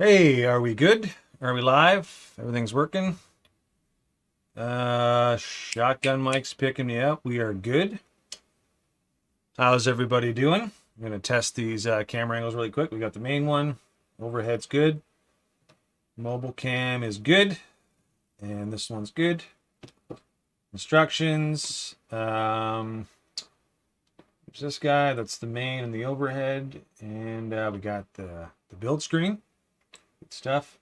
Hey, are we good? Are we live? Everything's working? Shotgun mic's picking me up. We are good. How's everybody doing? I'm going to test these camera angles really quick. We got the main one. Overhead's good. Mobile cam is good. And this one's good. Instructions. There's this guy. That's the main and the overhead. And we got the build screen. Good stuff.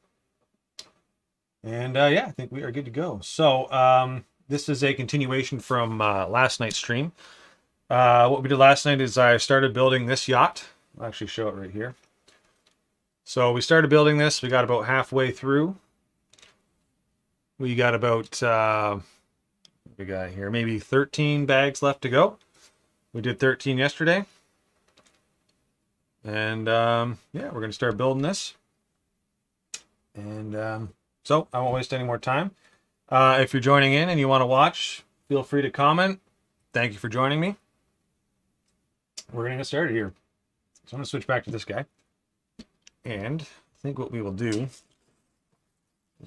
And yeah, I think we are good to go. So this is a continuation from last night's stream. What we did last night is I started building this yacht. I'll actually show it right here. So we started building this. We got about halfway through. We got about, we got here, maybe 13 bags left to go. We did 13 yesterday. And yeah, we're going to start building this. And so I won't waste any more time. If you're joining in and you want to watch, feel free to comment. Thank you for joining me. We're going to get started here. So I'm going to switch back to this guy. And I think what we will do is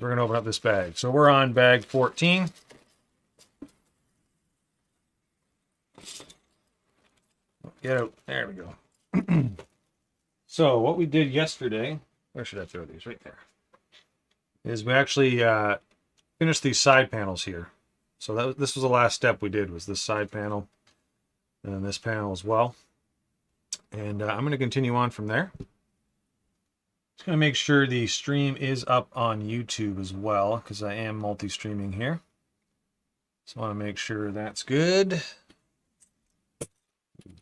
we're going to open up this bag. So we're on bag 14. Get out. There we go. So what we did yesterday, where should I throw these? Right there. Is we actually finished these side panels here. So this was the last step we did, was this side panel and then this panel as well. And I'm going to continue on from there. Just going to make sure the stream is up on YouTube as well, because I am multi-streaming here. So I want to make sure that's good.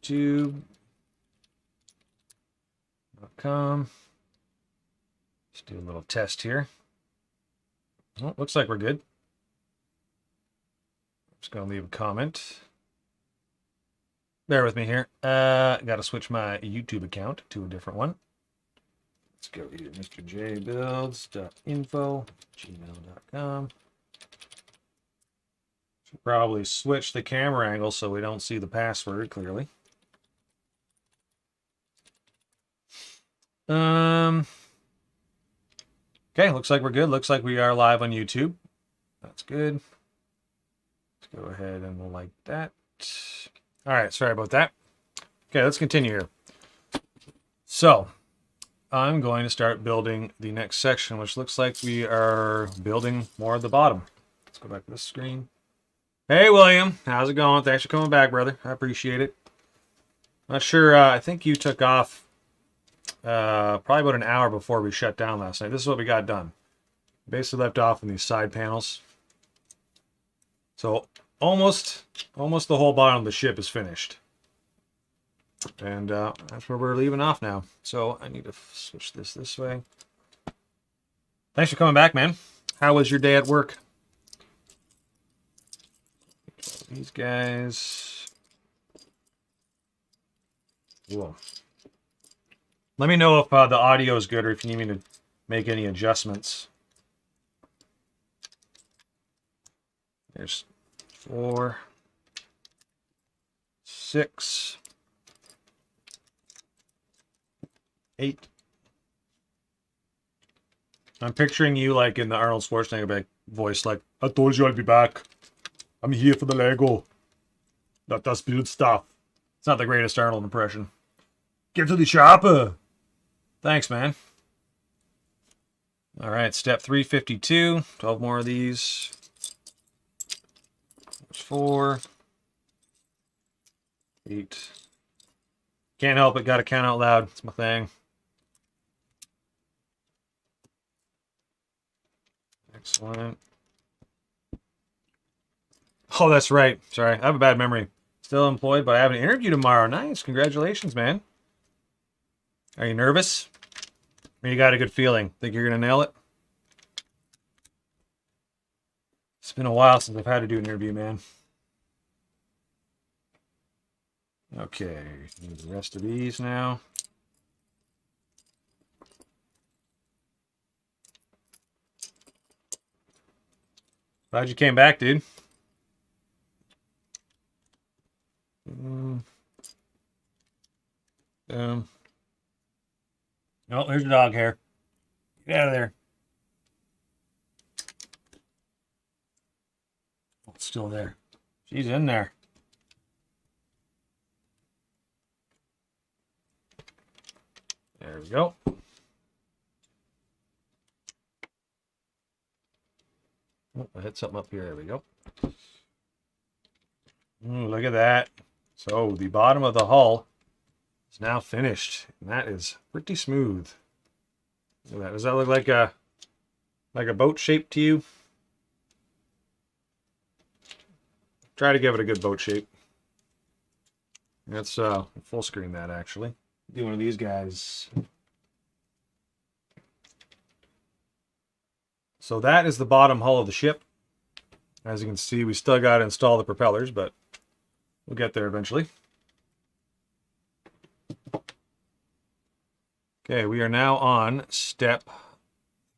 YouTube.com. Let's do a little test here. Well, looks like we're good. I'm just going to leave a comment. Bear with me here. Got to switch my YouTube account to a different one. Let's go here, mrjbuilds.info@gmail.com. Should probably switch the camera angle so we don't see the password clearly. Okay, looks like we're good. Looks like we are live on YouTube. That's good. Let's go ahead and we'll like that. All right, sorry about that. Okay, let's continue here. So, I'm going to start building the next section, which looks like we are building more of the bottom. Let's go back to this screen. Hey, William. How's it going? Thanks for coming back, brother. I appreciate it. Not sure. I think you took off probably about an hour before we shut down last night. This is what we got done. Basically left off in these side panels. So almost the whole bottom of the ship is finished. And that's where we're leaving off now. So I need to switch this way. Thanks for coming back, man. How was your day at work? These guys. Whoa. Let me know if the audio is good or if you need me to make any adjustments. There's 4, 6, 8. I'm picturing you like in the Arnold Schwarzenegger voice, like, I told you I'd be back. I'm here for the Lego. Not das build stuff. It's not the greatest Arnold impression. Get to the chopper. Thanks, man. All right, step 352. 12 more of these. There's 4. 8. Can't help it. Got to count out loud. It's my thing. Excellent. Oh, that's right. Sorry, I have a bad memory. Still employed, but I have an interview tomorrow. Nice. Congratulations, man. Are you nervous? Or you got a good feeling? Think you're going to nail it? It's been a while since I've had to do an interview, man. Okay, need the rest of these now. Glad you came back, dude. Oh, there's the dog hair. Get out of there. Oh, it's still there. She's in there. There we go. Oh, I hit something up here. There we go. Ooh, look at that. So the bottom of the hull is now finished, and that is pretty smooth. Look at that. Does that look like a boat shape to you? Try to give it a good boat shape. Let's full screen that actually. Do one of these guys. So that is the bottom hull of the ship. As you can see, we still got to install the propellers, but we'll get there eventually. Okay, we are now on step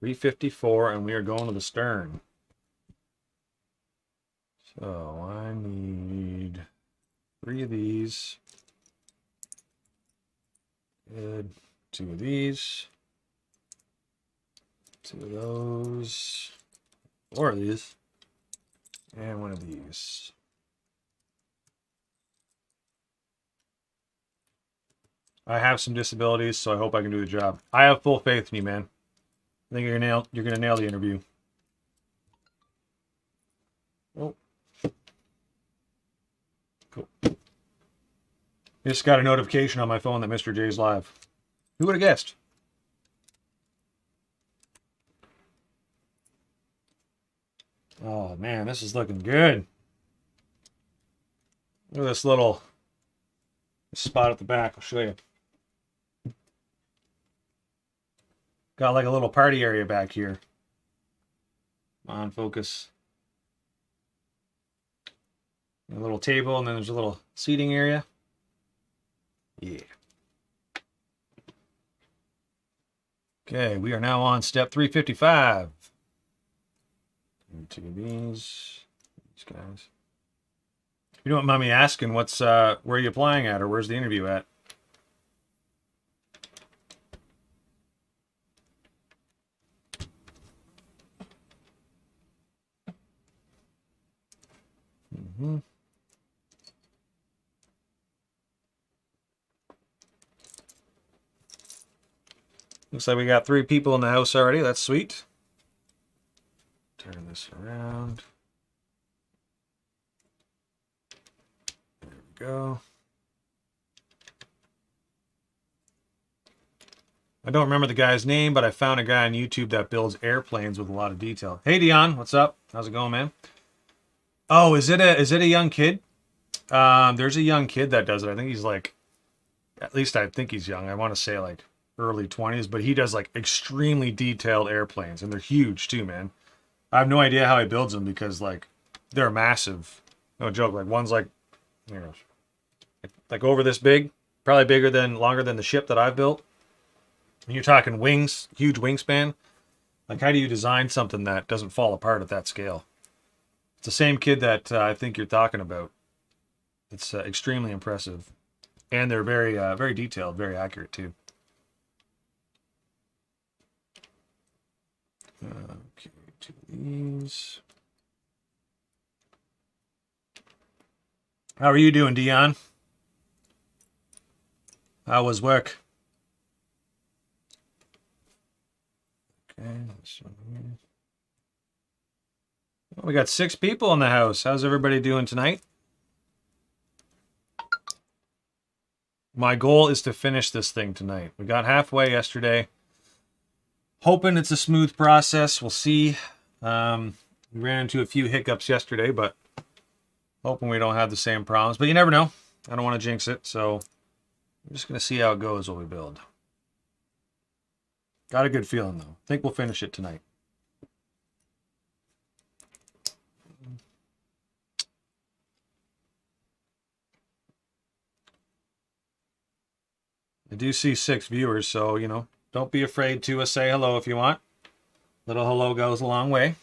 354, and we are going to the stern. So I need 3 of these. Good. 2 of these. 2 of those. 4 of these. And 1 of these. I have some disabilities, so I hope I can do the job. I have full faith in you, man. I think you're gonna nail the interview. Oh. Cool. Just got a notification on my phone that Mr. J's live. Who would have guessed? Oh man, this is looking good. Look at this little spot at the back. I'll show you. Got like a little party area back here. Come on, focus. A little table, and then there's a little seating area. Yeah. Okay, we are now on step 355. 2 of these guys. You don't mind me asking, what's where are you applying at, or where's the interview at? Looks like we got 3 people in the house already. That's sweet. Turn this around. There we go. I don't remember the guy's name, but I found a guy on YouTube that builds airplanes with a lot of detail. Hey Dion, what's up? How's it going, man? Oh, is it a young kid? There's a young kid that does it. I think he's like, at least I think he's young. I want to say like early 20s, but he does like extremely detailed airplanes, and they're huge too, man. I have no idea how he builds them because like they're massive. No joke. Like one's like, you know, like over this big, probably longer than the ship that I've built. And you're talking wings, huge wingspan. Like how do you design something that doesn't fall apart at that scale? It's the same kid that I think you're talking about. It's extremely impressive, and they're very, very detailed, very accurate too. Okay, 2 of these. How are you doing, Dion? How was work? Okay, well, we got 6 people in the house. How's everybody doing tonight? My goal is to finish this thing tonight. We got halfway yesterday. Hoping it's a smooth process. We'll see. We ran into a few hiccups yesterday, but hoping we don't have the same problems. But you never know. I don't want to jinx it, so I'm just going to see how it goes while we build. Got a good feeling, though. Think we'll finish it tonight. I do see 6 viewers, so, you know, don't be afraid to say hello if you want. Little hello goes a long way.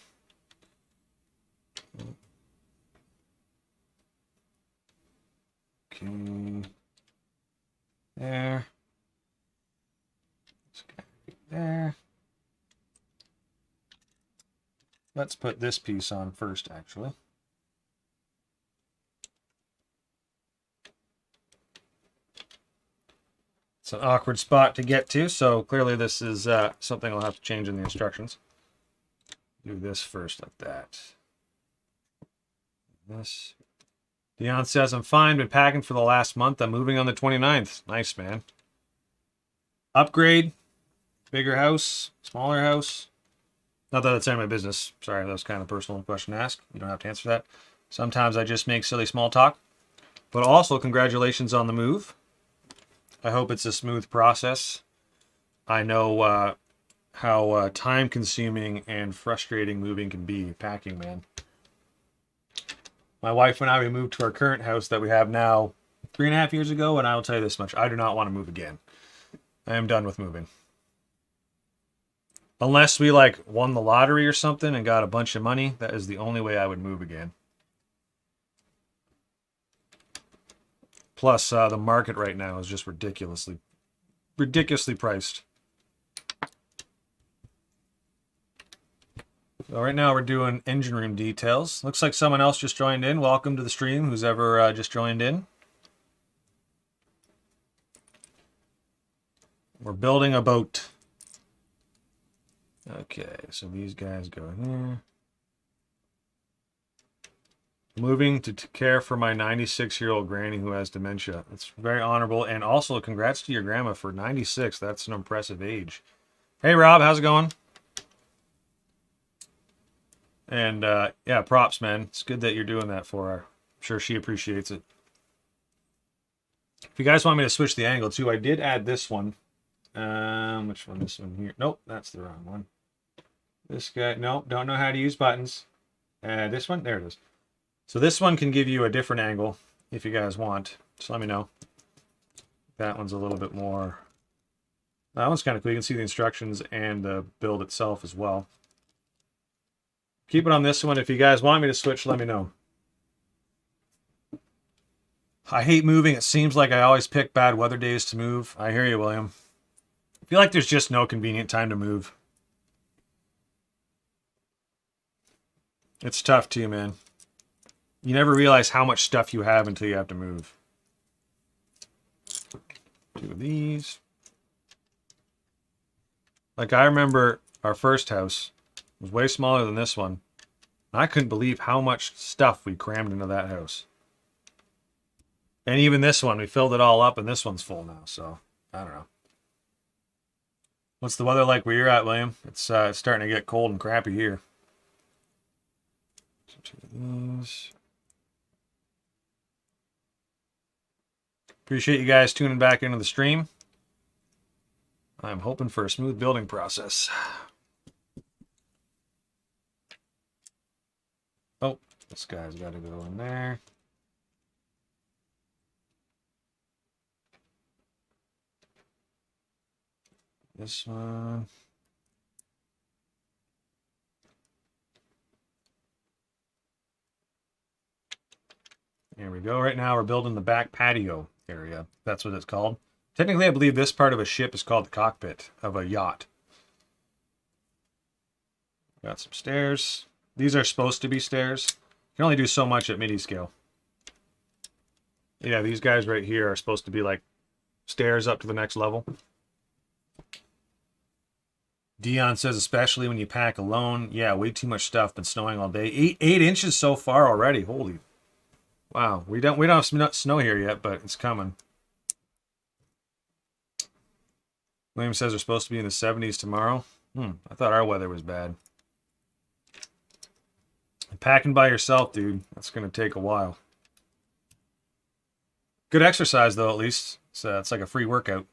Okay. There. There. Let's put this piece on first, actually. It's an awkward spot to get to, so clearly this is something I'll have to change in the instructions. Do this first like that. This. Dion says, I'm fine, been packing for the last month. I'm moving on the 29th. Nice, man. Upgrade, bigger house, smaller house. Not that it's any of my business. Sorry, that was kind of a personal question to ask. You don't have to answer that. Sometimes I just make silly small talk. But also, congratulations on the move. I hope it's a smooth process. I know how time-consuming and frustrating moving can be. Packing, man. My wife and I, we moved to our current house that we have now 3.5 years ago, and I will tell you this much. I do not want to move again. I am done with moving. Unless we, like, won the lottery or something and got a bunch of money, that is the only way I would move again. Plus, the market right now is just ridiculously priced. So right now we're doing engine room details. Looks like someone else just joined in. Welcome to the stream, who's ever just joined in. We're building a boat. Okay, so these guys go here. Moving to care for my 96-year-old granny who has dementia. It's very honorable. And also, congrats to your grandma for 96. That's an impressive age. Hey, Rob, how's it going? And, yeah, props, man. It's good that you're doing that for her. I'm sure she appreciates it. If you guys want me to switch the angle, too, I did add this one. Which one? This one here. Nope, that's the wrong one. This guy. Nope, don't know how to use buttons. This one? There it is. So this one can give you a different angle if you guys want. Just let me know. That one's a little bit more... That one's kind of cool. You can see the instructions and the build itself as well. Keep it on this one. If you guys want me to switch, let me know. I hate moving. It seems like I always pick bad weather days to move. I hear you, William. I feel like there's just no convenient time to move. It's tough too, man. You never realize how much stuff you have until you have to move. 2 of these. Like, I remember our first house was way smaller than this one. I couldn't believe how much stuff we crammed into that house. And even this one, we filled it all up, and this one's full now, so I don't know. What's the weather like where you're at, William? It's starting to get cold and crappy here. So 2 of these. Appreciate you guys tuning back into the stream. I'm hoping for a smooth building process. Oh, this guy's got to go in there. This one. There we go. Right now we're building the back patio area. That's what it's called. Technically, I believe this part of a ship is called the cockpit of a yacht. Got some stairs. These are supposed to be stairs. You can only do so much at MIDI scale. Yeah, these guys right here are supposed to be like stairs up to the next level. Dion says, especially when you pack alone. Yeah, way too much stuff. Been snowing all day. 8 inches so far already. Holy. Wow. We don't have snow here yet, but it's coming. William says we're supposed to be in the 70s tomorrow. I thought our weather was bad. Packing by yourself, dude. That's going to take a while. Good exercise, though, at least. It's like a free workout.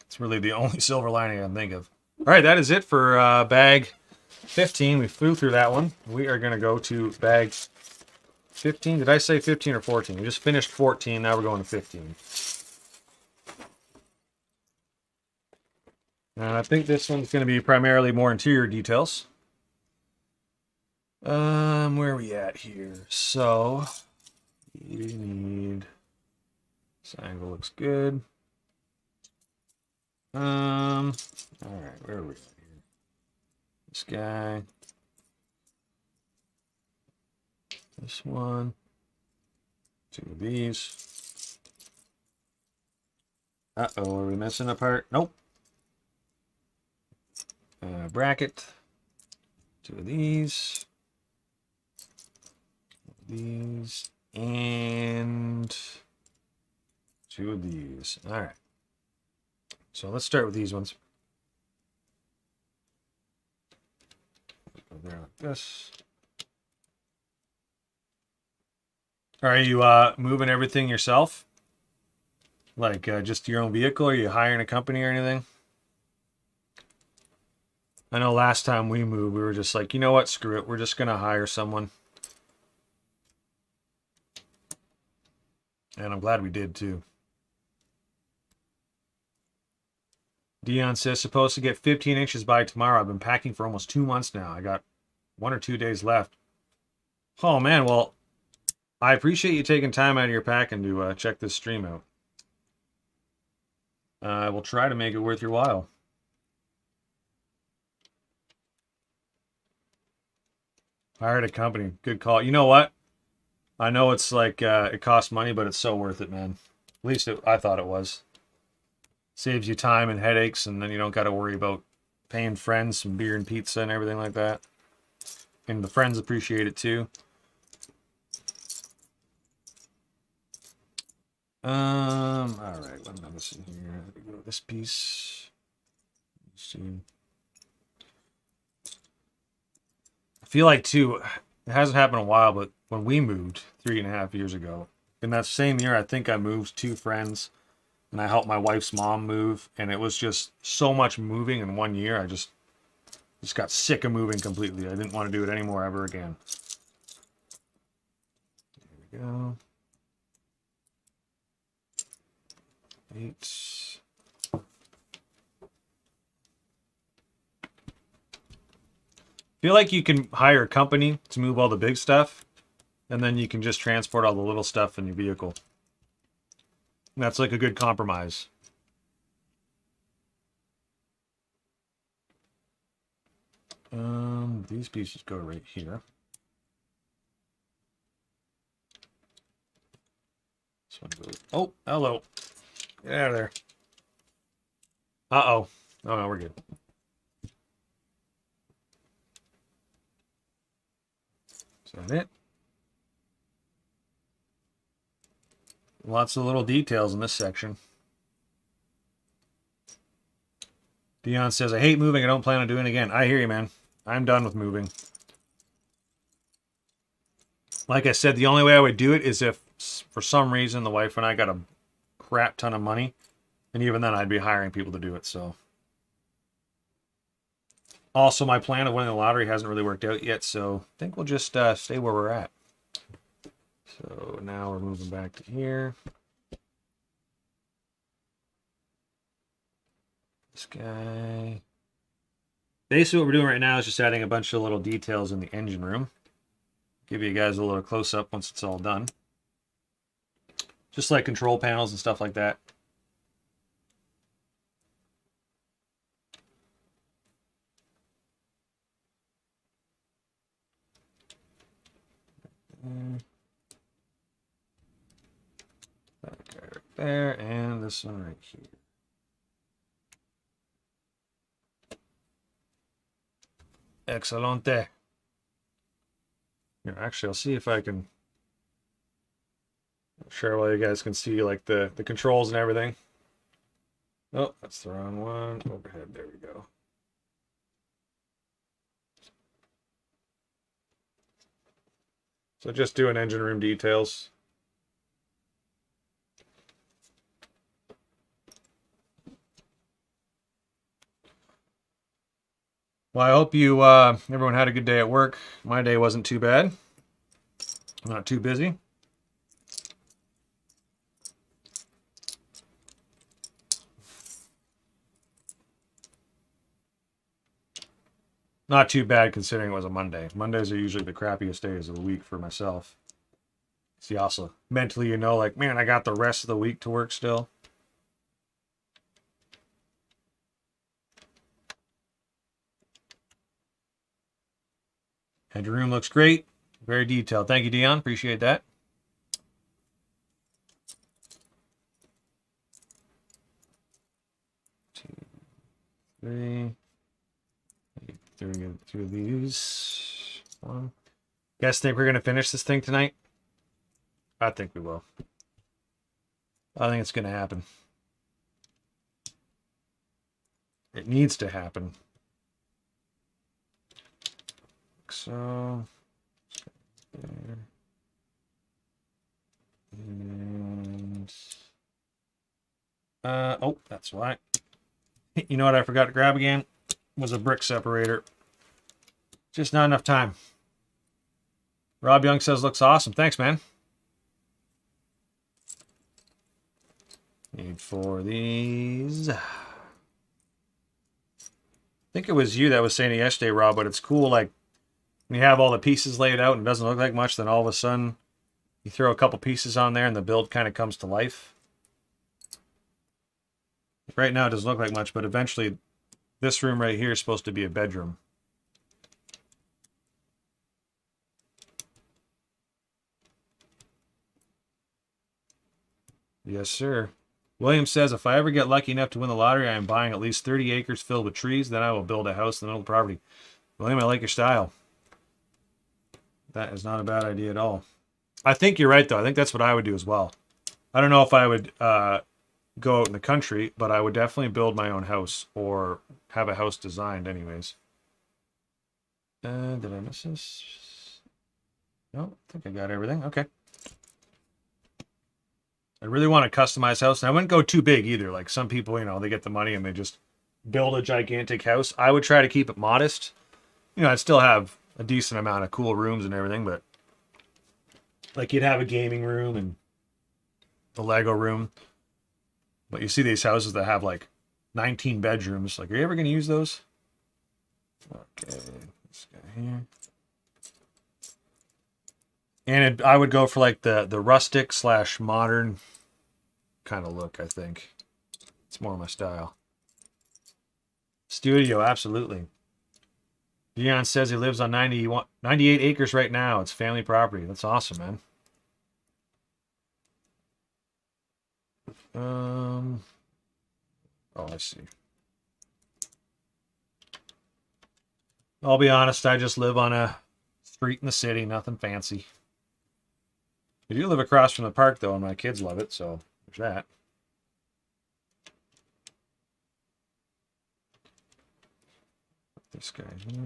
It's really the only silver lining I can think of. All right, that is it for bag 15. We flew through that one. We are going to go to bag 15. Did I say 15 or 14? We just finished 14. Now we're going to 15. And I think this one's going to be primarily more interior details. Where are we at here? So, we need... This angle looks good. All right, where are we at here? This guy. This one. 2 of these. Uh-oh, are we missing a part? Nope. Bracket. 2 of these. These. And 2 of these. All right. So let's start with these ones. Go there like this. Are you moving everything yourself? Like just your own vehicle? Are you hiring a company or anything? I know last time we moved, we were just like, you know what? Screw it. We're just going to hire someone. And I'm glad we did too. Dion says, supposed to get 15 inches by tomorrow. I've been packing for almost 2 months now. I got 1 or 2 days left. Oh, man. Well, I appreciate you taking time out of your packing to check this stream out. I will try to make it worth your while. Hired a company. Good call. You know what? I know it's like it costs money, but it's so worth it, man. At least I thought it was. Saves you time and headaches, and then you don't got to worry about paying friends some beer and pizza and everything like that. And the friends appreciate it too. All right, what am I missing here? Let me go to this piece. Let's see. I feel like too, it hasn't happened in a while, but when we moved 3.5 years ago, in that same year, I think I moved 2 friends, and I helped my wife's mom move, and it was just so much moving in 1 year. I just got sick of moving completely. I didn't want to do it anymore ever again. There we go. 8. Feel like you can hire a company to move all the big stuff, and then you can just transport all the little stuff in your vehicle. And that's like a good compromise. These pieces go right here. This one goes. Oh, hello. Get out of there. Uh-oh. Oh, no, we're good. Is that it? Lots of little details in this section. Dion says, I hate moving. I don't plan on doing it again. I hear you, man. I'm done with moving. Like I said, the only way I would do it is if, for some reason, the wife and I got a crap ton of money. And even then, I'd be hiring people to do it, so. Also, my plan of winning the lottery hasn't really worked out yet, so I think we'll just stay where we're at. So now we're moving back to here. This guy. Basically what we're doing right now is just adding a bunch of little details in the engine room. Give you guys a little close-up once it's all done. Just like control panels and stuff like that. That guy right there, and this one right here. Excelente. Here, actually, I'll see if I can share while you guys can see like the controls and everything. Oh, that's the wrong one. Overhead, there we go. So just doing engine room details. Well, I hope you everyone had a good day at work. My day wasn't too bad. Not too busy. Not too bad considering it was a Monday. Mondays are usually the crappiest days of the week for myself. See, also, mentally, you know, like, man, I got the rest of the week to work still. And your room looks great. Very detailed. Thank you, Dion. Appreciate that. Two, three. Two of these. One. Guys think we're going to finish this thing tonight? I think we will. I think it's going to happen. It needs to happen. So. There. And. Oh, that's why. You know what I forgot to grab again? Was a brick separator. Just not enough time. Rob Young says looks awesome. Thanks, man. Need 4 of these. I think it was you that was saying it yesterday, Rob, but it's cool, like, when you have all the pieces laid out and it doesn't look like much, then all of a sudden you throw a couple pieces on there and the build kind of comes to life. Right now it doesn't look like much, but eventually this room right here is supposed to be a bedroom. Yes, sir. William says, if I ever get lucky enough to win the lottery, I am buying at least 30 acres filled with trees. Then I will build a house in the middle of the property. William, I like your style. That is not a bad idea at all. I think you're right, though. I think that's what I would do as well. I don't know if I would go out in the country, but I would definitely build my own house or have a house designed anyways. Did I miss this? No, I think I got everything. Okay. I really want a customized house, and I wouldn't go too big either. Like some people, you know, they get the money and they just build a gigantic house. I would try to keep it modest. You know, I'd still have a decent amount of cool rooms and everything, but like you'd have a gaming room and the Lego room. But you see these houses that have like 19 bedrooms. Like, are you ever going to use those? Okay, this guy here. And I would go for like the rustic / modern kind of look, I think. It's more my style. Studio, absolutely. Dion says he lives on 98 acres right now. It's family property. That's awesome, man. Oh, I see. I'll be honest, I just live on a street in the city, nothing fancy. I do live across from the park, though, and my kids love it, so there's that. This guy here.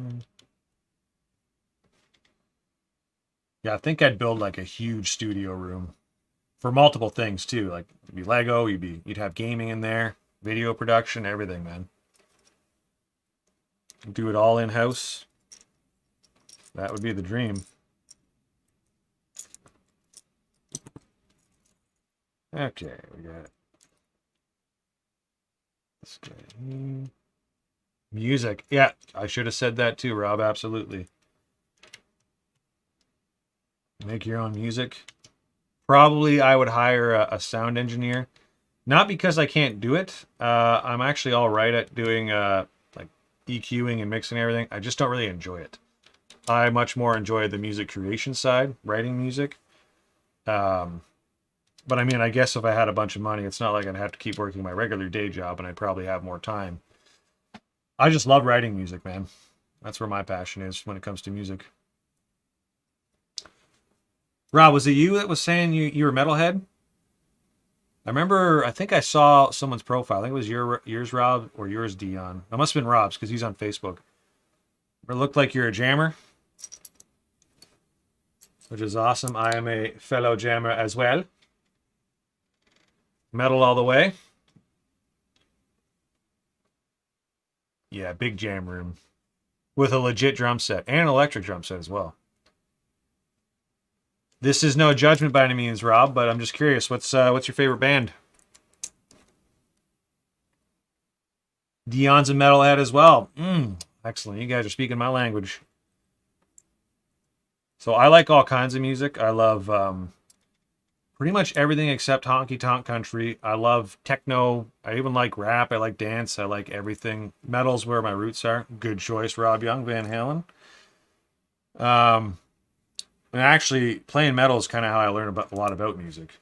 Yeah, I think I'd build like a huge studio room for multiple things too. Like it'd be Lego, you'd have gaming in there, video production, everything, man. Do it all in house. That would be the dream. Okay, we got this guy here. Music. Yeah, I should have said that too, Rob. Absolutely. Make your own music. Probably I would hire a sound engineer. Not because I can't do it. I'm actually all right at doing like EQing and mixing everything. I just don't really enjoy it. I much more enjoy the music creation side, writing music. But I mean, I guess if I had a bunch of money, it's not like I'd have to keep working my regular day job and I'd probably have more time. I just love writing music, man. That's where my passion is when it comes to music. Rob, was it you that was saying you were metalhead? I remember, I think I saw someone's profile. I think it was yours, Rob, or yours, Dion. It must have been Rob's because he's on Facebook. It looked like you're a jammer, which is awesome. I am a fellow jammer as well. Metal all the way. Yeah, big jam room with a legit drum set and an electric drum set as well. This is no judgment by any means, Rob, but I'm just curious. What's your favorite band? Dion's a metalhead as well. Excellent. You guys are speaking my language. So I like all kinds of music. I love pretty much everything except honky tonk country. I love techno. I even like rap. I like dance. I like everything. Metal's where my roots are. Good choice, Rob Young, Van Halen. And actually, playing metal is kind of how I learn about a lot about music.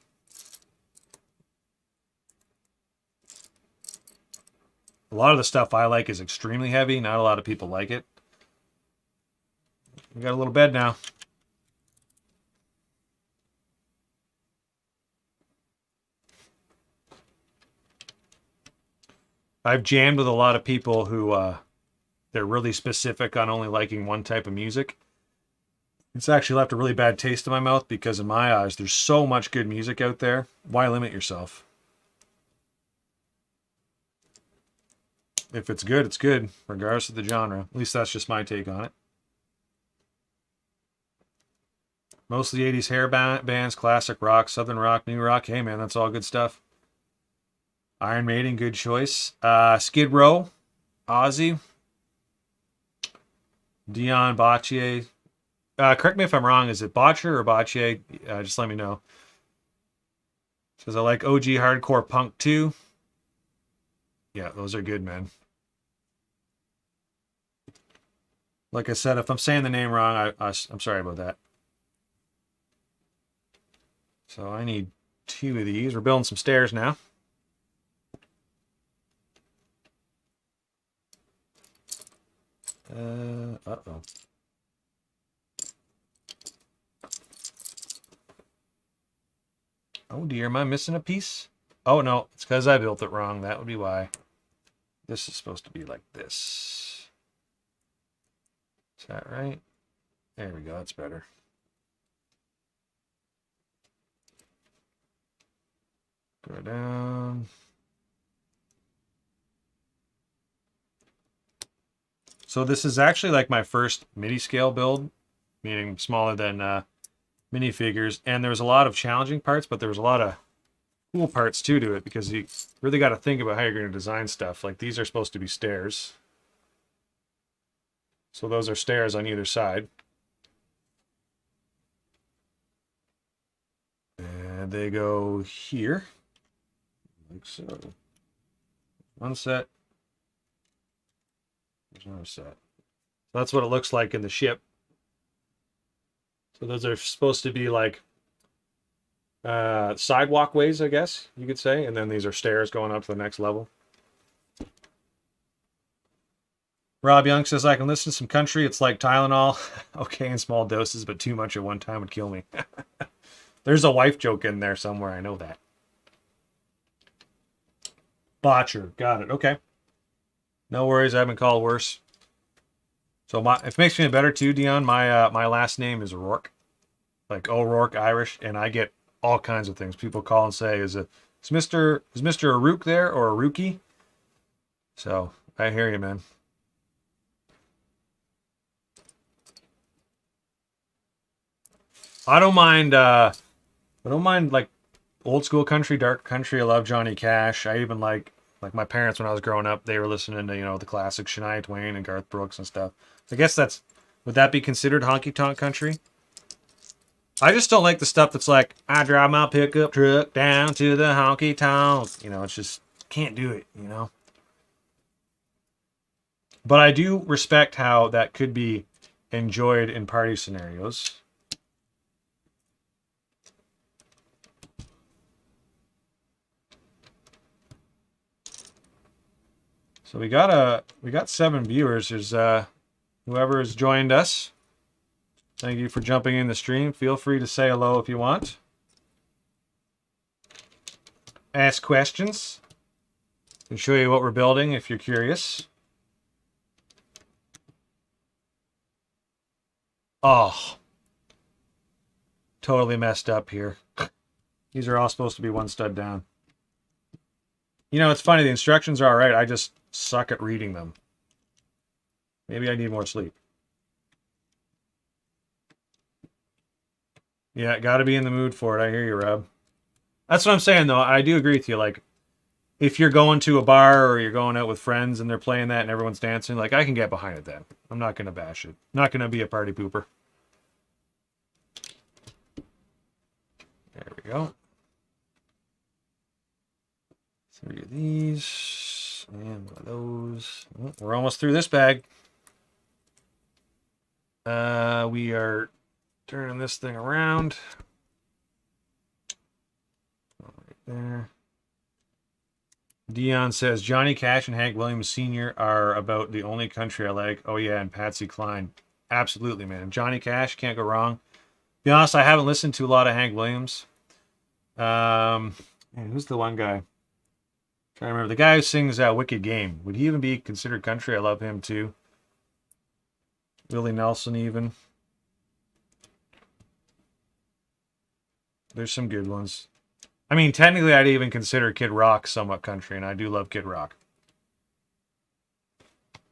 A lot of the stuff I like is extremely heavy. Not a lot of people like it. We got a little bed now. I've jammed with a lot of people who they're really specific on only liking one type of music. It's actually left a really bad taste in my mouth because in my eyes, there's so much good music out there. Why limit yourself? If it's good, it's good, regardless of the genre. At least that's just my take on it. Mostly 80s hair bands, classic rock, southern rock, new rock. Hey, man, that's all good stuff. Iron Maiden, good choice. Skid Row, Ozzy. Dion Bottier. Correct me if I'm wrong. Is it Botcher or Bottier? Just let me know. Says I like OG hardcore punk too. Yeah, those are good, man. Like I said, if I'm saying the name wrong, I'm sorry about that. So I need 2 of these. We're building some stairs now. Uh-oh. Oh dear, am I missing a piece? Oh no, it's because I built it wrong. That would be why. This is supposed to be like this. Is that right? There we go, that's better. Go down. So this is actually like my first mini scale build, meaning smaller than minifigures. And there was a lot of challenging parts, but there was a lot of cool parts too to it because you really got to think about how you're going to design stuff. Like these are supposed to be stairs. So those are stairs on either side. And they go here. Like so. One set. There's another set. So that's what it looks like in the ship. So those are supposed to be like sidewalk ways, I guess you could say. And then these are stairs going up to the next level. Rob Young says, I can listen to some country. It's like Tylenol. Okay, in small doses, but too much at one time would kill me. There's a wife joke in there somewhere. I know that. Botcher. Got it. Okay. No worries. I've been called worse. So if it makes me better too, Dion, my last name is Rourke. Like O'Rourke, Irish, and I get all kinds of things. People call and say, is Mr. O'Rourke there or O'Rourke? So I hear you, man. I don't mind like old school country, dark country. I love Johnny Cash. I even like my parents when I was growing up, they were listening to, the classic Shania Twain and Garth Brooks and stuff. I guess would that be considered honky tonk country? I just don't like the stuff that's like, I drive my pickup truck down to the honky tonk. It's just, can't do it, But I do respect how that could be enjoyed in party scenarios. So we got 7 viewers. There's whoever has joined us. Thank you for jumping in the stream. Feel free to say hello if you want. Ask questions. And show you what we're building if you're curious. Oh. Totally messed up here. These are all supposed to be one stud down. It's funny. The instructions are all right. I just suck at reading them. Maybe I need more sleep. Yeah, got to be in the mood for it. I hear you, Rob. That's what I'm saying, though. I do agree with you. Like, if you're going to a bar or you're going out with friends and they're playing that and everyone's dancing, like, I can get behind it then. I'm not going to bash it. Not going to be a party pooper. There we go. 3 of these. And 1 of those. Oh, we're almost through this bag. We are Turning this thing around. Right there. Dion says Johnny Cash and Hank Williams Sr. are about the only country I like. Oh yeah, and Patsy Cline. Absolutely, man. Johnny Cash, can't go wrong. Be honest, I haven't listened to a lot of Hank Williams. Man, who's the one guy? Trying to remember. The guy who sings Wicked Game. Would he even be considered country? I love him too. Willie Nelson even. There's some good ones. I mean, technically I'd even consider Kid Rock somewhat country, and I do love Kid Rock.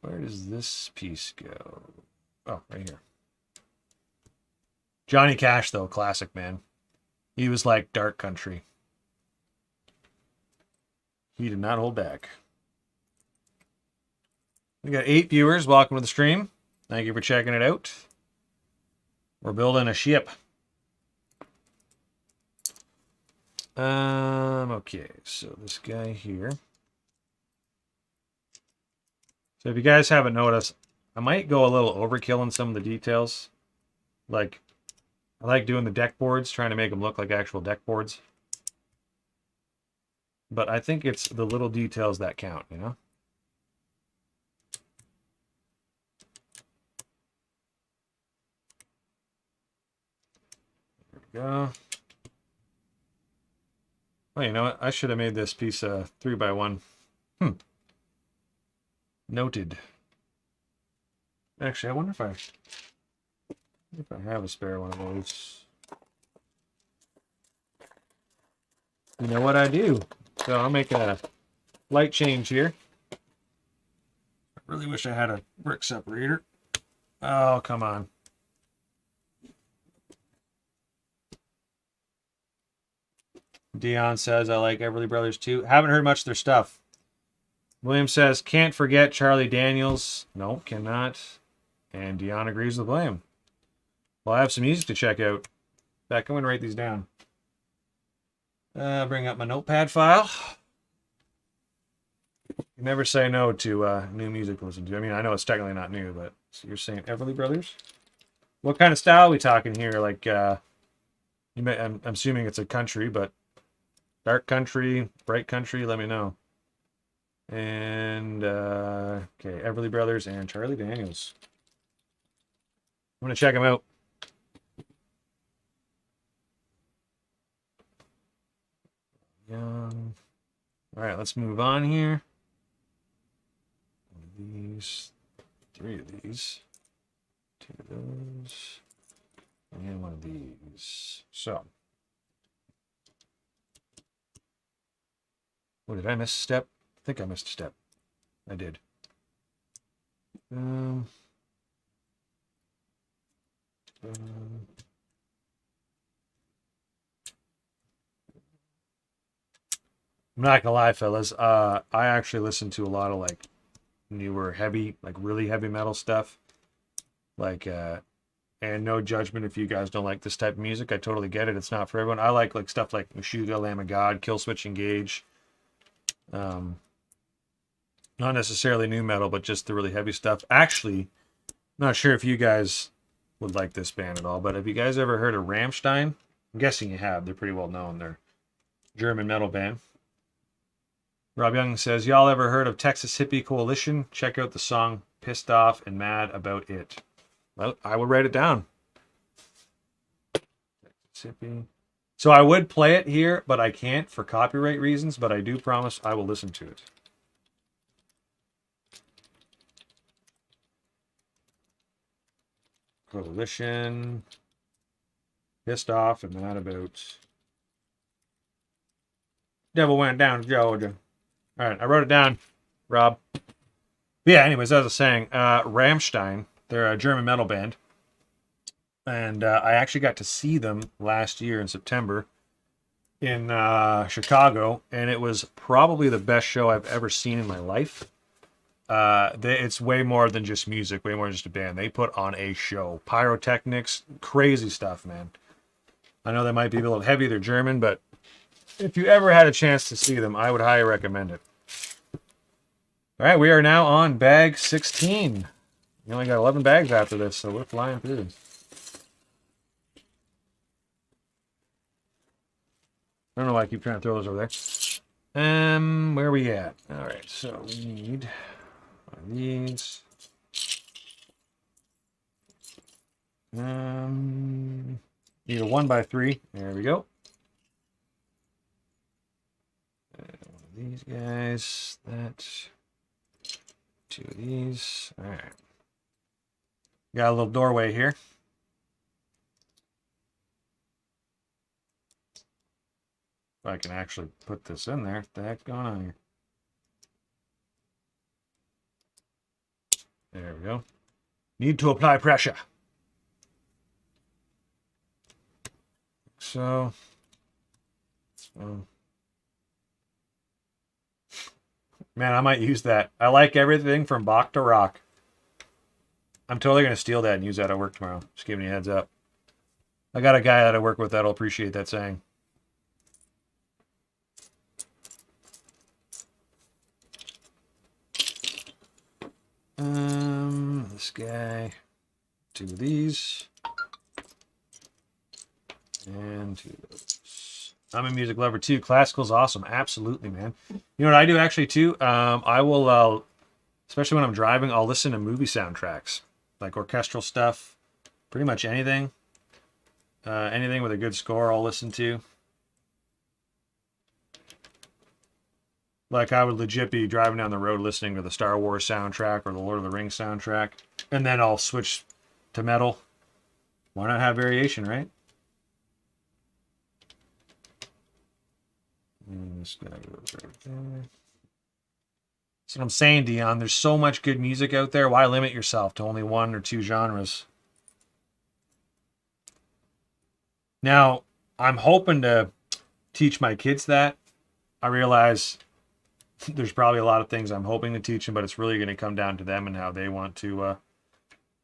Where does this piece go? Oh, right here. Johnny Cash, though, classic, man. He was like dark country. He did not hold back. We got 8 viewers. Welcome to the stream. Thank you for checking it out. We're building a ship. Okay, so this guy here. So if you guys haven't noticed, I might go a little overkill in some of the details. Like, I like doing the deck boards, trying to make them look like actual deck boards. But I think it's the little details that count, you know? There we go. Oh, you know what? I should have made this piece 3x1. Noted. Actually, I wonder if I have a spare one of those. You know what I do? So I'll make a light change here. I really wish I had a brick separator. Oh, come on. Dion says, I like Everly Brothers too. Haven't heard much of their stuff. William says, can't forget Charlie Daniels. No, cannot. And Dion agrees with William. Well, I have some music to check out. In fact, I'm going to write these down. Bring up my notepad file. You never say no to new music to listen to. I mean, I know it's technically not new, but so you're saying Everly Brothers? What kind of style are we talking here? Like, I'm assuming it's a country, but dark country, bright country, let me know. And, okay, Everly Brothers and Charlie Daniels. I'm going to check them out. Young. All right, let's move on here. One of these, 3 of these, 2 of those, and 1 of these. So, what did I miss a step? I think I missed a step. I did. I'm not gonna lie, fellas. I actually listen to a lot of like newer, heavy, like really heavy metal stuff. Like, and no judgment if you guys don't like this type of music. I totally get it. It's not for everyone. I like stuff like Meshuggah, Lamb of God, Killswitch Engage. Not necessarily new metal, but just the really heavy stuff. Actually, not sure if you guys would like this band at all, but have you guys ever heard of Rammstein? I'm guessing you have. They're pretty well known. They're a German metal band. Rob Young says, y'all ever heard of Texas Hippie Coalition? Check out the song Pissed Off and Mad About It. Well, I will write it down. Texas Hippie. So I would play it here, but I can't for copyright reasons, but I do promise I will listen to it. Coalition. Pissed Off and Mad About. Devil Went Down to Georgia. All right, I wrote it down, Rob. But yeah, anyways, as I was saying, Rammstein, they're a German metal band. And I actually got to see them last year in September in Chicago, and it was probably the best show I've ever seen in my life. It's way more than just music, way more than just a band. They put on a show. Pyrotechnics, crazy stuff, man. I know they might be a little heavy, they're German, but if you ever had a chance to see them, I would highly recommend it. All right, we are now on bag 16. We only got 11 bags after this, so we're flying through this. I don't know why I keep trying to throw those over there. Where are we at? All right, so we need one of these. Need a 1x3. There we go. And one of these guys. That. 2 of these. All right. Got a little doorway here. If I can actually put this in there. What the heck's going on here? There we go. Need to apply pressure. So man, I might use that. I like everything from Bach to rock. I'm totally going to steal that and use that at work tomorrow. Just giving you a heads up. I got a guy that I work with that'll appreciate that saying. This guy. 2 of these. And 2 of those. I'm a music lover too. Classical's awesome. Absolutely, man. You know what I do actually too? I will, especially when I'm driving, I'll listen to movie soundtracks. Like orchestral stuff. Pretty much anything. Anything with a good score I'll listen to. Like I would legit be driving down the road listening to the Star Wars soundtrack or the Lord of the Rings soundtrack. And then I'll switch to metal. Why not have variation, right? And this guy goes right there. That's what I'm saying, Dion. There's so much good music out there. Why limit yourself to only 1 or 2 genres? Now, I'm hoping to teach my kids that. I realize there's probably a lot of things I'm hoping to teach them, but it's really going to come down to them and how they want to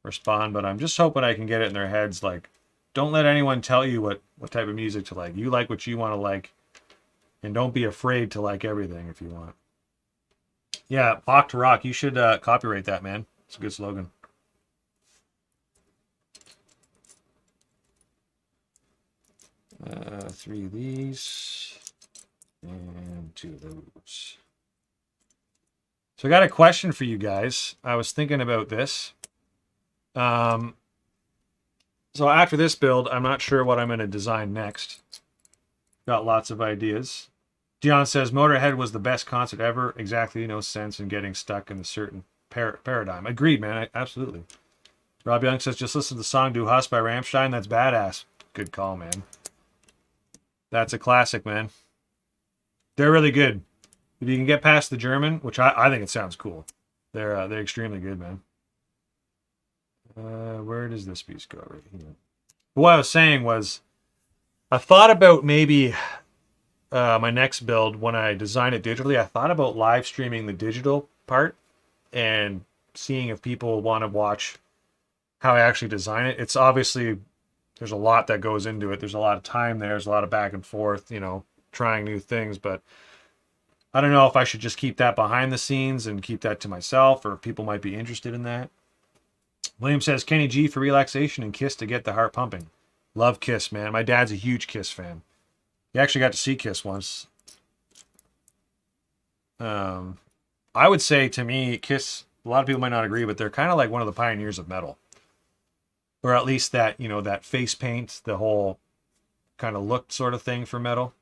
respond. But I'm just hoping I can get it in their heads. Like, don't let anyone tell you what type of music to like. You like what you want to like. And don't be afraid to like everything if you want. Yeah, Bach to rock. You should copyright that, man. It's a good slogan. Three of these. And 2 of those. So I got a question for you guys. I was thinking about this. So after this build, I'm not sure what I'm going to design next. Got lots of ideas. Dion says, Motorhead was the best concert ever. Exactly, no sense in getting stuck in a certain paradigm. Agreed, man. Absolutely. Rob Young says, just listen to the song Du Hast by Rammstein. That's badass. Good call, man. That's a classic, man. They're really good. If you can get past the German, which I think it sounds cool. They're extremely good, man. Where does this piece go? Right here. What I was saying was, I thought about maybe my next build, when I design it digitally, I thought about live streaming the digital part and seeing if people want to watch how I actually design it. It's obviously, there's a lot that goes into it. There's a lot of time there. There's a lot of back and forth, you know, trying new things. But I don't know if I should just keep that behind the scenes and keep that to myself, or if people might be interested in that. William says, Kenny G for relaxation and Kiss to get the heart pumping. Love Kiss, man. My dad's a huge Kiss fan. He actually got to see Kiss once. I would say, to me, Kiss, a lot of people might not agree, but they're kind of like one of the pioneers of metal. Or at least that, you know, that face paint, the whole kind of look sort of thing for metal.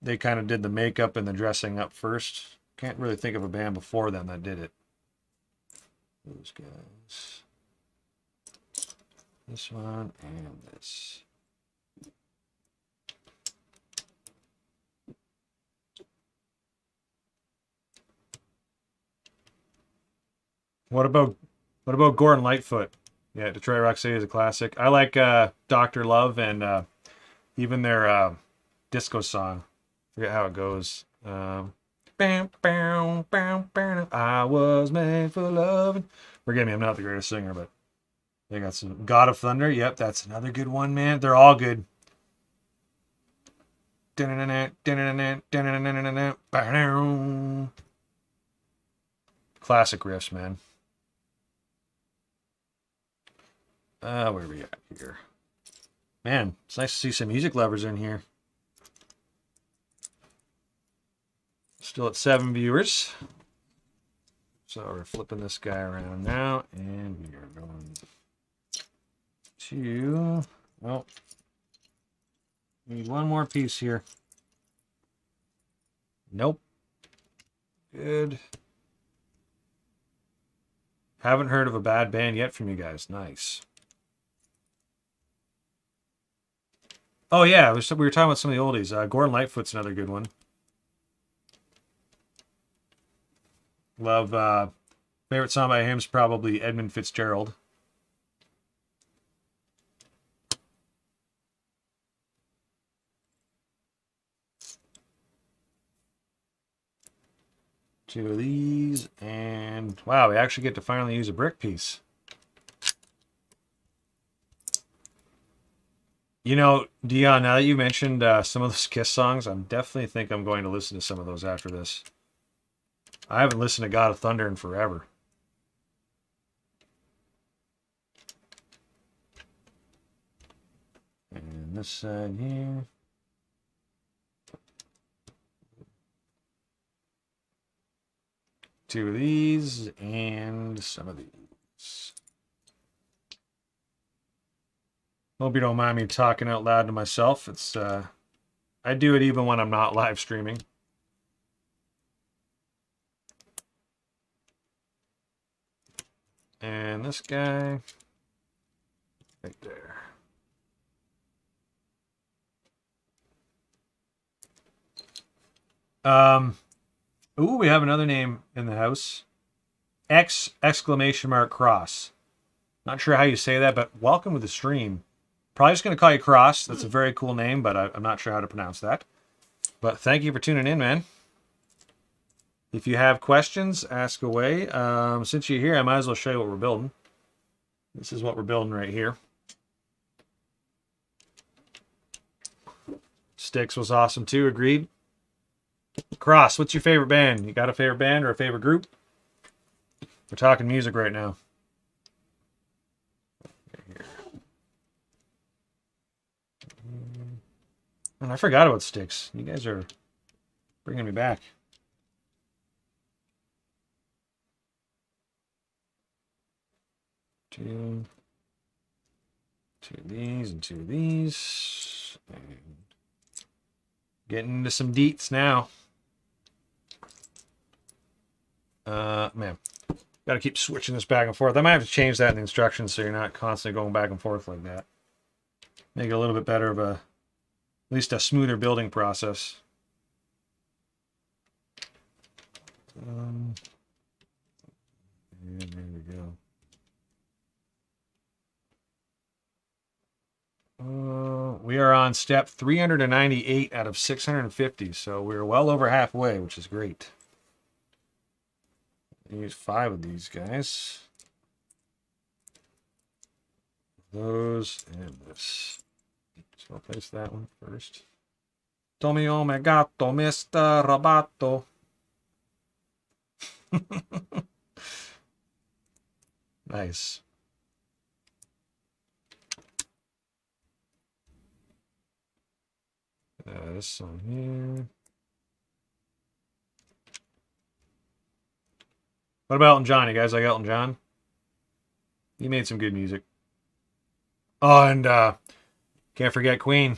They kind of did the makeup and the dressing up first. Can't really think of a band before them that did it. Those guys. This one and this. What about Gordon Lightfoot? Yeah, Detroit Rock City is a classic. I like Dr. Love and even their disco song. Forget how it goes. I was made for loving. Forgive me, I'm not the greatest singer, but they got some God of Thunder. Yep, that's another good one, man. They're all good. Classic riffs, man. Where are we at here? Man, it's nice to see some music lovers in here. Still at 7 viewers. So we're flipping this guy around now, and we are going to, well, need one more piece here. Nope. Good. Haven't heard of a bad band yet from you guys. Nice. Oh yeah, we were talking about some of the oldies. Gordon Lightfoot's another good one. Love, favorite song by him is probably Edmund Fitzgerald. Two of these, and wow, we actually get to finally use a brick piece. You know, Dion, now that you mentioned some of those Kiss songs, I definitely think I'm going to listen to some of those after this. I haven't listened to God of Thunder in forever. And this side here. Two of these and some of these. Hope you don't mind me talking out loud to myself. It's I do it even when I'm not live streaming. And this guy right there. Ooh, we have another name in the house. Exclamation mark Cross. Not sure how you say that, but welcome to the stream. Probably just going to call you Cross. That's a very cool name, but I'm not sure how to pronounce that. But thank you for tuning in, man. If you have questions, ask away. Since you're here, I might as well show you what we're building. This is what we're building right here. Styx was awesome too, agreed. Cross, what's your favorite band? You got a favorite band or a favorite group? We're talking music right now. And I forgot about Styx. You guys are bringing me back. Two of these and two of these. And getting into some deets now. Man, got to keep switching this back and forth. I might have to change that in the instructions so you're not constantly going back and forth like that. Make it a little bit better of a, at least a smoother building process. And there we go. We are on step 398 out of 650, so we're well over halfway, which is great. Use 5 of these guys. Those and this. So I'll place that one first. Tommy Omegato, Mr. Robato. Nice. This one here. What about Elton John? You guys like Elton John? He made some good music. Oh, and can't forget Queen.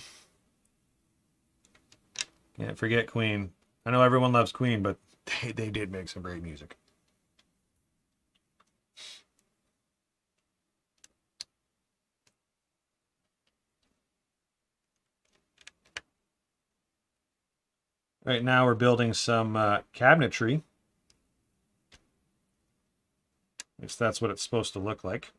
Can't forget Queen. I know everyone loves Queen, but they did make some great music. Right now we're building some cabinetry. At least that's what it's supposed to look like.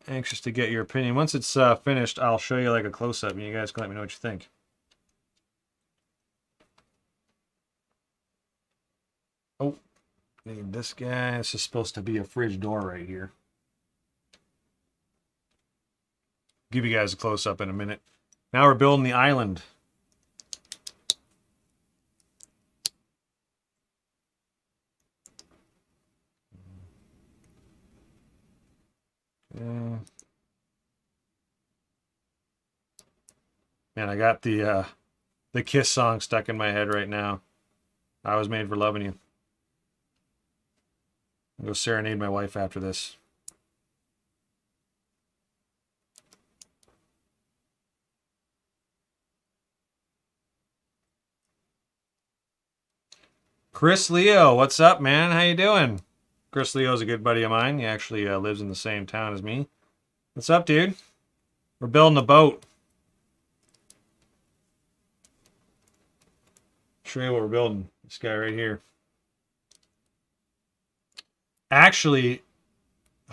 Anxious to get your opinion. Once it's finished, I'll show you like a close-up and you guys can let me know what you think. Oh, need this guy. This is supposed to be a fridge door right here. Give you guys a close-up in a minute. Now we're building the island. Man, I got the Kiss song stuck in my head right now. I was made for loving you. I'll go serenade my wife after this. Chris Leo, what's up, man? How you doing? Chris Leo's a good buddy of mine. He actually lives in the same town as me. What's up, dude? We're building a boat. Show you what we're building. This guy right here. Actually,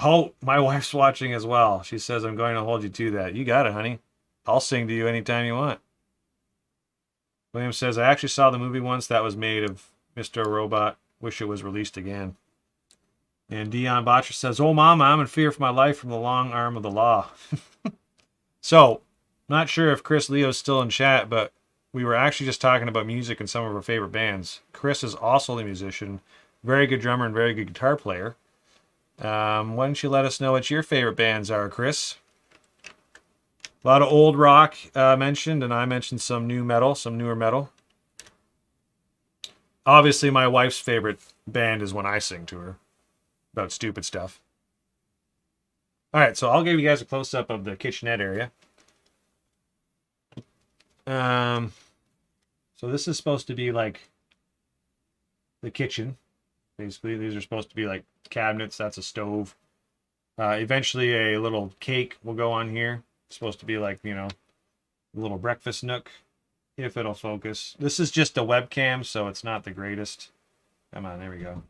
my wife's watching as well. She says, I'm going to hold you to that. You got it, honey. I'll sing to you anytime you want. William says, I actually saw the movie once that was made of Mr. Robot. Wish it was released again. And Dion Botcher says, oh, Mama, I'm in fear for my life from the long arm of the law. So, not sure if Chris Leo's still in chat, but we were actually just talking about music and some of our favorite bands. Chris is also a musician, very good drummer and very good guitar player. Why don't you let us know what your favorite bands are, Chris? A lot of old rock mentioned, and I mentioned some new metal, some newer metal. Obviously, my wife's favorite band is when I sing to her about stupid stuff. All right, so I'll give you guys a close-up of the kitchenette area. So this is supposed to be like the kitchen. Basically, these are supposed to be like cabinets. That's a stove. Eventually, a little cake will go on here. It's supposed to be like, you know, a little breakfast nook, if it'll focus. This is just a webcam, so it's not the greatest. Come on, there we go.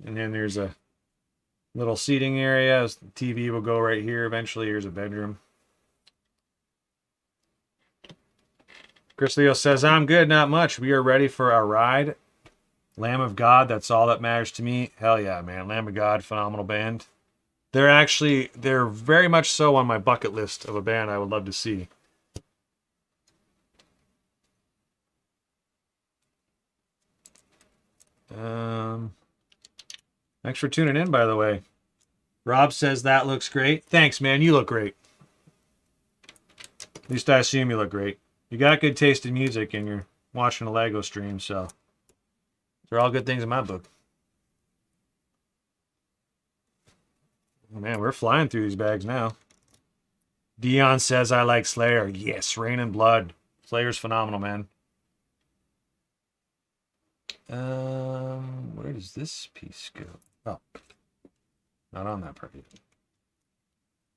And then there's a little seating area. The TV will go right here. Eventually, here's a bedroom. Chris Leo says, I'm good, not much. We are ready for our ride. Lamb of God, that's all that matters to me. Hell yeah, man. Lamb of God, phenomenal band. They're very much so on my bucket list of a band I would love to see. Thanks for tuning in, by the way. Rob says that looks great. Thanks, man. You look great. At least I assume you look great. You got good taste in music and you're watching a Lego stream, so they're all good things in my book. Oh, man, we're flying through these bags now. Dion says I like Slayer. Yes, Rain and Blood. Slayer's phenomenal, man. Where does this piece go? Oh, not on that part yet.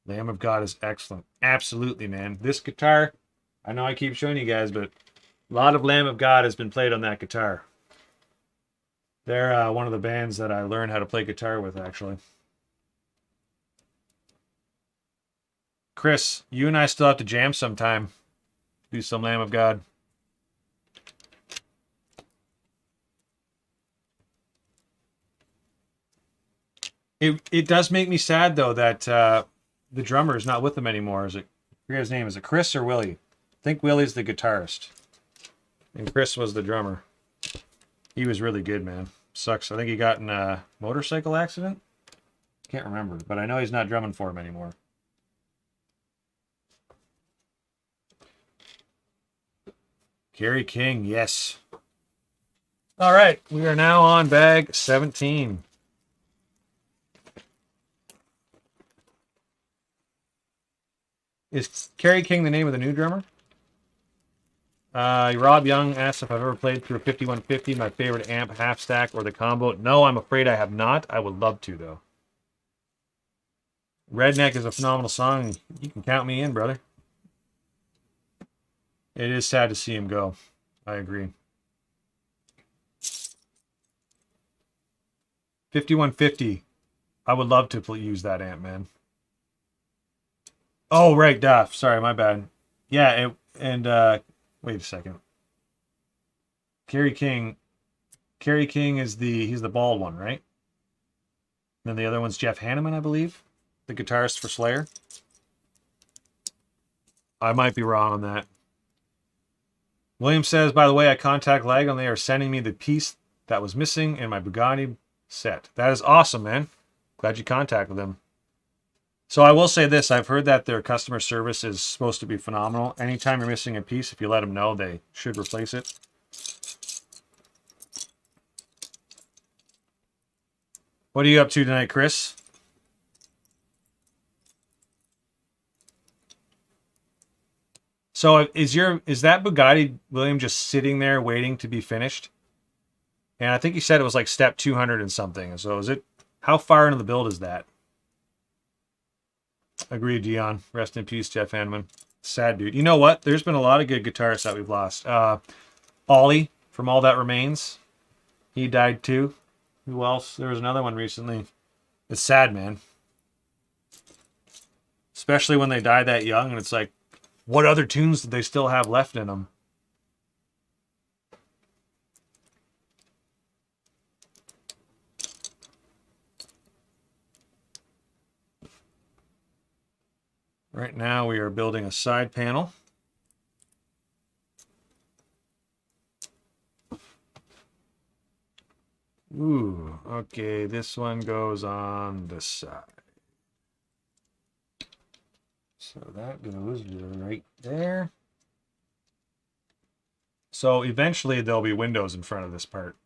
Lamb of God is excellent. Absolutely, man. This guitar, I know I keep showing you guys, but a lot of Lamb of God has been played on that guitar. They're one of the bands that I learned how to play guitar with, actually. Chris, you and I still have to jam sometime. Do some Lamb of God. It does make me sad, though, that the drummer is not with them anymore. I forget his name. Is it Chris or Willie? I think Willie's the guitarist. And Chris was the drummer. He was really good, man. Sucks. I think he got in a motorcycle accident. Can't remember, but I know he's not drumming for him anymore. Kerry King, yes. All right, we are now on bag 17. Is Kerry King the name of the new drummer? Rob Young asks if I've ever played through a 5150, my favorite amp, half stack, or the combo. No, I'm afraid I have not. I would love to, though. Redneck is a phenomenal song. You can count me in, brother. It is sad to see him go. I agree. 5150. I would love to use that amp, man. Oh, right, Duff. Sorry, my bad. Yeah, wait a second. Kerry King is he's the bald one, right? And then the other one's Jeff Hanneman, I believe, the guitarist for Slayer. I might be wrong on that. William says, by the way, I contact Lego and they are sending me the piece that was missing in my Bugatti set. That is awesome, man. Glad you contacted them. So I will say this, I've heard that their customer service is supposed to be phenomenal. Anytime you're missing a piece, if you let them know, they should replace it. What are you up to tonight, Chris? So is that Bugatti, William, just sitting there waiting to be finished? And I think you said it was like step 200 and something. So is it, how far into the build is that? Agreed, Dion. Rest in peace, Jeff Hanneman. Sad dude. You know what? There's been a lot of good guitarists that we've lost. Ollie from All That Remains. He died too. Who else? There was another one recently. It's sad, man. Especially when they die that young, and it's like, what other tunes did they still have left in them? Right now we are building a side panel. Ooh, okay, this one goes on the side. So that goes right there. So eventually there'll be windows in front of this part.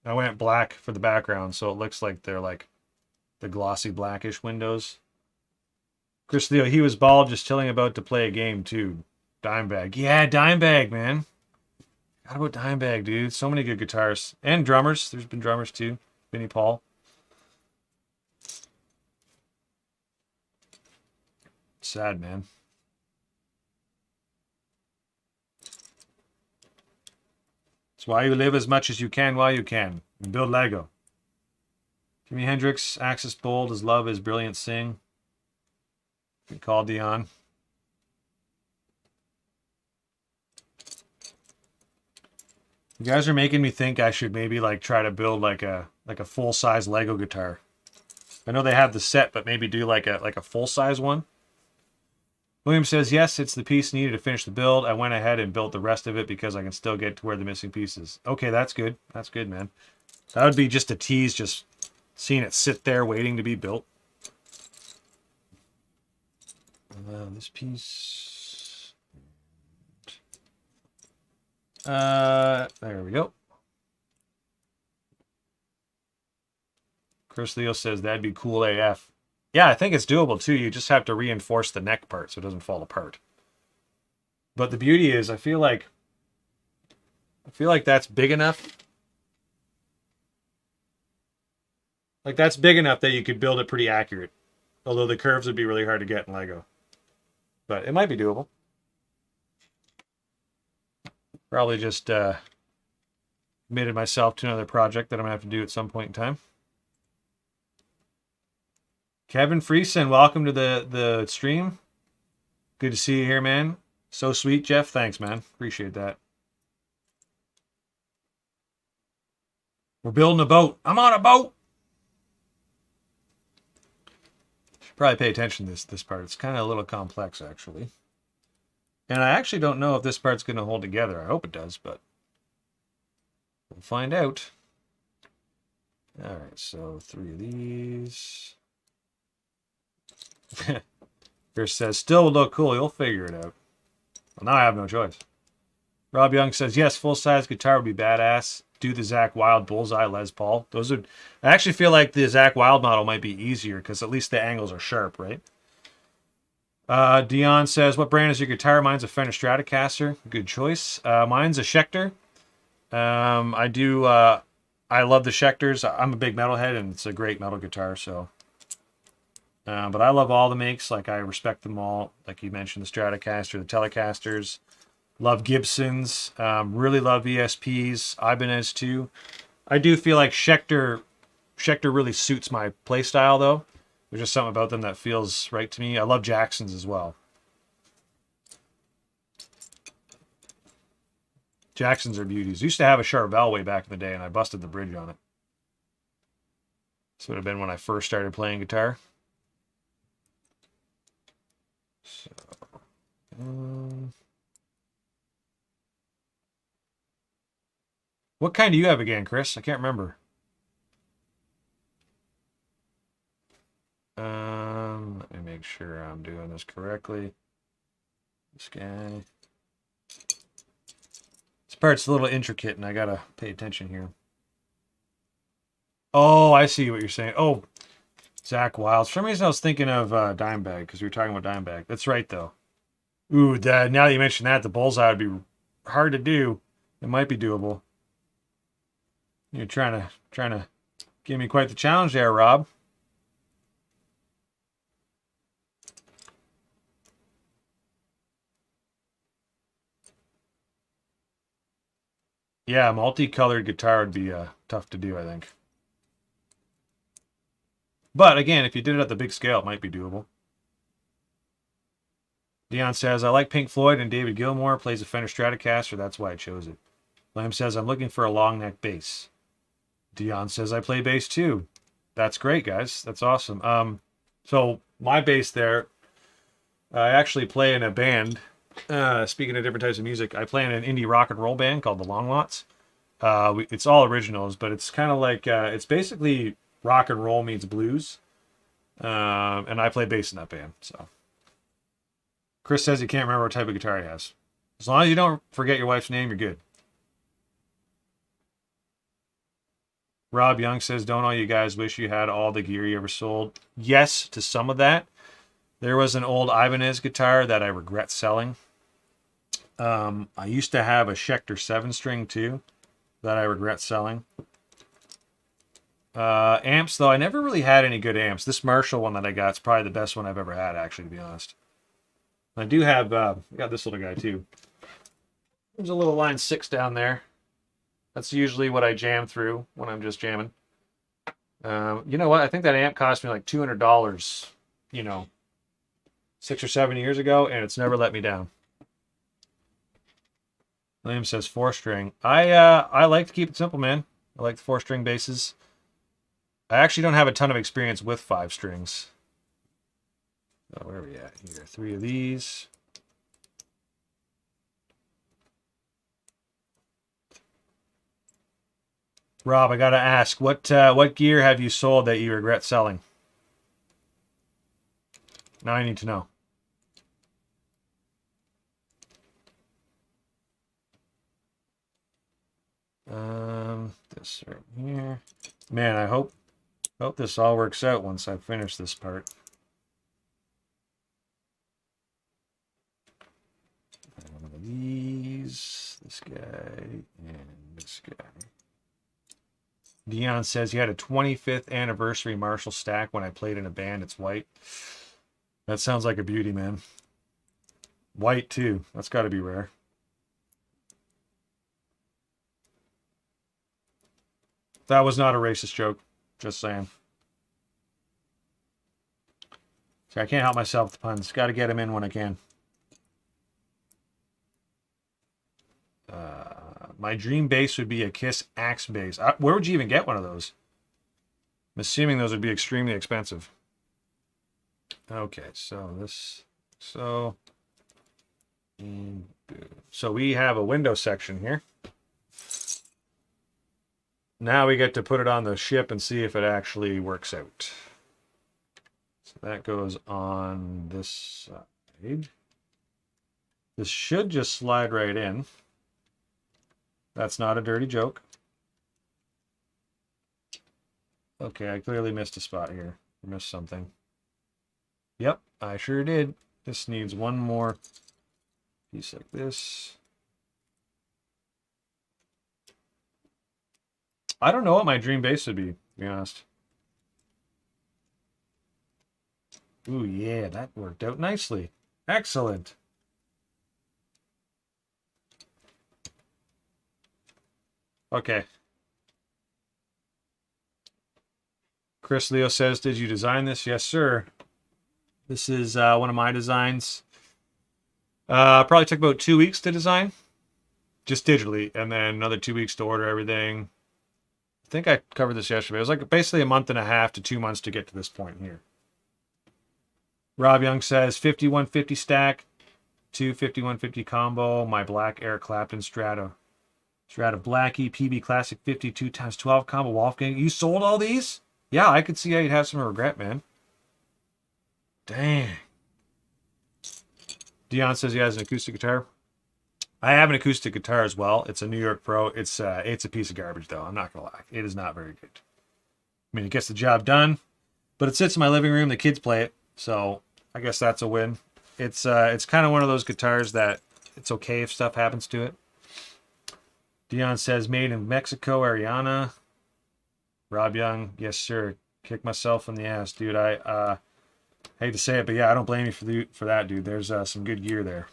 I went black for the background, so it looks like they're like the glossy blackish windows. Chris Leo, he was bald just chilling about to play a game too. Dimebag. Yeah, Dimebag, man. How about Dimebag, dude? So many good guitarists. And drummers. There's been drummers too. Vinnie Paul. Sad, man. It's why you live as much as you can while you can. And build Lego. Jimi Hendrix, Axis Bold, His Love is Brilliant Sing. Good call, Dion. You guys are making me think I should maybe like try to build like a full-size Lego guitar. I know they have the set, but maybe do like a full-size one. William says, yes, it's the piece needed to finish the build. I went ahead and built the rest of it because I can still get to where the missing piece is. Okay, that's good. That's good, man. That would be just a tease, just seeing it sit there waiting to be built. This piece. There we go. Chris Leo says that'd be cool AF. Yeah, I think it's doable too. You just have to reinforce the neck part so it doesn't fall apart. But the beauty is, I feel like that's big enough. Like that's big enough that you could build it pretty accurate. Although the curves would be really hard to get in Lego. But it might be doable. Probably just committed myself to another project that I'm going to have to do at some point in time. Kevin Friesen, welcome to the stream. Good to see you here, man. So sweet, Jeff. Thanks, man. Appreciate that. We're building a boat. I'm on a boat. Should probably pay attention to this part. It's kind of a little complex, actually. And I actually don't know if this part's going to hold together. I hope it does, but we'll find out. All right, so 3 of these. Chris says, still would look cool. You'll figure it out. Well, now I have no choice. Rob Young says, yes, full-size guitar would be badass. Do the Zakk Wylde Bullseye Les Paul. Those would. I actually feel like the Zakk Wylde model might be easier because at least the angles are sharp, right? Dion says, what brand is your guitar? Mine's a Fender Stratocaster. Good choice. Mine's a Schecter. I love the Schecters. I'm a big metalhead, and it's a great metal guitar, so. But I love all the makes. Like, I respect them all. Like you mentioned, the Stratocaster, the Telecasters. Love Gibsons. Really love ESPs. Ibanez, too. I do feel like Schecter really suits my play style, though. There's just something about them that feels right to me. I love Jacksons as well. Jacksons are beauties. Used to have a Charvel way back in the day, and I busted the bridge on it. This would have been when I first started playing guitar. So, what kind do you have again, Chris? I can't remember. make sure I'm doing this correctly. This guy. This part's a little intricate, and I gotta pay attention here. Oh, I see what you're saying. Oh, Zach Wild. For some reason, I was thinking of Dimebag because we were talking about Dimebag. That's right, though. Ooh, now that you mention that, the bullseye would be hard to do. It might be doable. You're trying to give me quite the challenge there, Rob. Yeah, multicolored guitar would be tough to do, I think. But again, if you did it at the big scale, it might be doable. Dion says, I like Pink Floyd and David Gilmour plays a Fender Stratocaster. That's why I chose it. Lamb says, I'm looking for a long neck bass. Dion says, I play bass too. That's great, guys. That's awesome. So my bass there, I actually play in a band. Speaking of different types of music, I play in an indie rock and roll band called the Long Lots. It's all originals, but it's kind of like, it's basically rock and roll meets blues. And I play bass in that band, so. Chris says he can't remember what type of guitar he has. As long as you don't forget your wife's name, you're good. Rob Young says, don't all you guys wish you had all the gear you ever sold? Yes, to some of that. There was an old Ibanez guitar that I regret selling. I used to have a Schecter 7-string too that I regret selling. Amps, though, I never really had any good amps. This Marshall one that I got is probably the best one I've ever had, actually, to be honest. I do have, I got this little guy too. There's a little line 6 down there. That's usually what I jam through when I'm just jamming. You know what? I think that amp cost me like $200, 6 or 7 years ago, and it's never let me down. William says 4-string. I like to keep it simple, man. I like the 4-string basses. I actually don't have a ton of experience with 5 strings. Oh, where are we at here? 3 of these. Rob, I gotta ask, what gear have you sold that you regret selling? Now I need to know. This right here. Man, I hope this all works out once I finish this part. One of these, this guy, and this guy. Dion says, you had a 25th anniversary Marshall stack when I played in a band. It's white. That sounds like a beauty, man. White, too. That's got to be rare. That was not a racist joke. Just saying. So I can't help myself with the puns. Got to get them in when I can. My dream bass would be a Kiss Axe bass. Where would you even get one of those? I'm assuming those would be extremely expensive. Okay, so this, so we have a window section here. Now we get to put it on the ship and see if it actually works out. So that goes on this side. This should just slide right in. That's not a dirty joke. Okay, I clearly missed a spot here. I missed something. Yep, I sure did. This needs one more piece like this. I don't know what my dream bass would be, to be honest. Ooh, yeah, that worked out nicely. Excellent. Okay. Chris Leo says, did you design this? Yes, sir. This is one of my designs. Probably took about 2 weeks to design. Just digitally. And then another 2 weeks to order everything. I think I covered this yesterday. It was like basically a month and a half to 2 months to get to this point here. Rob Young says, 5150 stack, 5150 combo, my black Eric Clapton Strata Blackie PB Classic 52x12 combo Wolfgang. You sold all these? Yeah, I could see how you'd have some regret, man. Dang. Dion says he has an acoustic guitar. I have an acoustic guitar as well. It's a New York Pro. It's a piece of garbage, though. I'm not going to lie. It is not very good. I mean, it gets the job done, but it sits in my living room. The kids play it, so I guess that's a win. It's kind of one of those guitars that it's okay if stuff happens to it. Dion says, made in Mexico, Ariana. Rob Young, yes, sir. Kick myself in the ass, dude. I hate to say it, but yeah, I don't blame you for that, dude. There's some good gear there.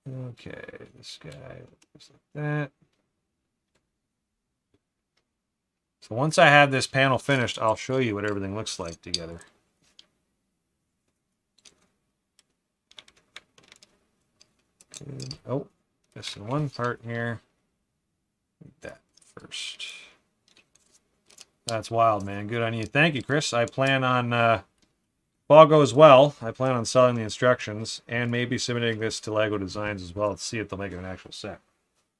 Okay, this guy looks like that. So once I have this panel finished, I'll show you what everything looks like together. Good. Oh, missing one part here. That first. That's wild, man. Good on you. Thank you, Chris. I plan on, if all goes well, I plan on selling the instructions and maybe submitting this to Lego Designs as well to see if they'll make it an actual set.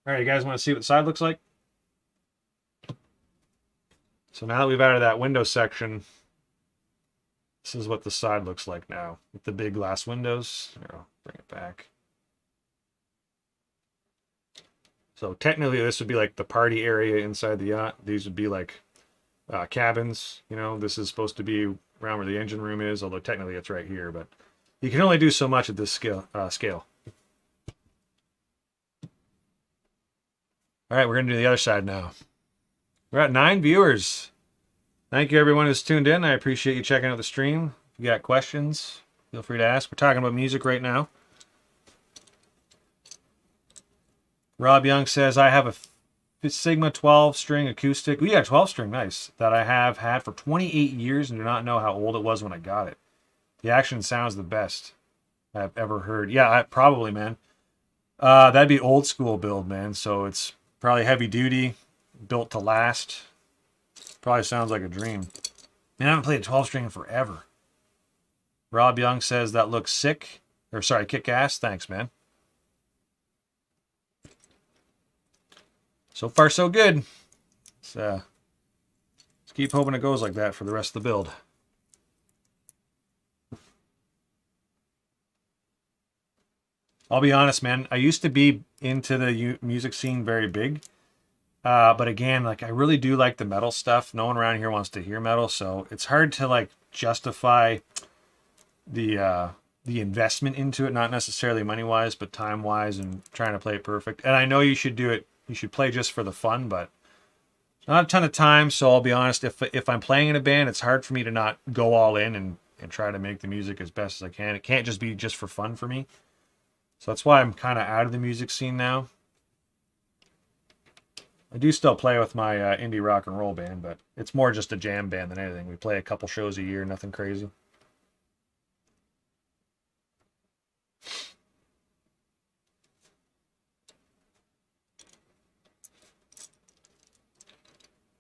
All right, you guys want to see what the side looks like? So now that we've added that window section, this is what the side looks like now with the big glass windows. Here, I'll bring it back. So technically this would be like the party area inside the yacht. These would be like cabins. You know, this is supposed to be around where the engine room is, although technically it's right here, but you can only do so much at this scale. All right, we're going to do the other side now. We're at 9 viewers. Thank you, everyone who's tuned in. I appreciate you checking out the stream. If you got questions, feel free to ask. We're talking about music right now. Rob Young says, I have a Sigma 12-string acoustic. Oh, yeah, 12-string, nice. That I have had for 28 years and do not know how old it was when I got it. The action sounds the best I've ever heard. Yeah, probably, man. That'd be old school build, man. So it's probably heavy duty, built to last. Probably sounds like a dream. Man, I haven't played a 12-string in forever. Rob Young says that looks sick. Or sorry, kick ass. Thanks, man. So far, so good. Let's keep hoping it goes like that for the rest of the build. I'll be honest, man. I used to be into the music scene very big. But again, like I really do like the metal stuff. No one around here wants to hear metal, so it's hard to like justify the investment into it, not necessarily money-wise, but time-wise and trying to play it perfect. And I know you should do it. You should play just for the fun, but not a ton of time. So I'll be honest, if I'm playing in a band, it's hard for me to not go all in and try to make the music as best as I can. It can't just be just for fun for me. So that's why I'm kind of out of the music scene now. I do still play with my indie rock and roll band, but it's more just a jam band than anything. We play a couple shows a year, nothing crazy.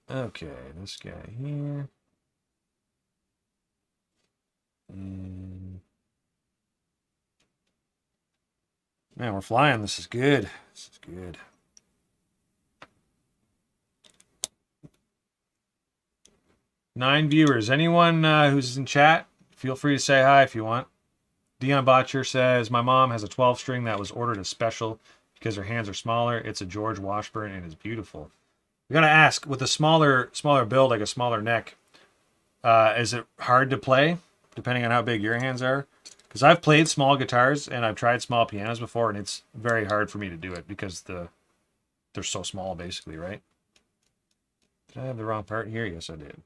Okay, this guy here. And man, we're flying. This is good. This is good. Nine viewers. Anyone who's in chat, feel free to say hi if you want. Dion Botcher says, my mom has a 12-string that was ordered as special because her hands are smaller. It's a George Washburn and it's beautiful. We got to ask, with a smaller build, like a smaller neck, is it hard to play, depending on how big your hands are? Because I've played small guitars and I've tried small pianos before, and it's very hard for me to do it because they're so small, basically, right? Did I have the wrong part here? Yes, I did.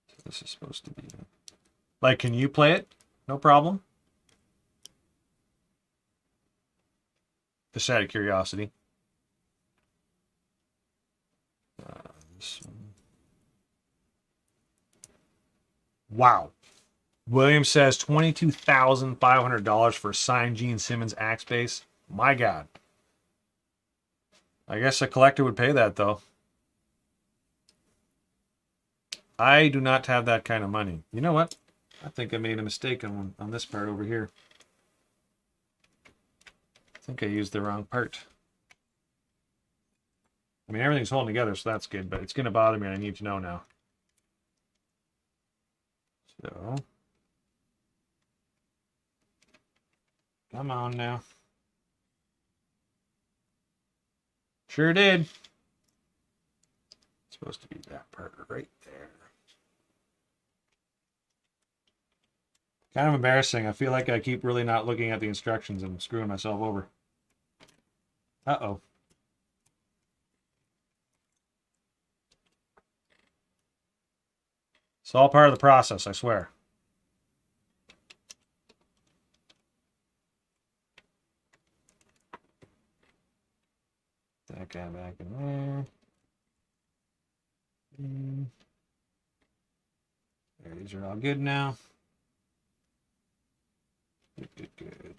So this is supposed to be... Like, can you play it? No problem. Just out of curiosity. This one. Wow. William says $22,500 for a signed Gene Simmons axe bass. My God. I guess a collector would pay that, though. I do not have that kind of money. You know what? I think I made a mistake on this part over here. I think I used the wrong part. I mean, everything's holding together, so that's good, but it's going to bother me, and I need to know now. So, come on now. Sure did. It's supposed to be that part right there. Kind of embarrassing. I feel like I keep really not looking at the instructions and screwing myself over. Uh-oh. It's all part of the process, I swear. That guy back in there. There, these are all good now. Good.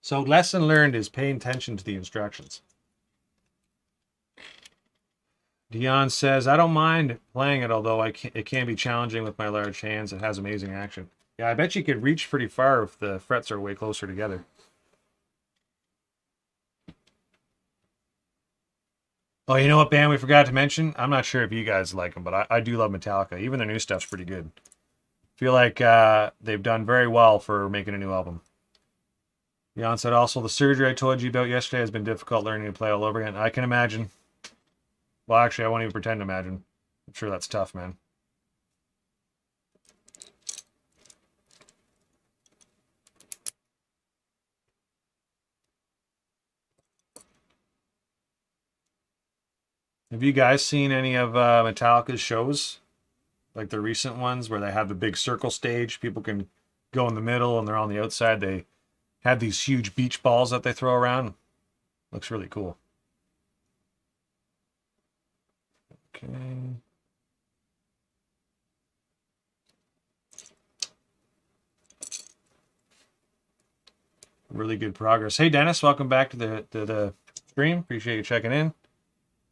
So lesson learned is paying attention to the instructions. Dion says, I don't mind playing it, although it can be challenging with my large hands. It has amazing action. Yeah, I bet you could reach pretty far if the frets are way closer together. Oh, you know what band we forgot to mention? I'm not sure if you guys like them, but I do love Metallica. Even their new stuff's pretty good. Feel like they've done very well for making a new album. Jan said also, the surgery I told you about yesterday has been difficult learning to play all over again. I can imagine. Well, actually, I won't even pretend to imagine. I'm sure that's tough, man. Have you guys seen any of Metallica's shows? Like the recent ones where they have the big circle stage. People can go in the middle and they're on the outside. They have these huge beach balls that they throw around. Looks really cool. Okay. Really good progress. Hey, Dennis, welcome back to the stream. Appreciate you checking in.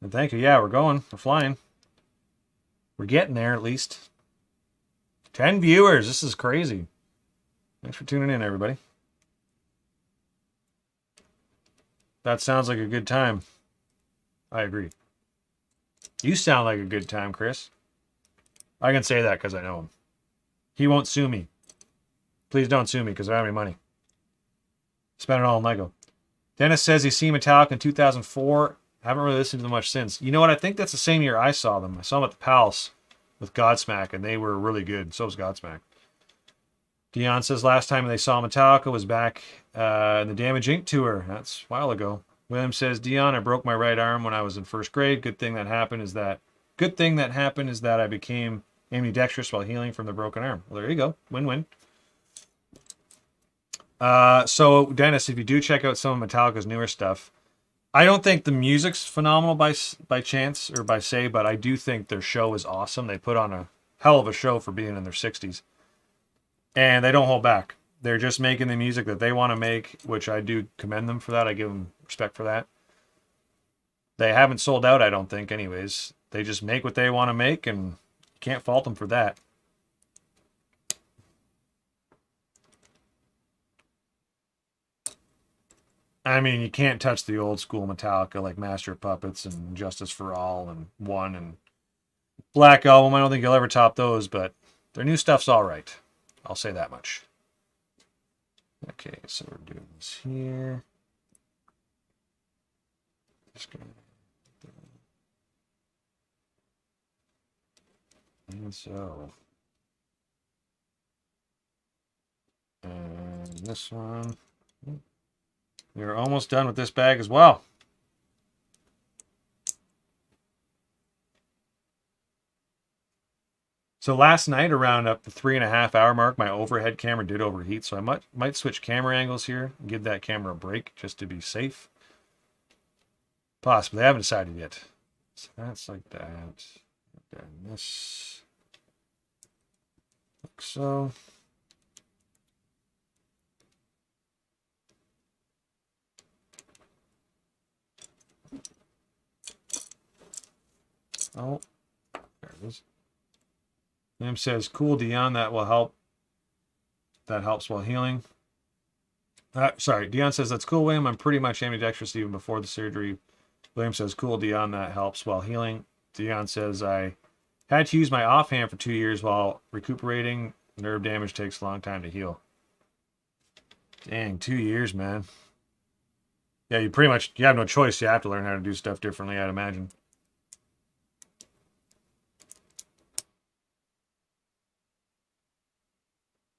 And thank you. Yeah, we're going. We're flying. We're getting there, at least. 10 viewers. This is crazy. Thanks for tuning in, everybody. That sounds like a good time. I agree. You sound like a good time, Chris. I can say that because I know him. He won't sue me. Please don't sue me because I don't have any money. Spend it all on Lego. Dennis says he's seen Metallica in 2004. Haven't really listened to them much since. You know what? I think that's the same year I saw them. I saw them at the Palace with Godsmack, and they were really good. So was Godsmack. Dion says last time they saw Metallica was back in the Damage Inc. tour. That's a while ago. William says, Dion, I broke my right arm when I was in first grade. Good thing that happened is that I became ambidextrous while healing from the broken arm. Well, there you go. Win-win. So Dennis, if you do check out some of Metallica's newer stuff, I don't think the music's phenomenal by chance or by say, but I do think their show is awesome. They put on a hell of a show for being in their 60s. And they don't hold back. They're just making the music that they want to make, which I do commend them for that. I give them respect for that. They haven't sold out, I don't think, anyways. They just make what they want to make, and you can't fault them for that. I mean, you can't touch the old school Metallica like Master of Puppets and Justice for All and One and Black Album. I don't think you'll ever top those, but their new stuff's all right. I'll say that much. Okay, so we're doing this here. Just gonna... And so... And this one... We're almost done with this bag as well. So last night, around up the 3.5 hour mark, my overhead camera did overheat. So I might switch camera angles here and give that camera a break just to be safe. Possibly. I haven't decided yet. So that's like that. And this. Like so. Oh, there it is. Liam says, cool, Dion, that will help. That helps while healing. Sorry, Dion says, that's cool, William. I'm pretty much ambidextrous even before the surgery. William says, cool, Dion, that helps while healing. Dion says, I Had to use my offhand for 2 years while recuperating. Nerve damage takes a long time to heal. Dang, 2 years, man. Yeah, you have no choice. You have to learn how to do stuff differently, I'd imagine.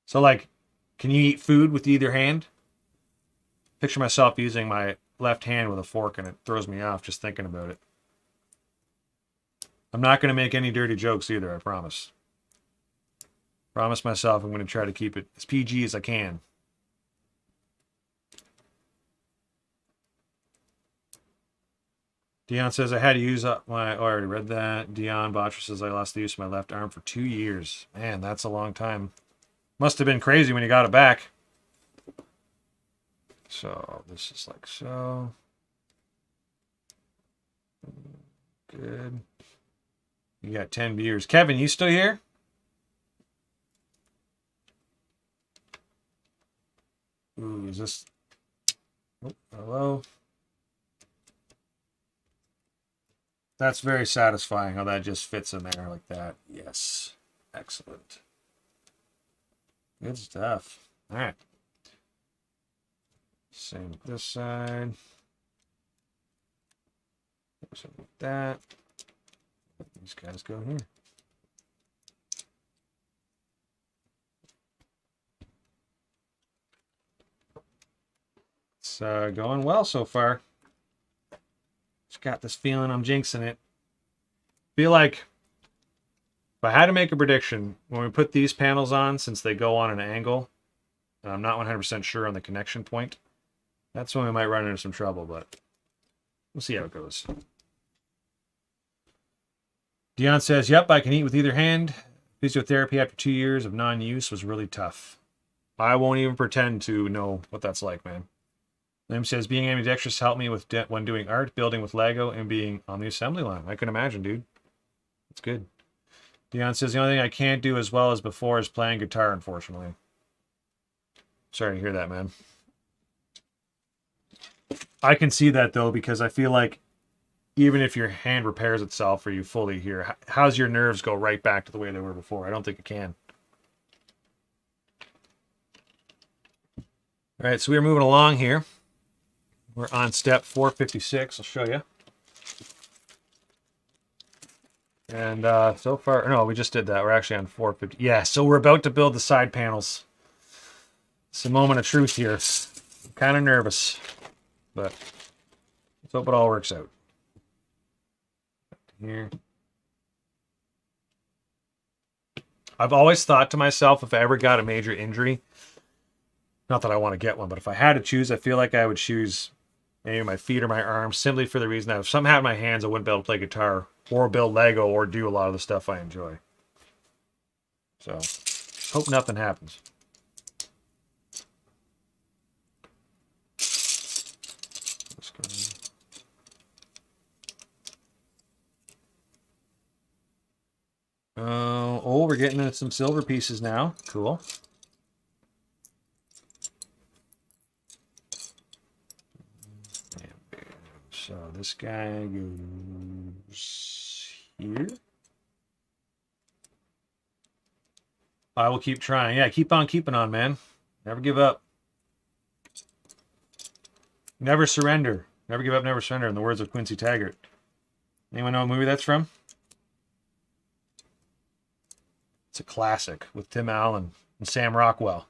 So, like, can you eat food with either hand? Picture myself using my left hand with a fork, and it throws me off just thinking about it. I'm not going to make any dirty jokes either, I promise. Promise myself I'm going to try to keep it as PG as I can. Dion says I had to use up my... Oh, I already read that. Dion Botcher says I lost the use of my left arm for 2 years. Man, that's a long time. Must have been crazy when you got it back. So, this is like so. Good. You got 10 viewers. Kevin, you still here? Ooh, is this... Oh, hello? That's very satisfying how that just fits in there like that. Yes. Excellent. Good stuff. All right. Same with this side. Something like that. Let these guys go here. It's going well so far. Just got this feeling I'm jinxing it. Feel like if I had to make a prediction, when we put these panels on, since they go on an angle, and I'm not 100% sure on the connection point, that's when we might run into some trouble, but we'll see how it goes. Dion says, yep, I can eat with either hand. Physiotherapy after 2 years of non-use was really tough. I won't even pretend to know what that's like, man. Lim says, being ambidextrous helped me with when doing art, building with Lego, and being on the assembly line. I can imagine, dude. That's good. Dion says, the only thing I can't do as well as before is playing guitar, unfortunately. Sorry to hear that, man. I can see that, though, because I feel like even if your hand repairs itself or you fully hear, how's your nerves go right back to the way they were before? I don't think it can. All right, so we're moving along here. We're on step 456. I'll show you. And so far, no, we just did that. We're actually on 450. Yeah, so we're about to build the side panels. It's a moment of truth here. I'm kind of nervous, but let's hope it all works out. Here. I've always thought to myself, if I ever got a major injury, not that I want to get one, but if I had to choose, I feel like I would choose maybe my feet or my arms, simply for the reason that if something happened to my hands, I wouldn't be able to play guitar or build Lego or do a lot of the stuff I enjoy. So, hope nothing happens. Oh, we're getting into some silver pieces now. Cool. So this guy goes here. I will keep trying. Yeah, keep on keeping on, man. Never give up. Never surrender. Never give up, never surrender, in the words of Quincy Taggart. Anyone know what movie that's from? It's a classic with Tim Allen and Sam Rockwell.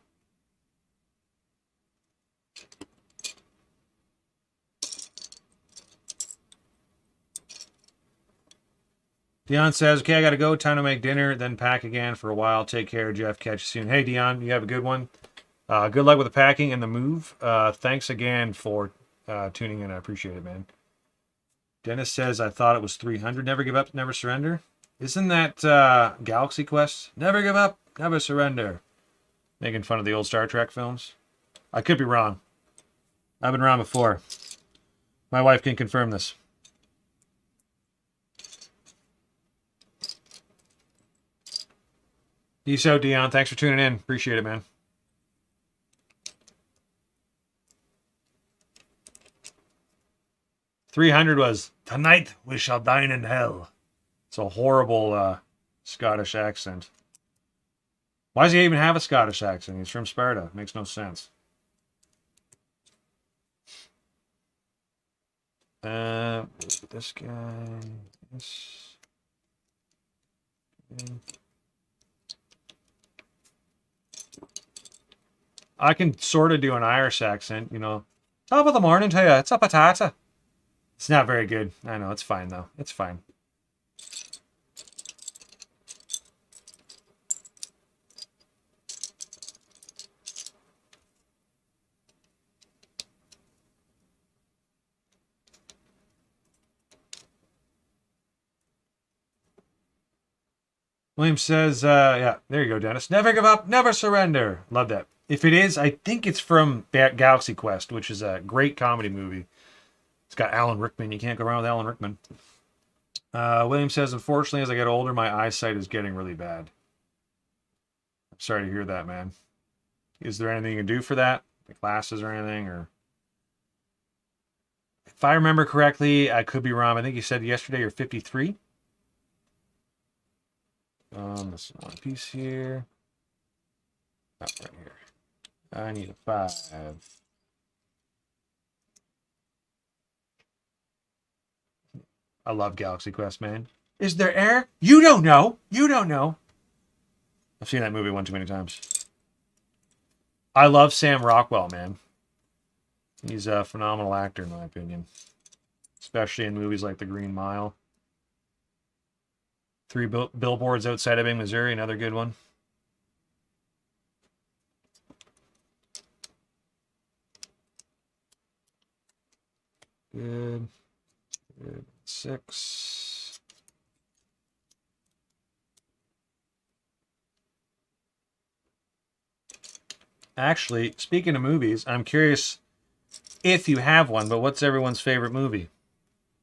Dion says, okay, I got to go. Time to make dinner, then pack again for a while. Take care, Jeff. Catch you soon. Hey, Dion, you have a good one. Good luck with the packing and the move. Thanks again for tuning in. I appreciate it, man. Dennis says, I thought it was 300. Never give up, never surrender. Isn't that Galaxy Quest? Never give up, never surrender. Making fun of the old Star Trek films. I could be wrong. I've been wrong before. My wife can confirm this. Peace out, Dion. Thanks for tuning in. Appreciate it, man. $300 was, tonight we shall dine in hell. It's a horrible Scottish accent. Why does he even have a Scottish accent? He's from Sparta. Makes no sense. This guy. This. Okay. I can sort of do an Irish accent, you know. Top of the morning to you. It's a patata. It's not very good. I know. It's fine, though. It's fine. William says, yeah, there you go, Dennis. Never give up, never surrender. Love that. If it is, I think it's from Galaxy Quest, which is a great comedy movie. It's got Alan Rickman. You can't go wrong with Alan Rickman. William says, unfortunately, as I get older, my eyesight is getting really bad. I'm sorry to hear that, man. Is there anything you can do for that? Like glasses or anything? Or if I remember correctly, I could be wrong. I think you said yesterday you're 53. This one piece here. Oh, right here. I need a 5. I love Galaxy Quest, man. Is there air? You don't know. You don't know. I've seen that movie one too many times. I love Sam Rockwell, man. He's a phenomenal actor, in my opinion. Especially in movies like The Green Mile. 3 Billboards Outside Ebbing, Missouri, another good one. Good. Good. 6. Actually, speaking of movies, I'm curious if you have one, but what's everyone's favorite movie?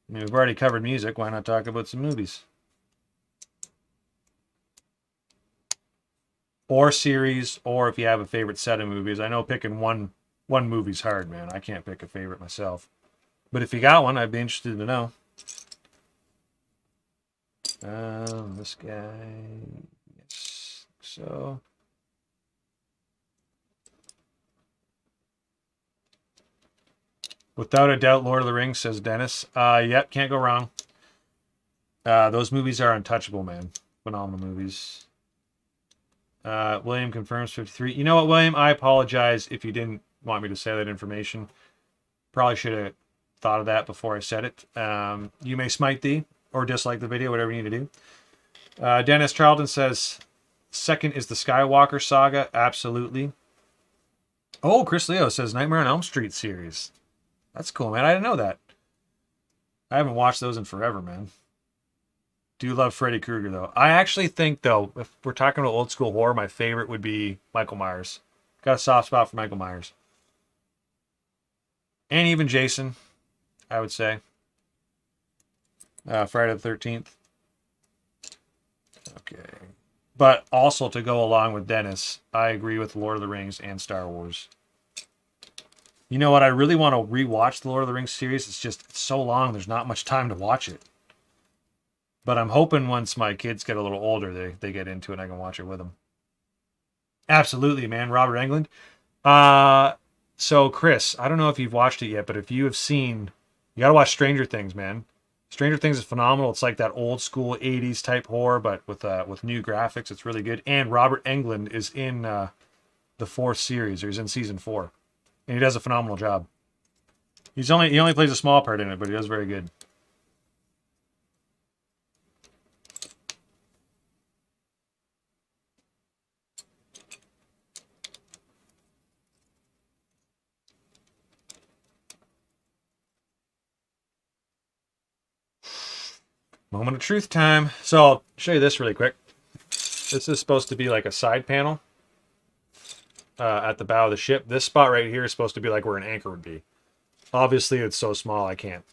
I mean, we've already covered music. Why not talk about some movies? Or series, or if you have a favorite set of movies. I know picking one movie's hard, man. I can't pick a favorite myself. But if you got one, I'd be interested to know. This guy. Yes. So. Without a doubt, Lord of the Rings, says Dennis. Yep, can't go wrong. Those movies are untouchable, man. Phenomenal movies. William confirms 53. You know what, William? I apologize if you didn't want me to say that information. Probably should have thought of that before I said it. You may smite thee or dislike the video, whatever you need to do. Dennis Charlton says, second is the Skywalker saga. Absolutely. Oh, Chris Leo says Nightmare on Elm Street series. That's cool, man. I didn't know that. I haven't watched those in forever, man. Do love Freddy Krueger, though. I actually think, though, if we're talking about old school horror, my favorite would be Michael Myers. Got a soft spot for Michael Myers. And even Jason, I would say. Friday the 13th. Okay. But also to go along with Dennis, I agree with Lord of the Rings and Star Wars. You know what? I really want to rewatch the Lord of the Rings series. It's so long, there's not much time to watch it. But I'm hoping once my kids get a little older, they get into it and I can watch it with them. Absolutely, man. Robert Englund. So, Chris, I don't know if you've watched it yet, but if you have seen, you got to watch Stranger Things, man. Stranger Things is phenomenal. It's like that old school 80s type horror, but with new graphics. It's really good. And Robert Englund is in the 4th series, or he's in season 4. And he does a phenomenal job. He only plays a small part in it, but he does very good. Moment of truth time. So I'll show you this really quick. This is supposed to be like a side panel at the bow of the ship. This spot right here is supposed to be like where an anchor would be. Obviously, it's so small I can't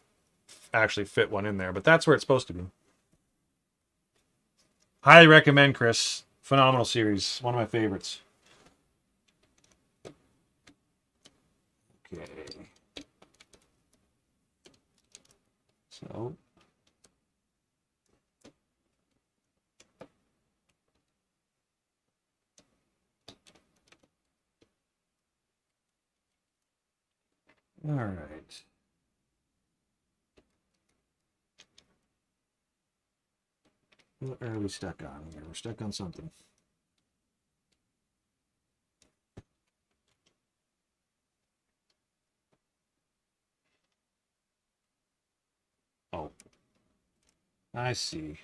actually fit one in there, but that's where it's supposed to be. Highly recommend, Chris. Phenomenal series. One of my favorites. Okay. So... All right. What are we stuck on here? We're stuck on something. Oh, I see.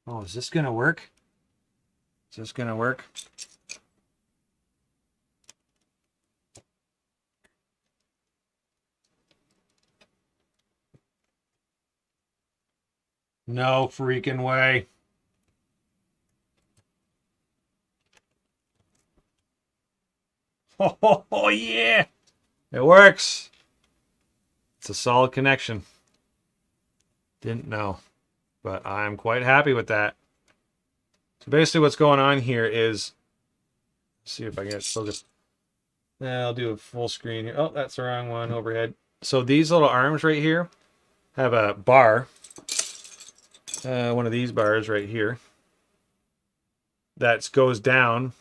Oh, is this going to work? Is this going to work? No freaking way. Oh, yeah. It works. It's a solid connection. Didn't know, but I'm quite happy with that. So basically what's going on here is, let's see if I can focus. I'll do a full screen here. Oh, that's the wrong one, overhead. So these little arms right here have a bar, one of these bars right here, that goes down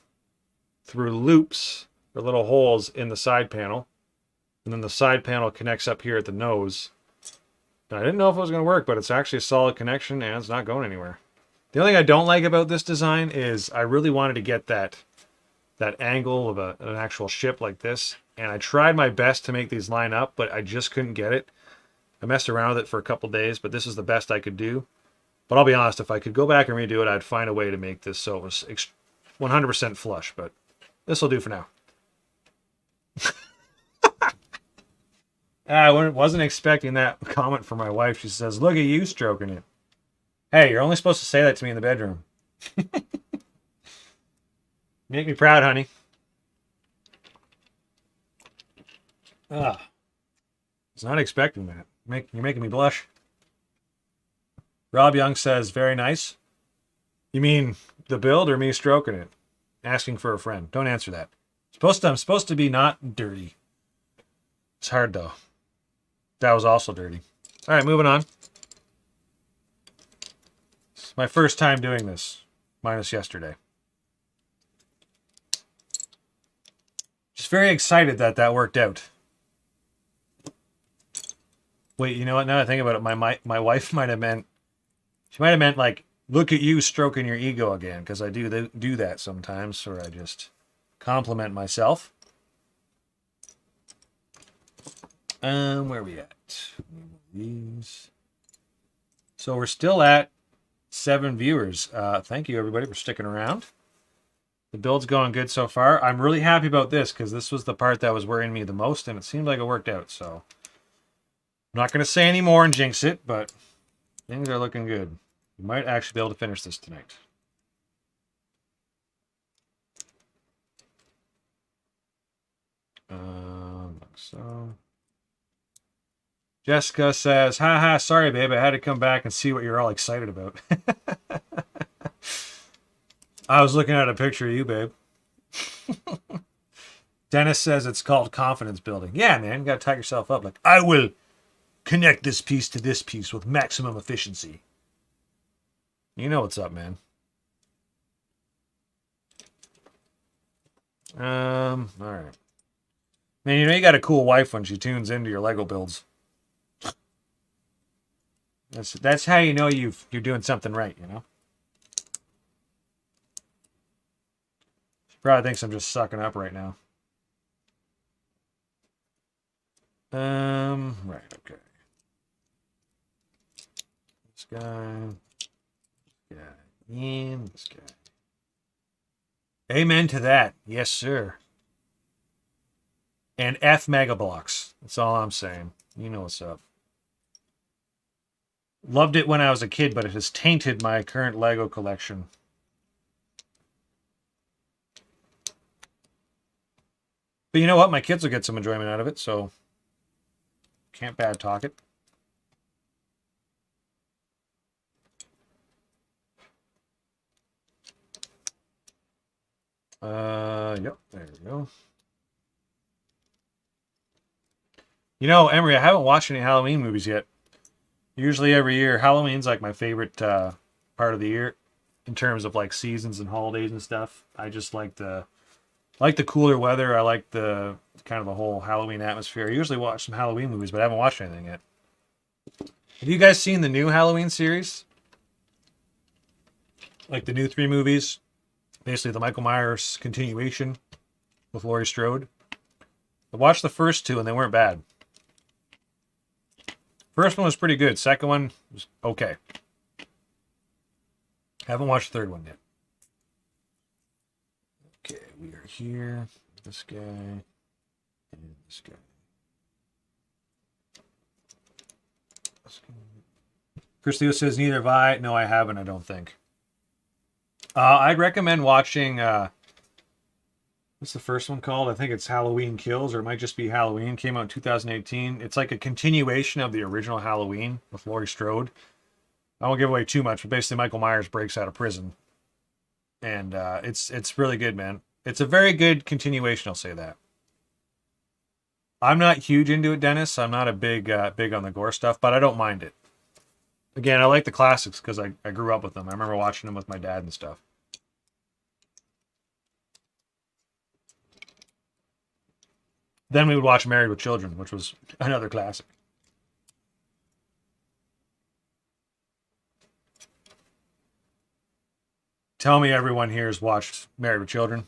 through loops or little holes in the side panel. And then the side panel connects up here at the nose. And I didn't know if it was going to work, but it's actually a solid connection and it's not going anywhere. The only thing I don't like about this design is I really wanted to get that angle of an actual ship like this. And I tried my best to make these line up, but I just couldn't get it. I messed around with it for a couple days, but this is the best I could do. But I'll be honest, if I could go back and redo it, I'd find a way to make this so it was 100% flush. But this will do for now. I wasn't expecting that comment from my wife. She says, "Look at you stroking it." Hey, you're only supposed to say that to me in the bedroom. Make me proud, honey. I was not expecting that. You're making me blush. Rob Young says, "Very nice." You mean the build or me stroking it? Asking for a friend. Don't answer that. I'm supposed to be not dirty. It's hard though. That was also dirty. All right, moving on. It's my first time doing this, minus yesterday. Just very excited that worked out. Wait, you know what? Now that I think about it, my wife might have meant, she might have meant like, look at you stroking your ego again, because I do that sometimes, or I just compliment myself. Where are we at? These. So we're still at 7 viewers. Thank you everybody for sticking around. The build's going good so far. I'm really happy about this because this was the part that was worrying me the most, and it seemed like it worked out. So I'm not going to say any more and jinx it, but things are looking good. We might actually be able to finish this tonight. Like so. Jessica says, haha, sorry, babe. I had to come back and see what you're all excited about. I was looking at a picture of you, babe. Dennis says it's called confidence building. Yeah, man. You got to tie yourself up. Like, I will connect this piece to this piece with maximum efficiency. You know what's up, man. All right. Man, you know you got a cool wife when she tunes into your Lego builds. That's how you know you're doing something right, you know? She probably thinks I'm just sucking up right now. Right, okay. This guy, and this guy. Amen to that. Yes, sir. And F Mega Blocks. That's all I'm saying. You know what's up. Loved it when I was a kid, but it has tainted my current Lego collection. But you know what? My kids will get some enjoyment out of it, so can't bad talk it. Yep, there we go. You know, Emery, I haven't watched any Halloween movies yet. Usually every year, Halloween's like my favorite part of the year in terms of like seasons and holidays and stuff. I just like the like the cooler weather. I like the kind of the whole Halloween atmosphere. I usually watch some Halloween movies, but I haven't watched anything yet. Have you guys seen the new Halloween series? Like the new 3 movies? Basically the Michael Myers continuation with Laurie Strode. I watched the first 2 and they weren't bad. First one was pretty good. Second one was okay. Haven't watched the third one yet. Okay, we are here. This guy and this guy. Chris Leo says, neither have I. No, I haven't, I don't think. I'd recommend watching, what's the first one called? I think it's Halloween Kills, or it might just be Halloween. Came out in 2018. It's like a continuation of the original Halloween with Laurie Strode. I won't give away too much, but basically Michael Myers breaks out of prison. And it's really good, man. It's a very good continuation, I'll say that. I'm not huge into it, Dennis. I'm not a big on the gore stuff, but I don't mind it. Again, I like the classics because I grew up with them. I remember watching them with my dad and stuff. Then we would watch Married with Children, which was another classic. Tell me everyone here has watched Married with Children.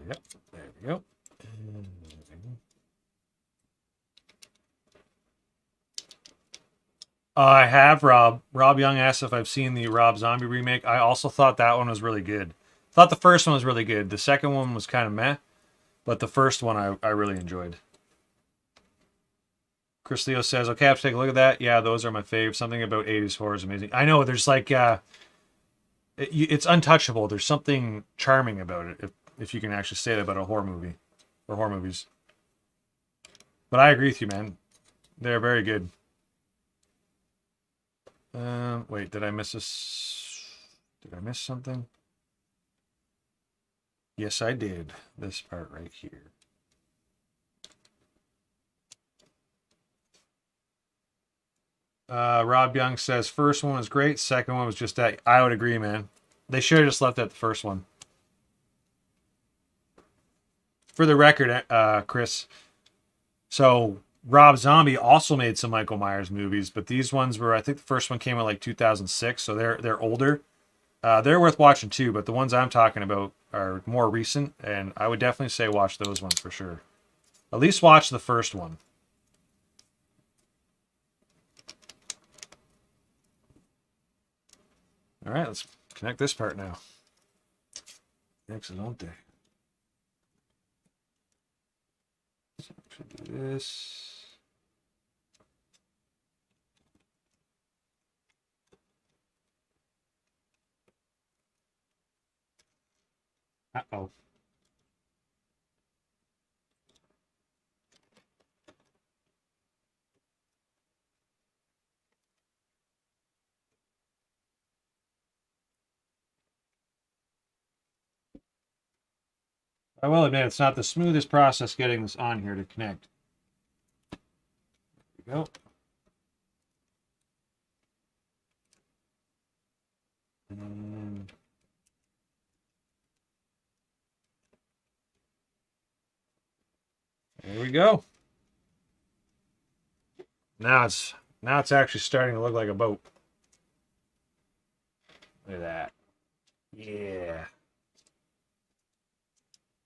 Yep, there we go. I have, Rob. Rob Young asked if I've seen the Rob Zombie remake. I also thought that one was really good. Thought the first one was really good. The second one was kind of meh, but the first one I really enjoyed. Chris Leo says, okay, I have to take a look at that. Yeah, those are my fave. Something about 80s horror is amazing. I know, there's like, it's untouchable. There's something charming about it, if you can actually say that about a horror movie, or horror movies. But I agree with you, man. They're very good. Wait, did I miss this? Did I miss something? Yes, I did. This part right here. Rob Young says, first one was great. Second one was just that. I would agree, man. They should have just left at the first one. For the record, Chris, so Rob Zombie also made some Michael Myers movies, but these ones were, I think the first one came out like 2006, so they're older. They're worth watching too, but the ones I'm talking about are more recent, and I would definitely say watch those ones for sure. At least watch the first one. All right, let's connect this part now. Excellent. Should do this. Uh-oh. I will admit it's not the smoothest process getting this on here to connect. There we go. And there we go. Now it's actually starting to look like a boat. Look at that. Yeah.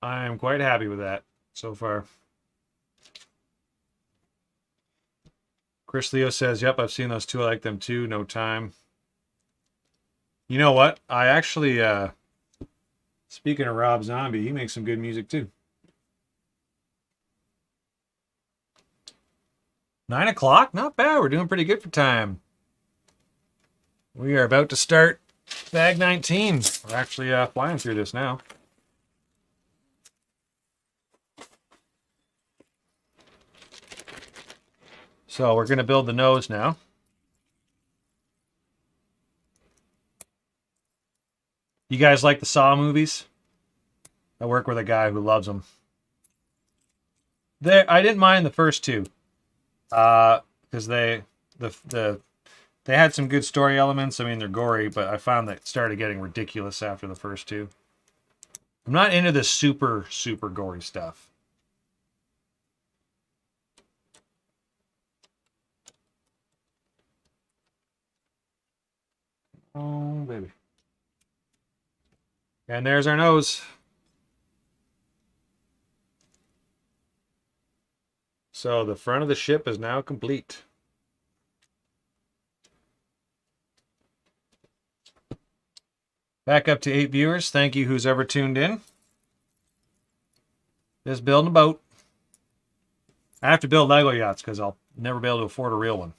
I am quite happy with that so far. Chris Leo says, yep, I've seen those two. I like them too. No time. You know what? I actually, speaking of Rob Zombie, he makes some good music too. 9 o'clock? Not bad. We're doing pretty good for time. We are about to start bag 19. We're actually flying through this now. So we're going to build the nose now. You guys like the Saw movies? I work with a guy who loves them. I didn't mind the first two. Because the They had some good story elements. I mean, they're gory, but I found that it started getting ridiculous after the first two. I'm not into the super, super gory stuff. Oh, baby. And there's our nose. So the front of the ship is now complete. Back up to 8 viewers. Thank you who's ever tuned in. Just building a boat. I have to build Lego yachts because I'll never be able to afford a real one.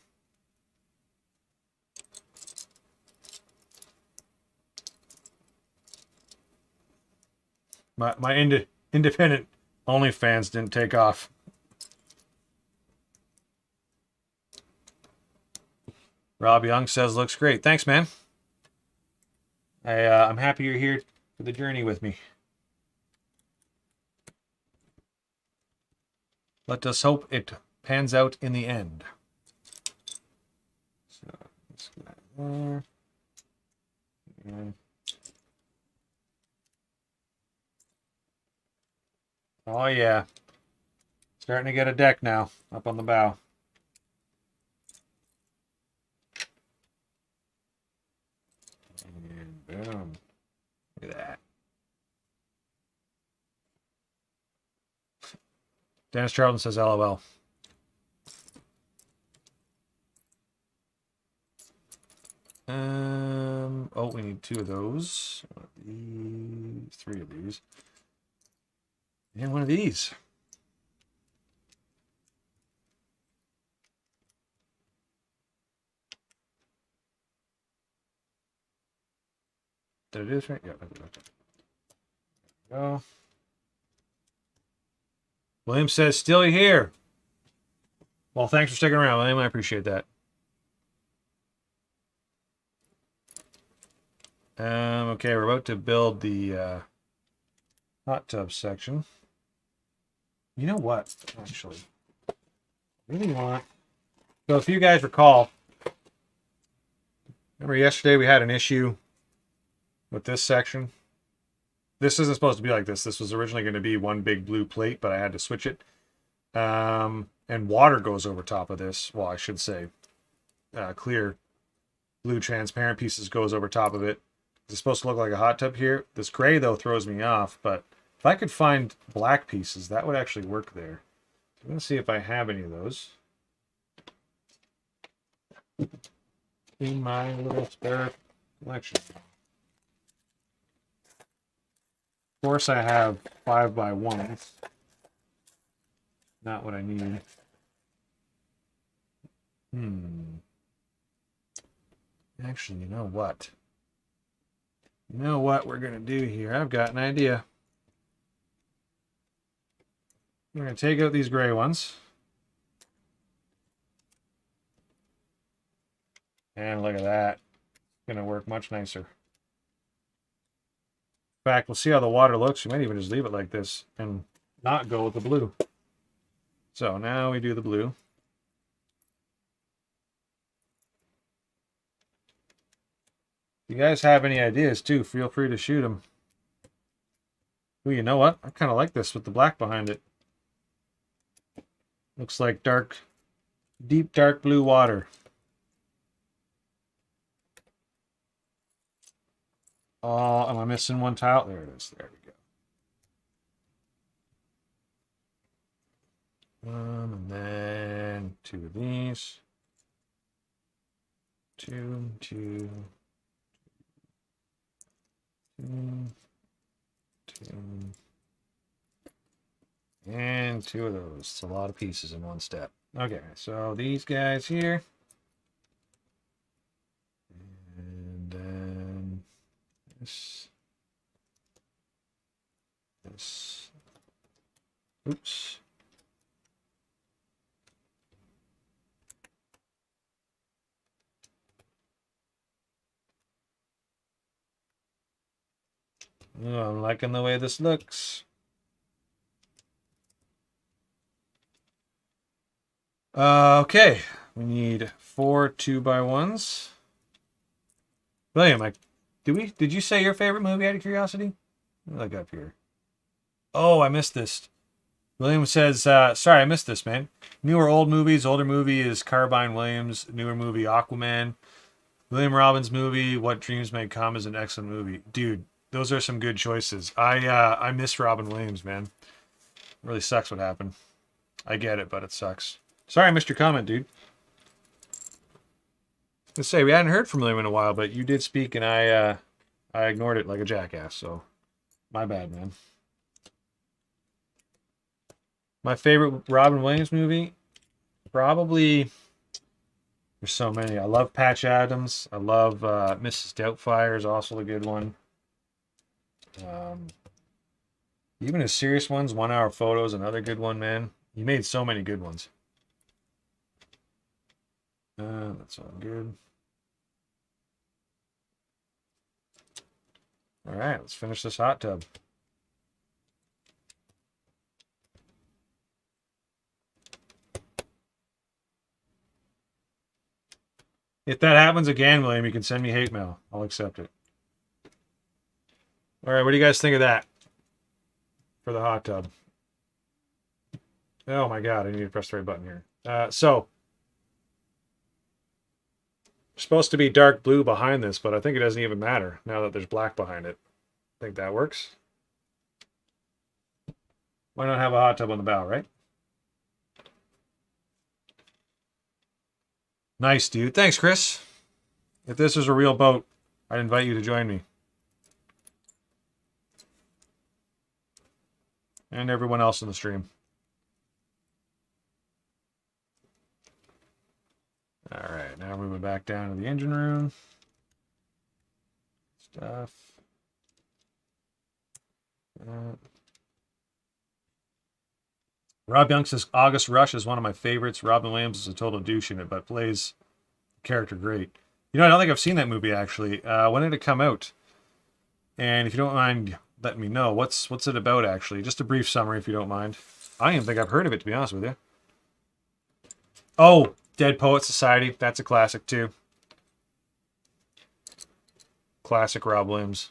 My independent OnlyFans didn't take off. Rob Young says looks great. Thanks, man. I'm happy you're here for the journey with me. Let us hope it pans out in the end. So let's go there. And oh yeah, starting to get a deck now up on the bow. And boom, look at that. Dennis Charlton says LOL. Oh, we need 2 of those. 3 of these. And 1 of these. Did I do this right? Yeah, I did. Okay. There we go. William says, still here. Well, thanks for sticking around, William. I appreciate that. Okay, we're about to build the hot tub section. You know what, actually? I really want... So if you guys recall, remember yesterday we had an issue with this section? This isn't supposed to be like this. This was originally going to be one big blue plate, but I had to switch it. And water goes over top of this. Well, I should say clear blue transparent pieces goes over top of it. It's supposed to look like a hot tub here. This gray, though, throws me off, but if I could find black pieces, that would actually work there. I'm going to see if I have any of those in my little spare collection. Of course, I have 5x1s. Not what I need. Actually, you know what? You know what we're going to do here? I've got an idea. We're going to take out these gray ones. And look at that. It's going to work much nicer. In fact, we'll see how the water looks. We might even just leave it like this and not go with the blue. So now we do the blue. If you guys have any ideas too, feel free to shoot them. Ooh, you know what? I kind of like this with the black behind it. Looks like dark, deep dark blue water. Oh, am I missing one tile? There it is. There we go. And then 2 of these. 2, 2, 2, 2, and 2 of those. It's a lot of pieces in one step. Okay, so these guys here. And then this. Oops. Oh, I'm liking the way this looks. Okay, We need 4 2x1s. William, did you say your favorite movie out of curiosity? Let me look up here. Oh, I missed this. William says, sorry, I missed this, man. New or old movies? Older movie is Carbine Williams. Newer movie, Aquaman. William Robbins movie, What Dreams May Come, is an excellent movie. Dude, those are some good choices. I miss Robin Williams, man. It really sucks what happened. I get it, but it sucks. Sorry I missed your comment, dude. Let's say we hadn't heard from William in a while, but you did speak, and I ignored it like a jackass, so my bad, man. My favorite Robin Williams movie? Probably, there's so many. I love Patch Adams. I love Mrs. Doubtfire is also a good one. Even his serious ones, 1 Hour Photos, another good one, man. He made so many good ones. That's all good. All right, let's finish this hot tub. If that happens again, William, you can send me hate mail. I'll accept it. All right, what do you guys think of that for the hot tub? Oh my God, I need to press the right button here. So, supposed to be dark blue behind this, but I think it doesn't even matter now that there's black behind it. I think that works. Why not have a hot tub on the bow, right? Nice, dude. Thanks, Chris. If this was a real boat, I'd invite you to join me. And everyone else in the stream. All right, now moving back down to the engine room. Stuff. Rob Young says August Rush is one of my favorites. Robin Williams is a total douche in it, but plays the character great. You know, I don't think I've seen that movie actually. When did it come out? And if you don't mind letting me know, what's it about actually? Just a brief summary if you don't mind. I don't even think I've heard of it, to be honest with you. Oh, Dead Poet Society. That's a classic too. Classic Rob Williams.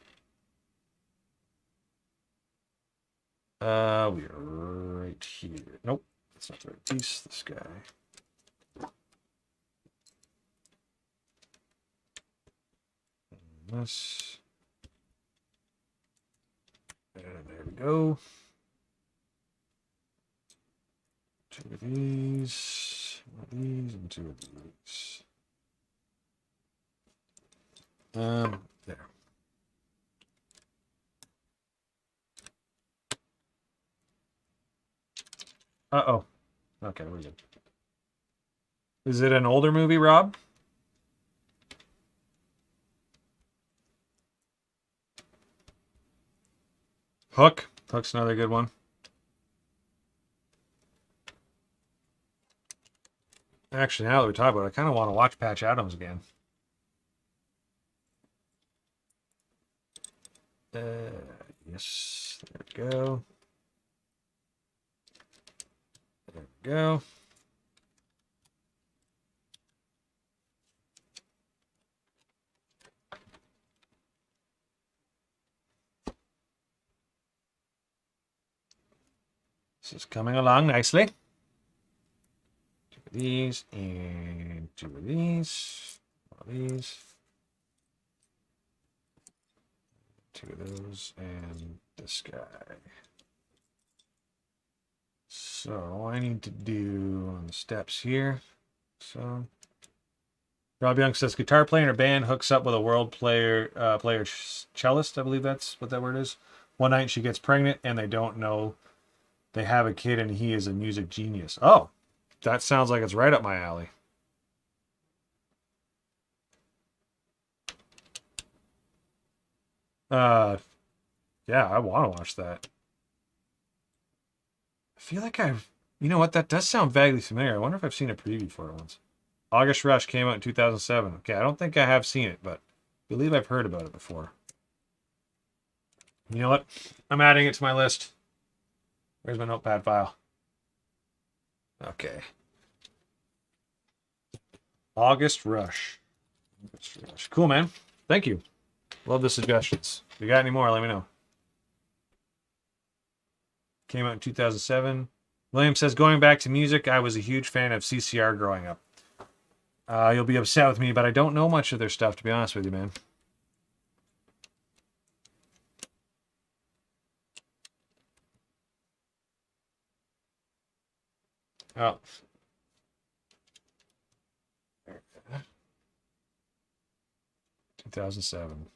We are right here. Nope, that's not the right piece. This guy. And this. And there we go. 2 of these, 1 of these, and 2 of these. There. Uh-oh. Okay, we're good. Is it an older movie, Rob? Hook. Hook's another good one. Actually, now that we talk about it, I kind of want to watch Patch Adams again. Yes, there we go. There we go. This is coming along nicely. 2 of these and 2 of these. 1 of these. 2 of those and this guy. So I need to do on the steps here. So Rob Young says guitar player in a band hooks up with a world player cellist. I believe that's what that word is. One night she gets pregnant and they don't know they have a kid and he is a music genius. Oh, that sounds like it's right up my alley. Yeah, I want to watch that. I feel like you know what? That does sound vaguely familiar. I wonder if I've seen a preview for it once. August Rush came out in 2007. Okay, I don't think I have seen it, but I believe I've heard about it before. You know what? I'm adding it to my list. Where's my notepad file? Okay. August Rush. August Rush. Cool, man. Thank you. Love the suggestions. If you got any more, let me know. Came out in 2007. William says, going back to music, I was a huge fan of CCR growing up. You'll be upset with me, but I don't know much of their stuff, to be honest with you, man. Oh. 2007.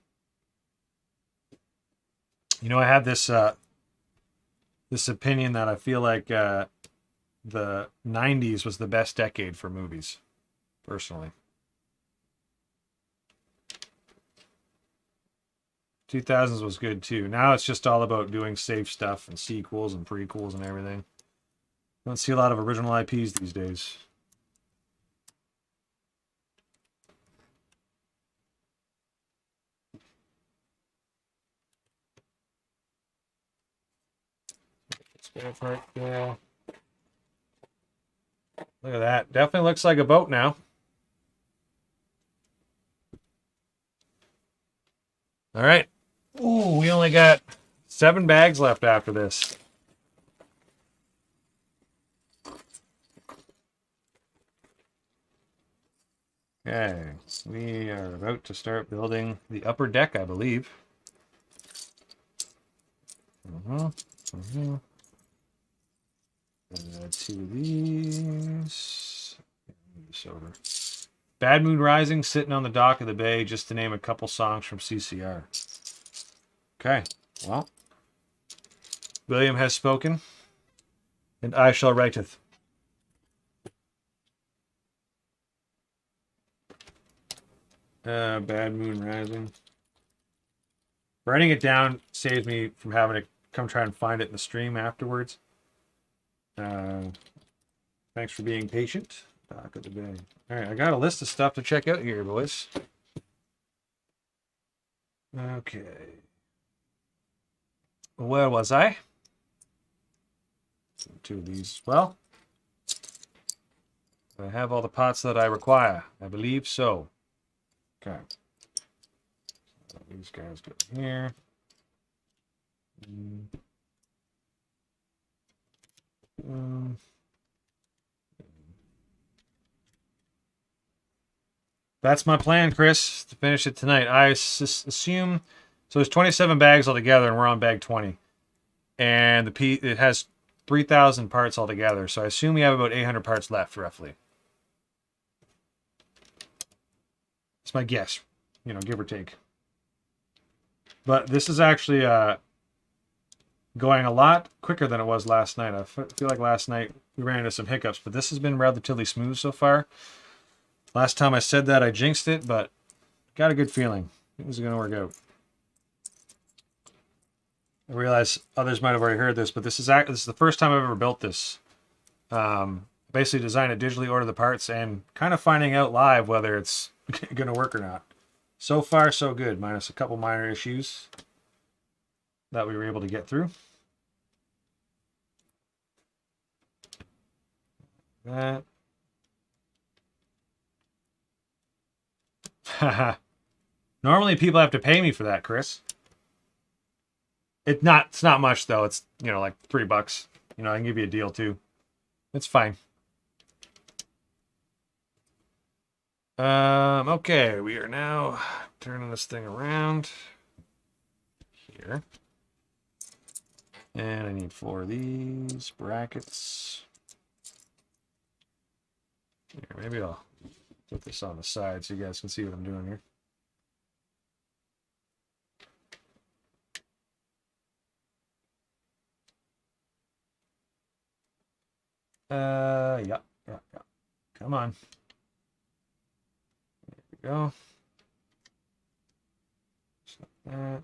You know, I had this this opinion that I feel like the 90s was the best decade for movies, personally. 2000s was good too. Now it's just all about doing safe stuff and sequels and prequels and everything. Don't see a lot of original IPs these days. Right there. Look at that. Definitely looks like a boat now. All right. Ooh, we only got 7 bags left after this. Okay, we are about to start building the upper deck, I believe. Two of these. Move this over. Bad Moon Rising, Sitting on the Dock of the Bay, just to name a couple songs from CCR. Okay, well, William has spoken, and I shall writeth. Bad Moon Rising. Writing it down saves me from having to come try and find it in the stream afterwards. Thanks for being patient. Dock of the Bay. All right, I got a list of stuff to check out here, boys. Okay. Where was I? 2 of these. Well, I have all the pots that I require. I believe so. Okay. So these guys go here. That's my plan, Chris, to finish it tonight. I assume, so there's 27 bags altogether, and we're on bag 20. And it has 3,000 parts altogether, so I assume we have about 800 parts left, roughly. It's my guess, you know, give or take. But this is actually going a lot quicker than it was last night. I feel like last night we ran into some hiccups, but this has been relatively smooth so far. Last time I said that, I jinxed it, but got a good feeling. It was going to work out. I realize others might have already heard this, but this is the first time I've ever built this. Basically designed it digitally, order the parts, and kind of finding out live whether it's going to work or not. So far, so good, minus a couple minor issues that we were able to get through. That. Normally people have to pay me for that, Chris. It's not much though. It's, you know, like $3. You know, I can give you a deal too. It's fine. Okay, we are now turning this thing around here. And I need 4 of these brackets. Here, maybe I'll put this on the side so you guys can see what I'm doing here. Yeah. Come on. There we go. Just like that.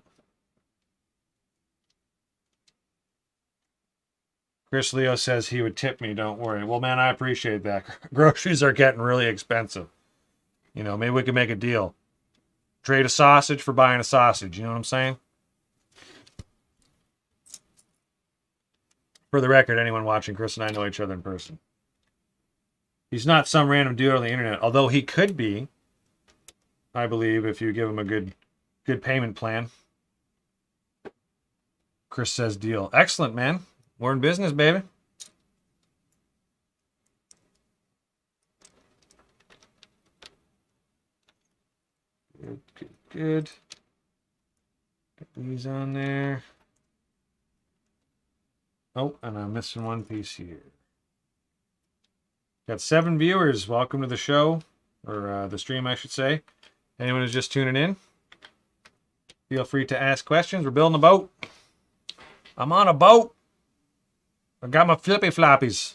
Chris Leo says he would tip me, don't worry. Well, man, I appreciate that. Groceries are getting really expensive. You know, maybe we could make a deal. Trade a sausage for buying a sausage. You know what I'm saying? For the record, anyone watching, Chris and I know each other in person. He's not some random dude on the internet, although he could be, I believe, if you give him a good payment plan. Chris says deal. Excellent, man. We're in business, baby. Good, good, good. Get these on there. Oh, and I'm missing one piece here. Got 7 viewers. Welcome to the show, or the stream, I should say. Anyone who's just tuning in, feel free to ask questions. We're building a boat. I'm on a boat. I got my flippy floppies.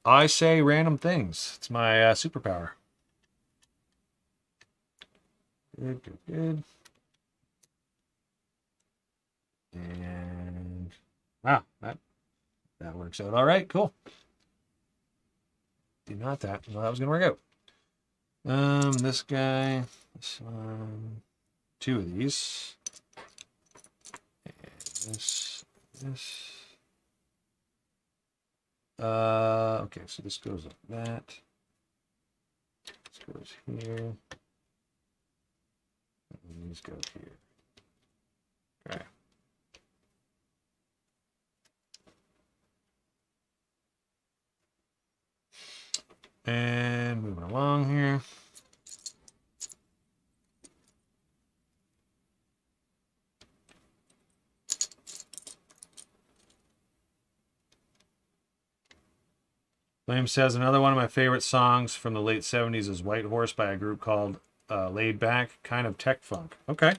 I say random things. It's my superpower. Good, good, good. And wow, that works out all right. Cool. Did not that. Well, that was gonna work out. This guy, this one, 2 of these, and this. Okay, so this goes like that. This goes here. And these go here. Okay. And moving along here. William says another one of my favorite songs from the late 70s is White Horse by a group called Laid Back, kind of tech funk. Okay.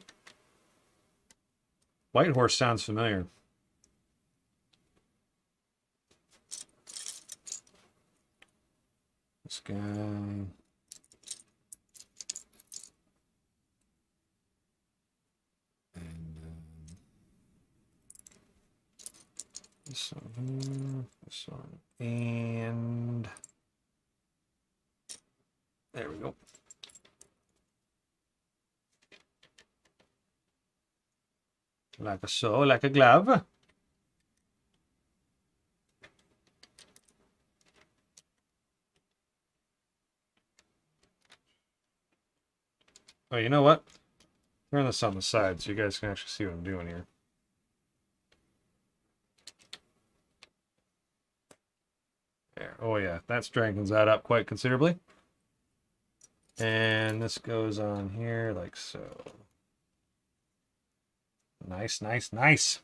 White Horse sounds familiar. This guy. And this one here. This one. And there we go. Like so, like a glove. Oh, you know what? Turn this on the side so you guys can actually see what I'm doing here. There. Oh yeah, that strengthens that up quite considerably. And this goes on here like so. Nice, nice, nice.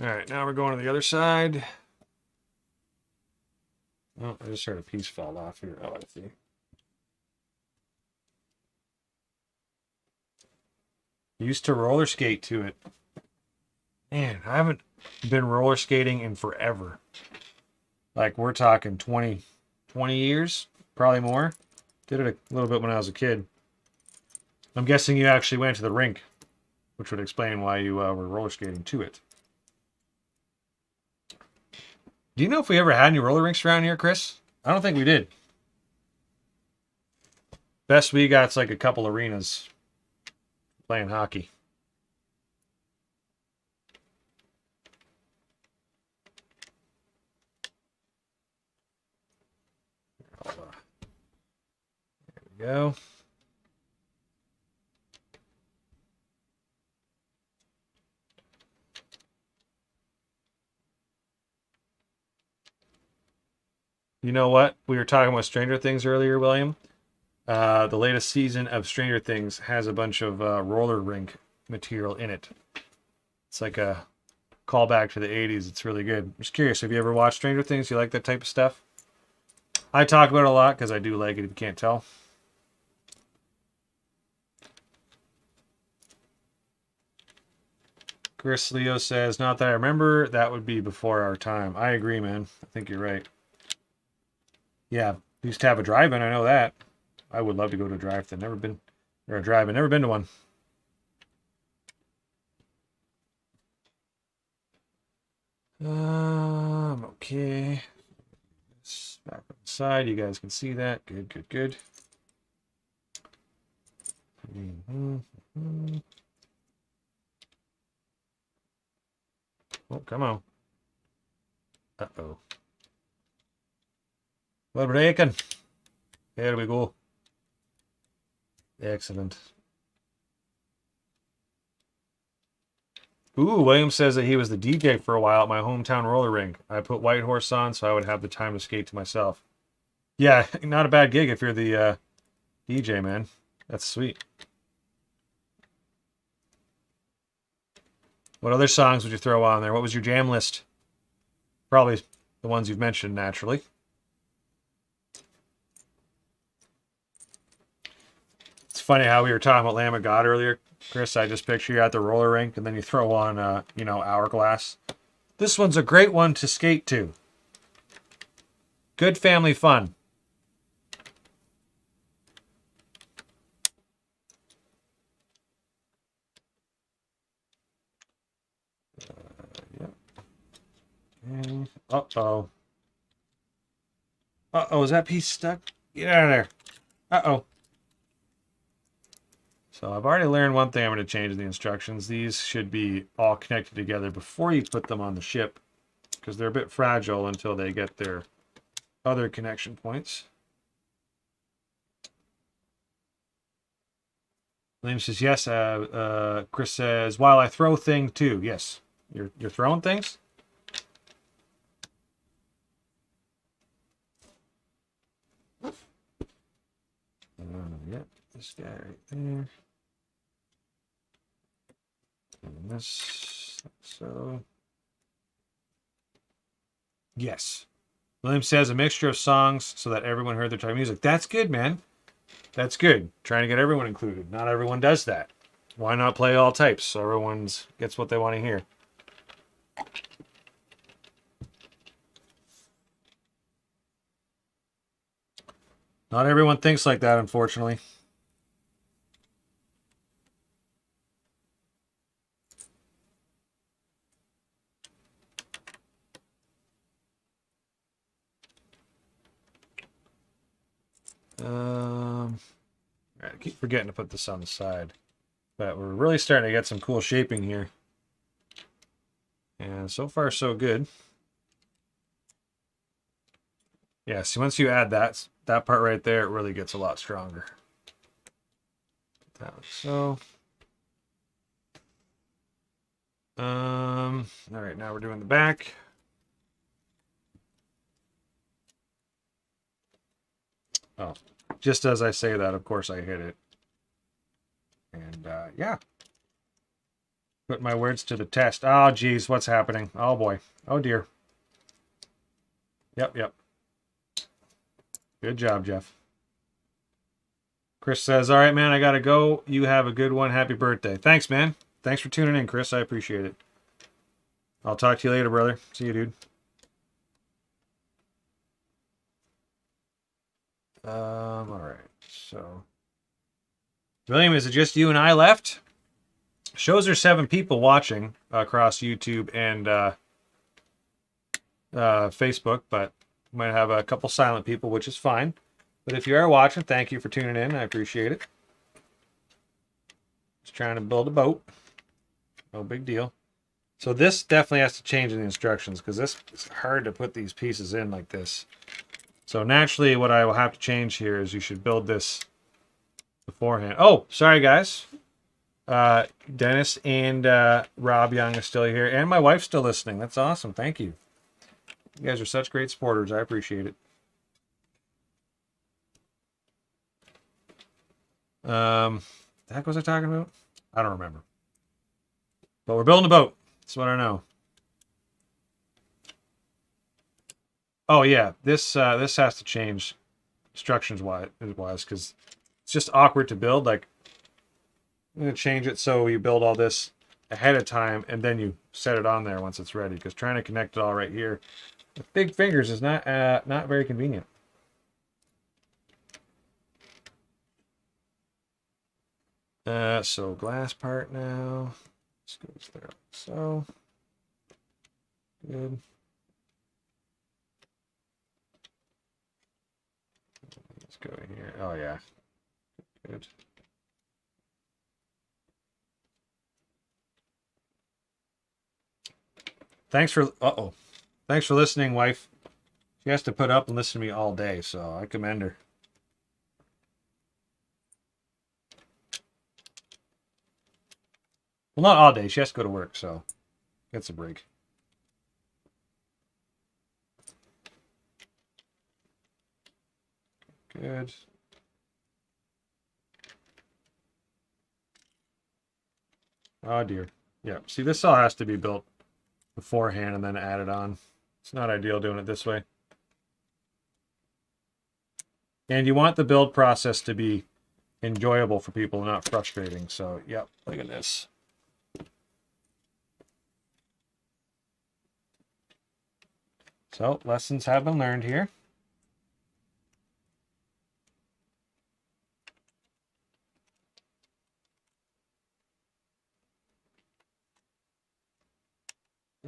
All right, now we're going to the other side. Oh, I just heard a piece fall off here. Oh, I see. Used to roller skate to it. Man, I haven't been roller skating in forever. Like, we're talking 20 years, probably more. Did it a little bit when I was a kid. I'm guessing you actually went to the rink, which would explain why you were roller skating to it. Do you know if we ever had any roller rinks around here, Chris? I don't think we did. Best we got's like a couple arenas playing hockey. There we go. You know what? We were talking about Stranger Things earlier, William. The latest season of Stranger Things has a bunch of roller rink material in it. It's like a callback to the 80s. It's really good. I'm just curious, have you ever watched Stranger Things? You like that type of stuff? I talk about it a lot because I do like it, if you can't tell. Chris Leo says, not that I remember, that would be before our time. I agree, man. I think you're right. Yeah, we used to have a drive-in, I know that. I would love to go to a drive-in. Never been, or a drive-in, never been to one. Okay. Back on the side, you guys can see that. Good, good, good. Oh, come on. Uh-oh. We're breaking. There we go. Excellent. Ooh, William says that he was the DJ for a while at my hometown roller rink. I put White Horse on so I would have the time to skate to myself. Yeah, not a bad gig if you're the DJ, man. That's sweet. What other songs would you throw on there? What was your jam list? Probably the ones you've mentioned, naturally. It's funny how we were talking about Lamb of God earlier, Chris. I just picture you at the roller rink, and then you throw on, Hourglass. This one's a great one to skate to. Good family fun. Yep. And, uh-oh. Uh-oh, is that piece stuck? Get out of there. Uh-oh. So I've already learned one thing I'm going to change in the instructions. These should be all connected together before you put them on the ship, because they're a bit fragile until they get their other connection points. William says, yes. Chris says, while I throw thing too. Yes. You're throwing things? Yeah, this guy right there. And this, so. Yes. William says a mixture of songs so that everyone heard their type of music. That's good, man. That's good. Trying to get everyone included. Not everyone does that. Why not play all types so everyone gets what they want to hear? Not everyone thinks like that, unfortunately. I keep forgetting to put this on the side. But we're really starting to get some cool shaping here. And so far, so good. Yeah, see, once you add that part right there, it really gets a lot stronger. That like so. All right, now we're doing the back. Oh, just as I say that, of course, I hit it. And yeah. Put my words to the test. Oh, geez, what's happening? Oh, boy. Oh, dear. Yep. Good job, Jeff. Chris says, all right, man, I got to go. You have a good one. Happy birthday. Thanks, man. Thanks for tuning in, Chris. I appreciate it. I'll talk to you later, brother. See you, dude. All right. So, William, is it just you and I left? Shows there's 7 people watching across YouTube and Facebook, but we might have a couple silent people, which is fine. But if you are watching, thank you for tuning in. I appreciate it. Just trying to build a boat. No big deal. So this definitely has to change in the instructions because this is hard to put these pieces in like this. So naturally, what I will have to change here is you should build this beforehand. Oh, sorry, guys. Dennis and Rob Young are still here, and my wife's still listening. That's awesome. Thank you. You guys are such great supporters. I appreciate it. The heck was I talking about? I don't remember. But we're building a boat. That's what I know. Oh yeah, this has to change instructions wise because it's just awkward to build. Like I'm gonna change it so you build all this ahead of time and then you set it on there once it's ready. Because trying to connect it all right here with big fingers is not very convenient. So glass part now. This goes there like so. Good. Let's go here. Oh yeah. Good. Thanks for thanks for listening, wife. She has to put up and listen to me all day, so I commend her. Well, not all day. She has to go to work, so gets a break. Good. Oh dear. Yeah. See, this all has to be built beforehand and then added on. It's not ideal doing it this way. And you want the build process to be enjoyable for people, not frustrating. So, yep, look at this. So, lessons have been learned here.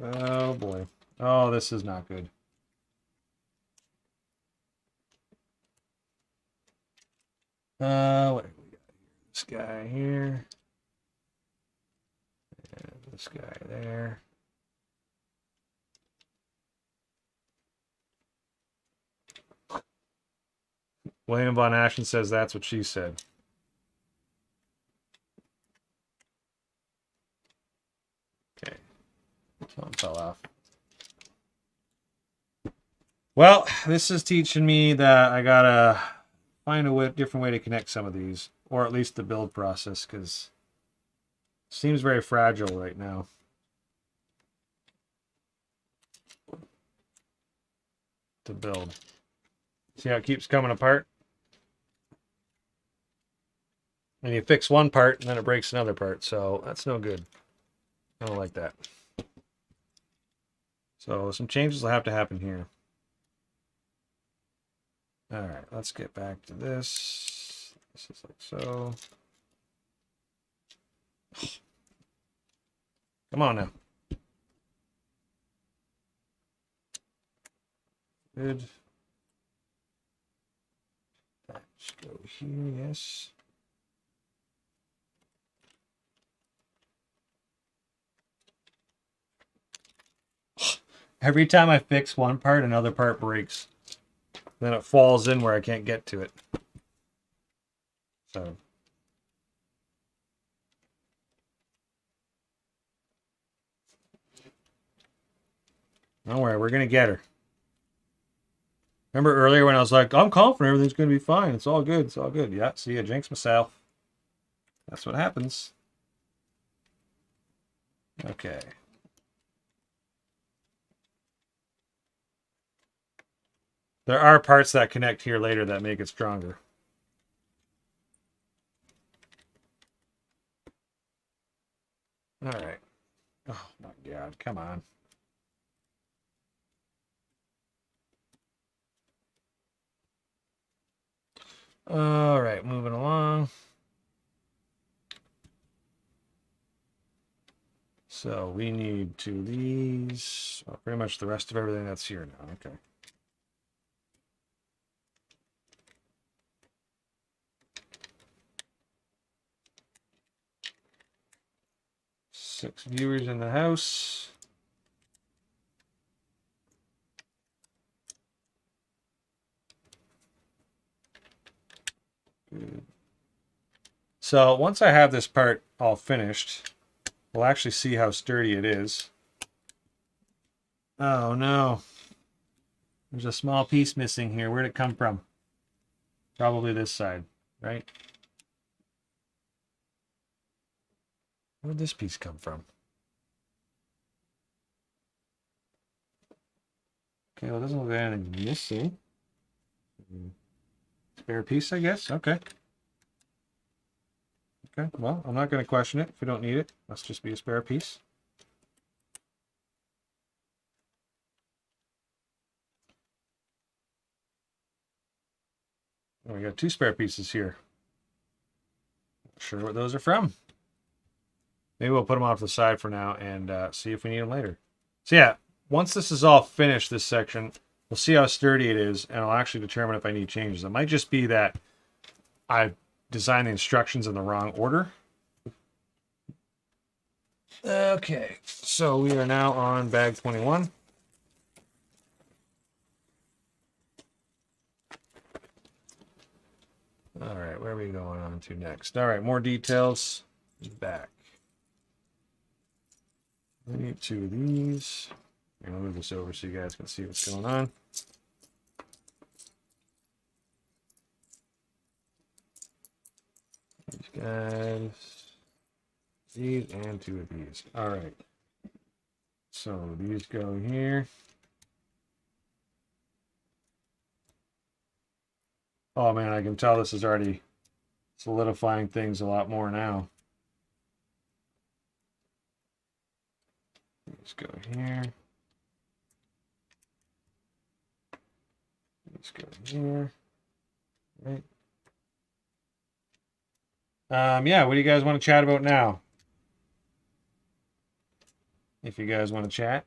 Oh boy. Oh, this is not good. What do we got here? This guy here. And this guy there. William Von Ashton says that's what she said. Okay. Something fell off. Well, this is teaching me that I gotta find a different way to connect some of these, or at least the build process, because it seems very fragile right now. To build. See how it keeps coming apart? And you fix one part and then it breaks another part, so that's no good. I don't like that. So some changes will have to happen here. All right, let's get back to this. This is like so. Come on now. Good. Let's go here, yes. Every time I fix one part, another part breaks. Then it falls in where I can't get to it. So. Don't worry, we're going to get her. Remember earlier when I was like, I'm confident everything's going to be fine. It's all good. It's all good. Yeah, see, I jinxed myself. That's what happens. Okay. There are parts that connect here later that make it stronger. All right. Oh, my God. Come on. All right. Moving along. So we need two of these. Well, pretty much the rest of everything that's here now. Okay. Six viewers in the house. Good. So once I have this part all finished, we'll actually see how sturdy it is. Oh no. There's a small piece missing here. Where'd it come from? Probably this side, right? Where'd this piece come from? Okay, well, it doesn't look like anything missing. Spare piece, I guess. Okay. Okay, well, I'm not going to question it. If we don't need it, let's just be a spare piece. Oh, we got two spare pieces here. Not sure what those are from. Maybe we'll put them off to the side for now and see if we need them later. So yeah, once this is all finished, this section, we'll see how sturdy it is, and I'll actually determine if I need changes. It might just be that I designed the instructions in the wrong order. Okay, so we are now on bag 21. All right, where are we going on to next? All right, more details. Back. We need 2 of these. I'm gonna move this over so you guys can see what's going on. These guys, these, and 2 of these. All right. So these go here. Oh man, I can tell this is already solidifying things a lot more now. Let's go here. Let's go here. Right. Yeah, what do you guys want to chat about now? If you guys want to chat.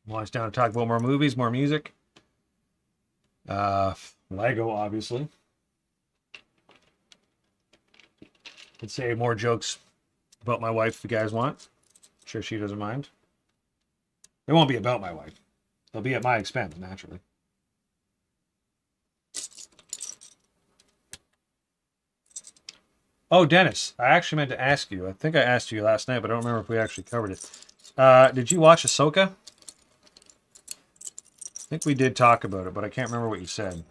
Watch down to talk about more movies, more music. Lego, obviously. Could say more jokes about my wife if you guys want. I'm sure she doesn't mind. It won't be about my wife. They'll be at my expense, naturally. Oh, Dennis, I actually meant to ask you. I think I asked you last night, but I don't remember if we actually covered it. Did you watch Ahsoka? I think we did talk about it, but I can't remember what you said.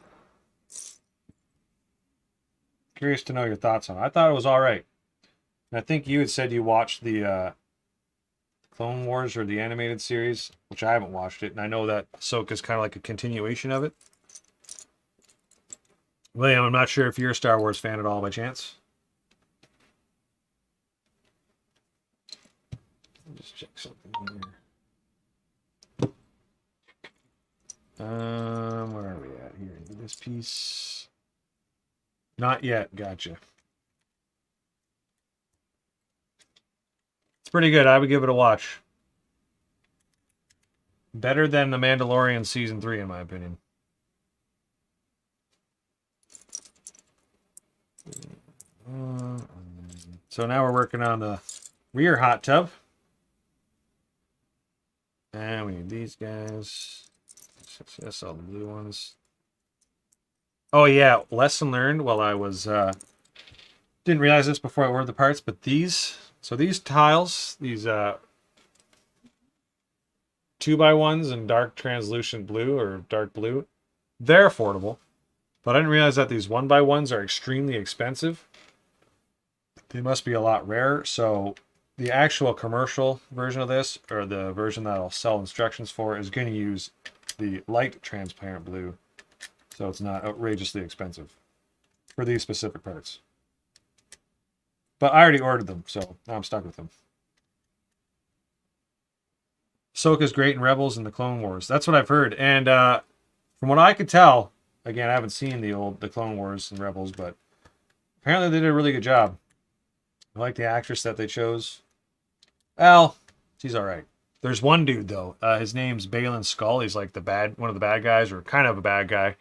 Curious to know your thoughts on it. I thought it was all right. And I think you had said you watched the Clone Wars or the animated series, which I haven't watched it, and I know that Ahsoka is kind of like a continuation of it. William, I'm not sure if you're a Star Wars fan at all by chance. Just check something here. Where are we at here? This piece. Not yet. Gotcha. It's pretty good. I would give it a watch. Better than The Mandalorian Season 3, in my opinion. So now we're working on the rear hot tub. And we need these guys. That's all the blue ones. Oh yeah, lesson learned while I was didn't realize this before I ordered the parts, but these tiles, these 2x1s in dark translucent blue or dark blue, they're affordable. But I didn't realize that these 1x1s are extremely expensive. They must be a lot rarer. So the actual commercial version of this, or the version that I'll sell instructions for, is going to use the light transparent blue. So it's not outrageously expensive for these specific parts. But I already ordered them, so now I'm stuck with them. Ahsoka's great in Rebels and the Clone Wars. That's what I've heard. And from what I could tell, again, I haven't seen the Clone Wars and Rebels, but apparently they did a really good job. I like the actress that they chose. Well, she's all right. There's one dude though. His name's Baylan Skull. He's like one of the bad guys, or kind of a bad guy.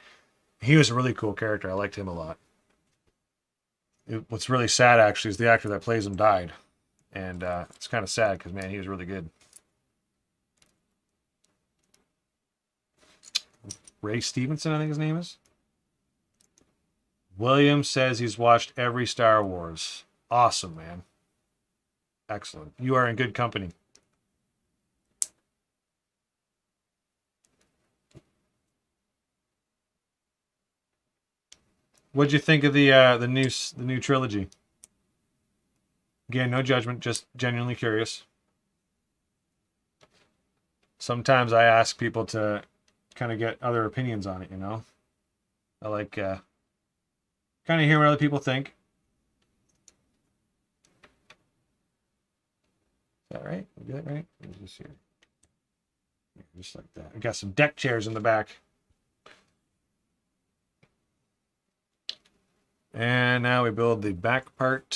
He was a really cool character. I liked him a lot. What's really sad actually is the actor that plays him died, and it's kind of sad because man, he was really good. Ray Stevenson, I think his name is. William says he's watched every Star Wars. Awesome, man. Excellent. You are in good company. What'd you think of the new trilogy? Again, no judgment, just genuinely curious. Sometimes I ask people to kind of get other opinions on it, you know? I like kind of hear what other people think. Is that right? We get it right? What is this here? Just like that. I got some deck chairs in the back. And now we build the back part.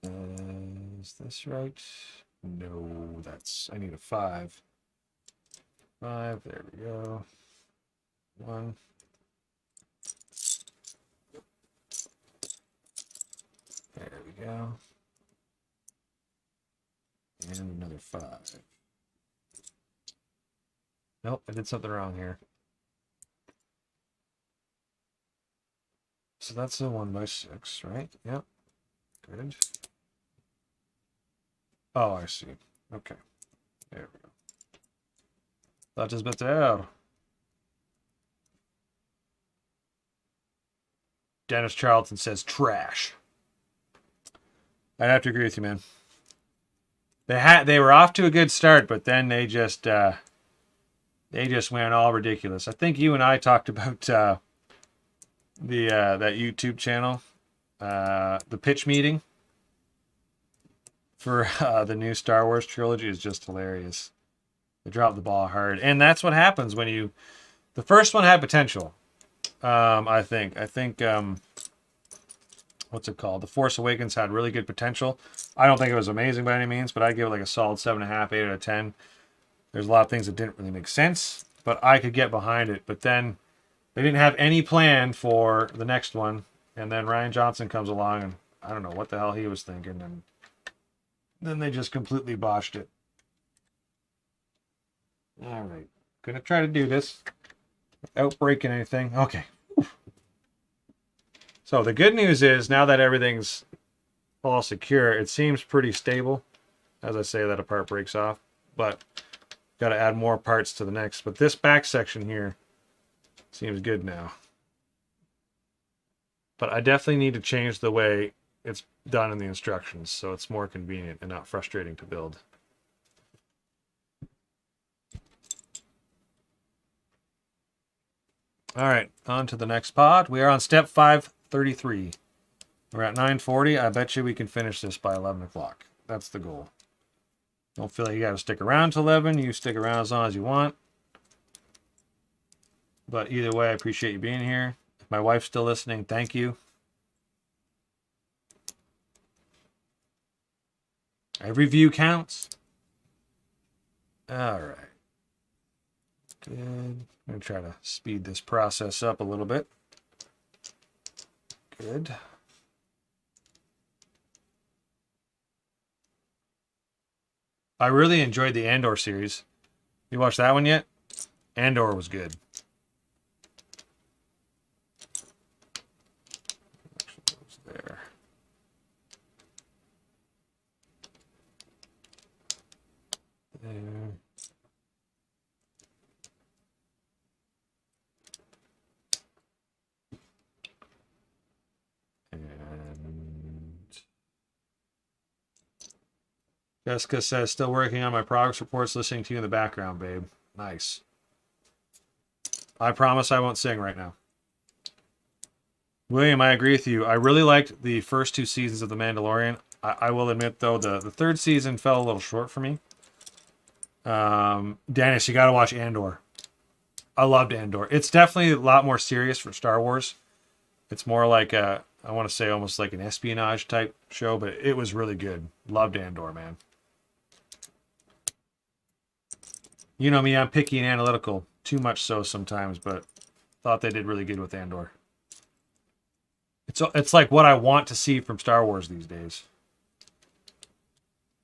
Is this right? No, I need a 5. 5, there we go. 1. There we go. And another 5. Nope, I did something wrong here. So that's a 1x6, right? Yep. Good. Oh, I see. Okay. There we go. That is better. Dennis Charlton says trash. I'd have to agree with you, man. They were off to a good start, but then they just went all ridiculous. I think you and I talked about that YouTube channel, the pitch meeting for the new Star Wars trilogy is just hilarious. They dropped the ball hard, and that's what happens when you. The first one had potential. I think. What's it called? The Force Awakens had really good potential. I don't think it was amazing by any means, but I'd give it like a solid 7.5, 8 out of 10. There's a lot of things that didn't really make sense, but I could get behind it. But then they didn't have any plan for the next one, and then Rian Johnson comes along, and I don't know what the hell he was thinking, and then they just completely botched it. All right, gonna try to do this without breaking anything. Okay. So the good news is now that everything's all secure, it seems pretty stable. As I say, that a part breaks off, but got to add more parts to the next. But this back section here seems good now. But I definitely need to change the way it's done in the instructions so it's more convenient and not frustrating to build. All right, on to the next pod. We are on step 533. We're at 9:40. I bet you we can finish this by 11 o'clock. That's the goal. Don't feel like you got to stick around till 11. You stick around as long as you want. But either way, I appreciate you being here. If my wife's still listening, thank you. Every view counts. All right. Good. I'm going to try to speed this process up a little bit. Good. I really enjoyed the Andor series. You watched that one yet? Andor was good. There. There. Jessica says, still working on my progress reports, listening to you in the background, babe. Nice. I promise I won't sing right now. William, I agree with you. I really liked the first 2 seasons of The Mandalorian. I will admit, though, the 3rd season fell a little short for me. Dennis, you got to watch Andor. I loved Andor. It's definitely a lot more serious for Star Wars. It's more like I want to say almost like an espionage type show, but it was really good. Loved Andor, man. You know me, I'm picky and analytical. Too much so sometimes, but thought they did really good with Andor. It's like what I want to see from Star Wars these days.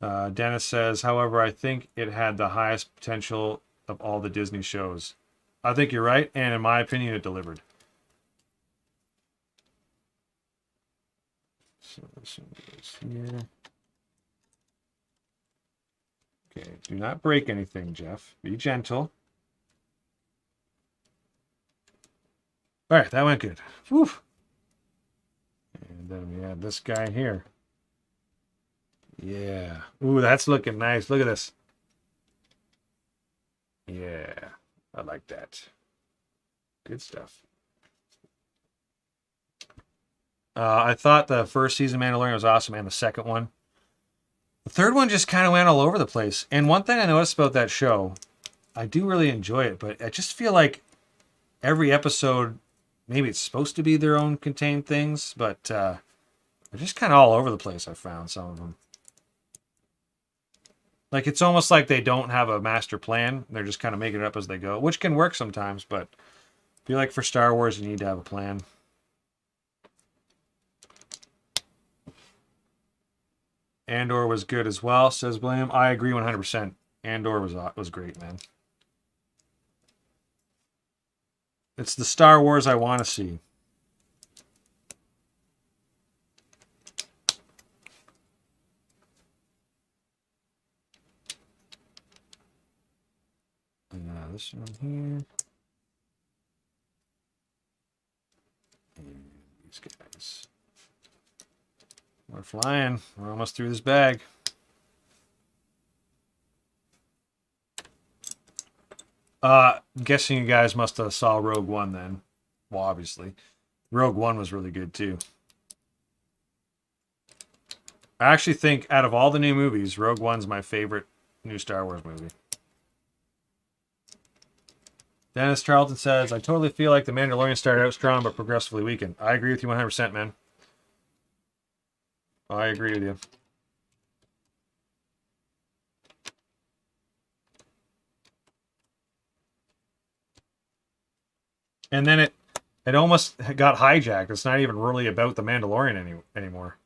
Dennis says, however, I think it had the highest potential of all the Disney shows. I think you're right, and in my opinion, it delivered. So this one goes here. Okay, do not break anything, Jeff. Be gentle. All right, that went good. Whew. And then we have this guy here. Yeah. Ooh, that's looking nice. Look at this. Yeah, I like that. Good stuff. I thought the first season of Mandalorian was awesome, and the second one. The third one just kind of went all over the place. And one thing I noticed about that show, I do really enjoy it, but I just feel like every episode, maybe it's supposed to be their own contained things, but they're just kind of all over the place, I found some of them. Like, it's almost like they don't have a master plan. They're just kind of making it up as they go, which can work sometimes, but I feel like for Star Wars, you need to have a plan. Andor was good as well, says William. I agree 100%. Andor was great, man. It's the Star Wars I want to see. This one here. And these guys. We're flying. We're almost through this bag. Guessing you guys must have saw Rogue One then. Well, obviously. Rogue One was really good too. I actually think out of all the new movies, Rogue One's my favorite new Star Wars movie. Dennis Charlton says, I totally feel like The Mandalorian started out strong but progressively weakened. I agree with you 100%, man. I agree with you. And then it almost got hijacked. It's not even really about the Mandalorian anymore.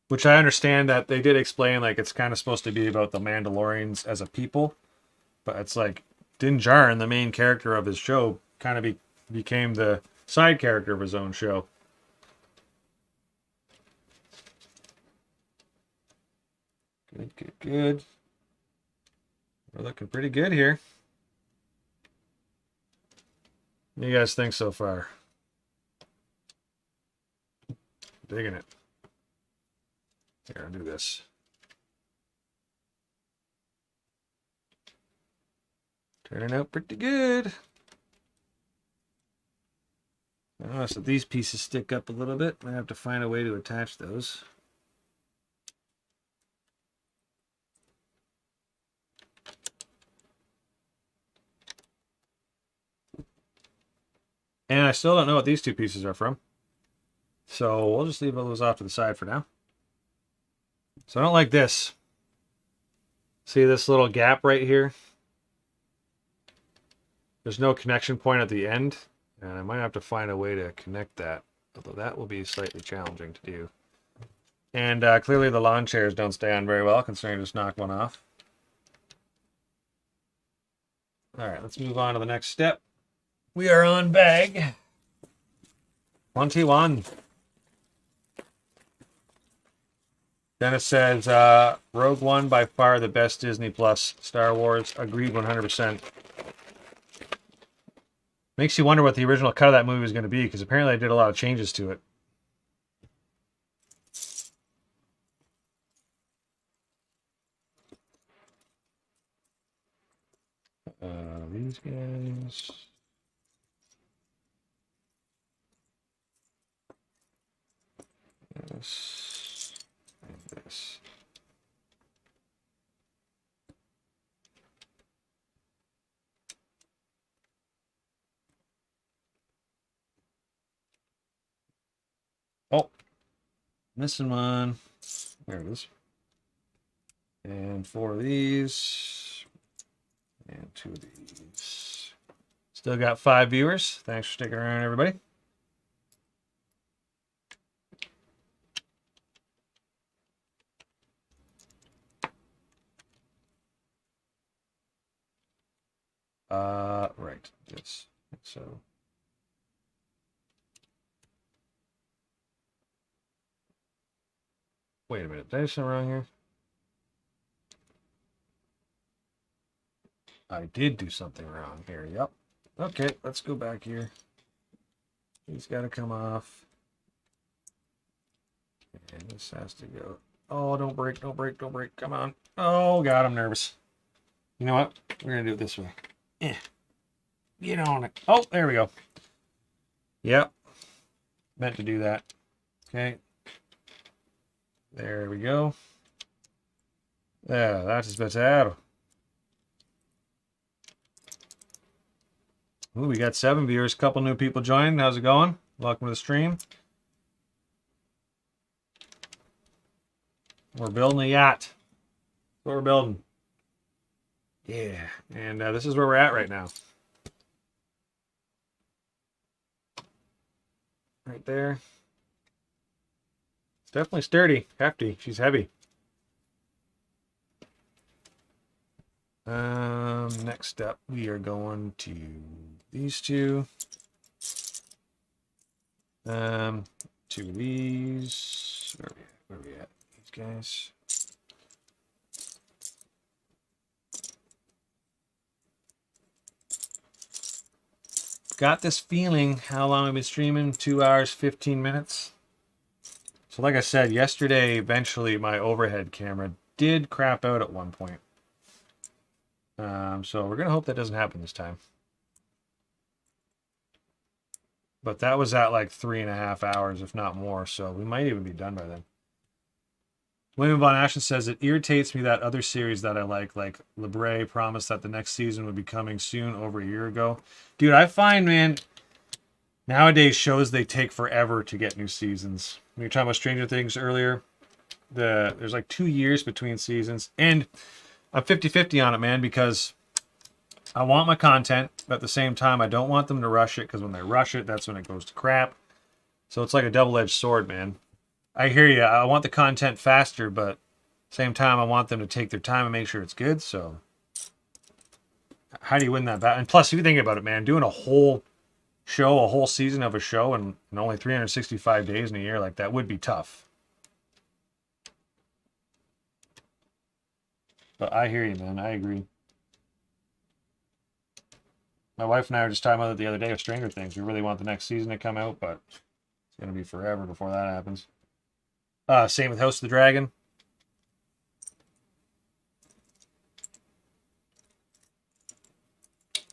Which I understand that they did explain, like, it's kind of supposed to be about the Mandalorians as a people. But it's like, Din Djarin, the main character of his show, kind of became the side character of his own show. Good, good, good. We're looking pretty good here. What do you guys think so far? Digging it. Here, I'll do this. Turning out pretty good. Notice that these pieces stick up a little bit. I have to find a way to attach those. And I still don't know what these two pieces are from. So we'll just leave those off to the side for now. So I don't like this. See this little gap right here? There's no connection point at the end. And I might have to find a way to connect that. Although that will be slightly challenging to do. And clearly the lawn chairs don't stay on very well, considering I just knocked one off. Alright, let's move on to the next step. We are on bag 21. Dennis says, Rogue One, by far the best Disney Plus Star Wars. Agreed 100%. Makes you wonder what the original cut of that movie was going to be, because apparently I did a lot of changes to it. These guys. This and this. Oh, missing one. There it is. And 4 of these. And 2 of these. Still got 5 viewers. Thanks for sticking around, everybody. Right. This. So. Wait a minute. Did I do something wrong here? I did do something wrong here. Yep. Okay, let's go back here. He's got to come off. And this has to go. Oh, don't break, don't break, don't break. Come on. Oh, God, I'm nervous. You know what? We're going to do it this way. Yeah. Get on it. Oh, there we go. Yep. Meant to do that. Okay. There we go. Yeah, that is better. Ooh, we got 7 viewers. Couple new people joined. How's it going? Welcome to the stream. We're building a yacht. That's what we're building. Yeah, and this is where we're at right now. Right there. Definitely sturdy, hefty. She's heavy. Next up, we are going to these two. Two of these. Where are we at? These guys. Got this feeling. How long I've been streaming? 2 hours, 15 minutes. So like I said, yesterday, eventually my overhead camera did crap out at one point. So we're going to hope that doesn't happen this time. But that was at like 3.5 hours, if not more. So we might even be done by then. William Von Ashton says, it irritates me that other series that I like Libre promised that the next season would be coming soon over a year ago. Dude, I find, man, nowadays shows, they take forever to get new seasons. We were talking about Stranger Things earlier. There's like 2 years between seasons. And I'm 50-50 on it, man, because I want my content, but at the same time, I don't want them to rush it, because when they rush it, that's when it goes to crap. So it's like a double-edged sword, man. I hear you. I want the content faster, but same time, I want them to take their time and make sure it's good. So how do you win that battle? And plus, if you think about it, man, doing a whole show, a whole season of a show in only 365 days in a year, like that would be tough. But I hear you, man. I agree. My wife and I were just talking about it the other day with Stranger Things. We really want the next season to come out, but it's going to be forever before that happens. Same with House of the Dragon.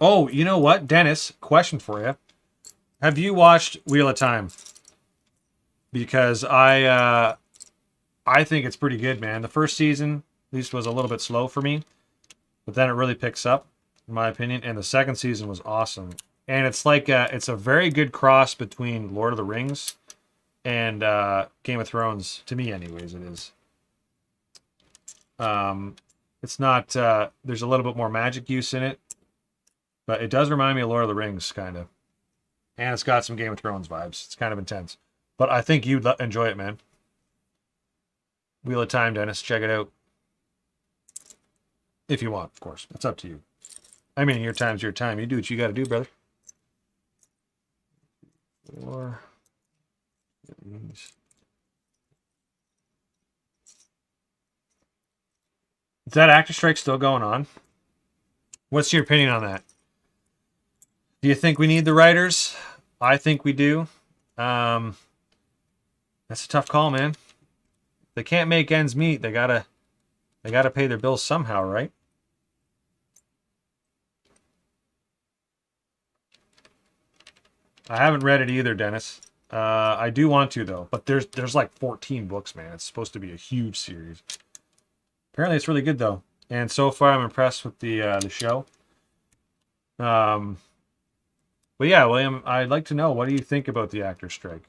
Oh, you know what? Dennis, question for you. Have you watched Wheel of Time? Because I think it's pretty good, man. The first season, at least, was a little bit slow for me. But then it really picks up, in my opinion. And the second season was awesome. And it's like it's a very good cross between Lord of the Rings and Game of Thrones. To me, anyways, it is. It's not... there's a little bit more magic use in it. But it does remind me of Lord of the Rings, kind of. And it's got some Game of Thrones vibes. It's kind of intense. But I think you'd enjoy it, man. Wheel of Time, Dennis. Check it out. If you want, of course. It's up to you. I mean, your time's your time. You do what you got to do, brother. Or... is that actor strike still going on? What's your opinion on that? Do you think we need the writers? I think we do. That's a tough call, man. They can't make ends meet. They gotta pay their bills somehow, right? I haven't read it either, Dennis. I do want to, though. But there's like 14 books, man. It's supposed to be a huge series. Apparently, it's really good, though. And so far, I'm impressed with the show. But yeah, William, I'd like to know, what do you think about the actor strike?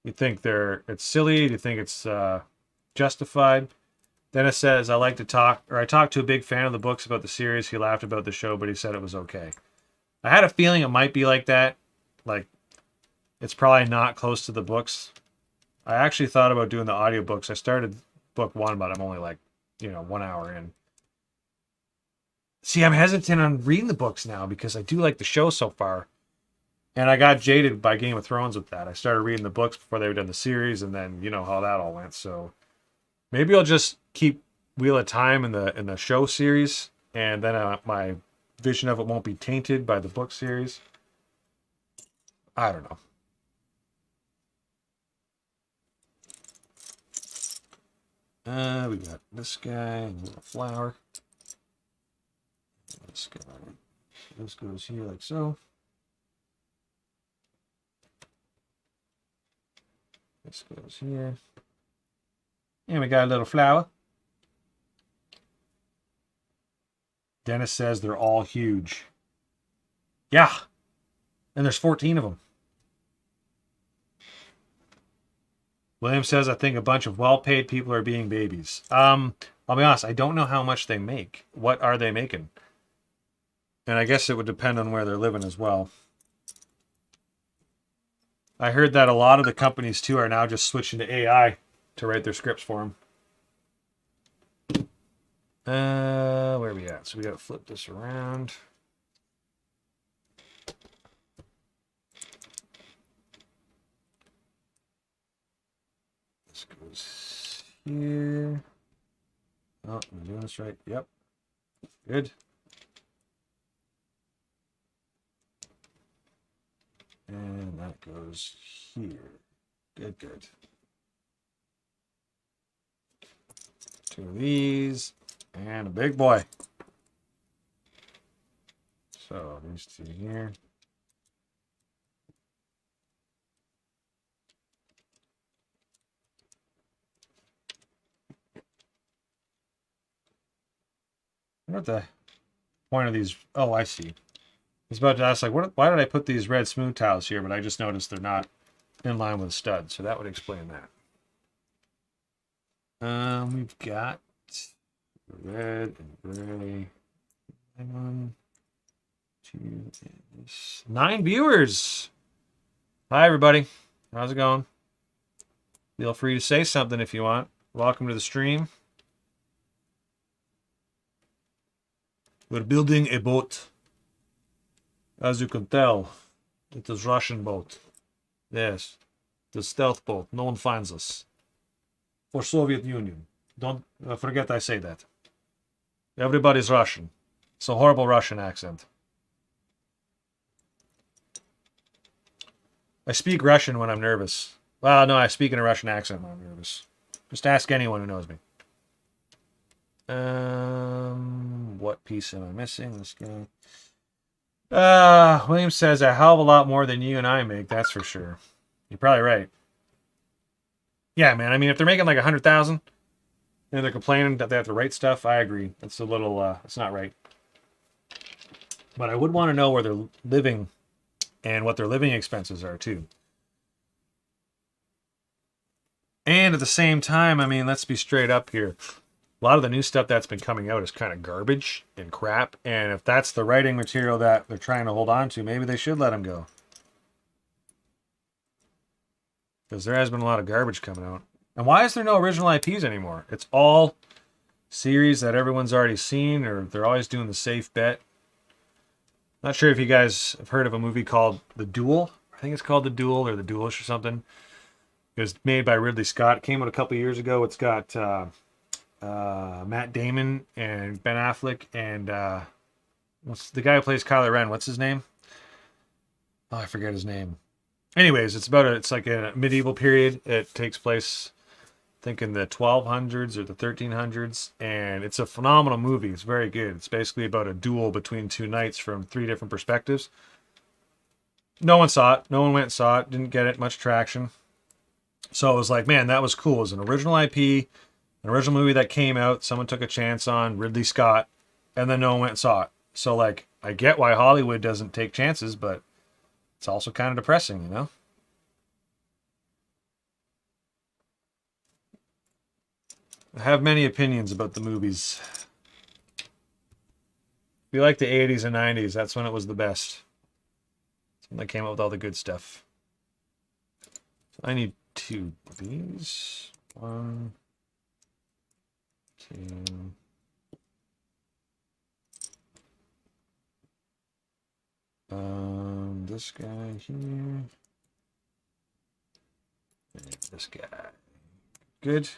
You think it's silly? Do you think it's justified? Dennis says, I talked to a big fan of the books about the series. He laughed about the show, but he said it was okay. I had a feeling it might be like that. Like, it's probably not close to the books. I actually thought about doing the audiobooks. I started book 1, but I'm only 1 hour in. See, I'm hesitant on reading the books now because I do like the show so far. And I got jaded by Game of Thrones with that. I started reading the books before they were done the series, and then you know how that all went. So maybe I'll just keep Wheel of Time in the show series, and then my vision of it won't be tainted by the book series. I don't know. We got this guy, a little flower. This guy. This goes here like so. This goes here. And we got a little flower. Dennis says they're all huge. Yeah. And there's 14 of them. William says, I think a bunch of well-paid people are being babies. I'll be honest, I don't know how much they make. What are they making? And I guess it would depend on where they're living as well. I heard that a lot of the companies too are now just switching to AI to write their scripts for them. Where are we at? So we got to flip this around. This goes here. Oh, am I doing this right? Yep. Good. And that goes here. Good, good. 2 of these. And a big boy. So these 2 here. What the point of these? Oh, I see. I was about to ask, like, why did I put these red smooth tiles here? But I just noticed they're not in line with studs, so that would explain that. We've got red and gray. 1, 2, and this. 9 viewers. Hi, everybody. How's it going? Feel free to say something if you want. Welcome to the stream. We're building a boat. As you can tell, it is Russian boat. Yes, the stealth boat. No one finds us. For Soviet Union. Don't forget I say that. Everybody's Russian. It's a horrible Russian accent. I speak Russian when I'm nervous. Well, no, I speak in a Russian accent when I'm nervous. Just ask anyone who knows me. What piece am I missing? This guy. William says a hell of a lot more than you and I make, that's for sure. You're probably right. Yeah, man. I mean, if they're making like 100,000 and they're complaining that they have to write stuff, I agree. That's a little, it's not right. But I would want to know where they're living and what their living expenses are too. And at the same time, I mean, let's be straight up here. A lot of the new stuff that's been coming out is kind of garbage and crap. And if that's the writing material that they're trying to hold on to, maybe they should let them go. Because there has been a lot of garbage coming out. And why is there no original IPs anymore? It's all series that everyone's already seen, or they're always doing the safe bet. Not sure if you guys have heard of a movie called The Duel. I think it's called The Duel or The Duelish or something. It was made by Ridley Scott. It came out a couple years ago. It's got Matt Damon and Ben Affleck and what's the guy who plays Kylo Ren? What's his name? Oh, I forget his name. Anyways, it's like a medieval period. It takes place, I think, in the 1200s or the 1300s, and it's a phenomenal movie. It's very good. It's basically about a duel between 2 knights from 3 different perspectives. No one saw it. No one went and saw it. Didn't get it much traction. So it was like, man, that was cool. It was an original IP, an original movie that came out. Someone took a chance on Ridley Scott, and then no one went and saw it. So, like, I get why Hollywood doesn't take chances, but it's also kind of depressing, you know? I have many opinions about the movies. If you like the 80s and 90s, that's when it was the best. That's when they came up with all the good stuff. So I need 2 of these. 1, 2. This guy here. And this guy. Good.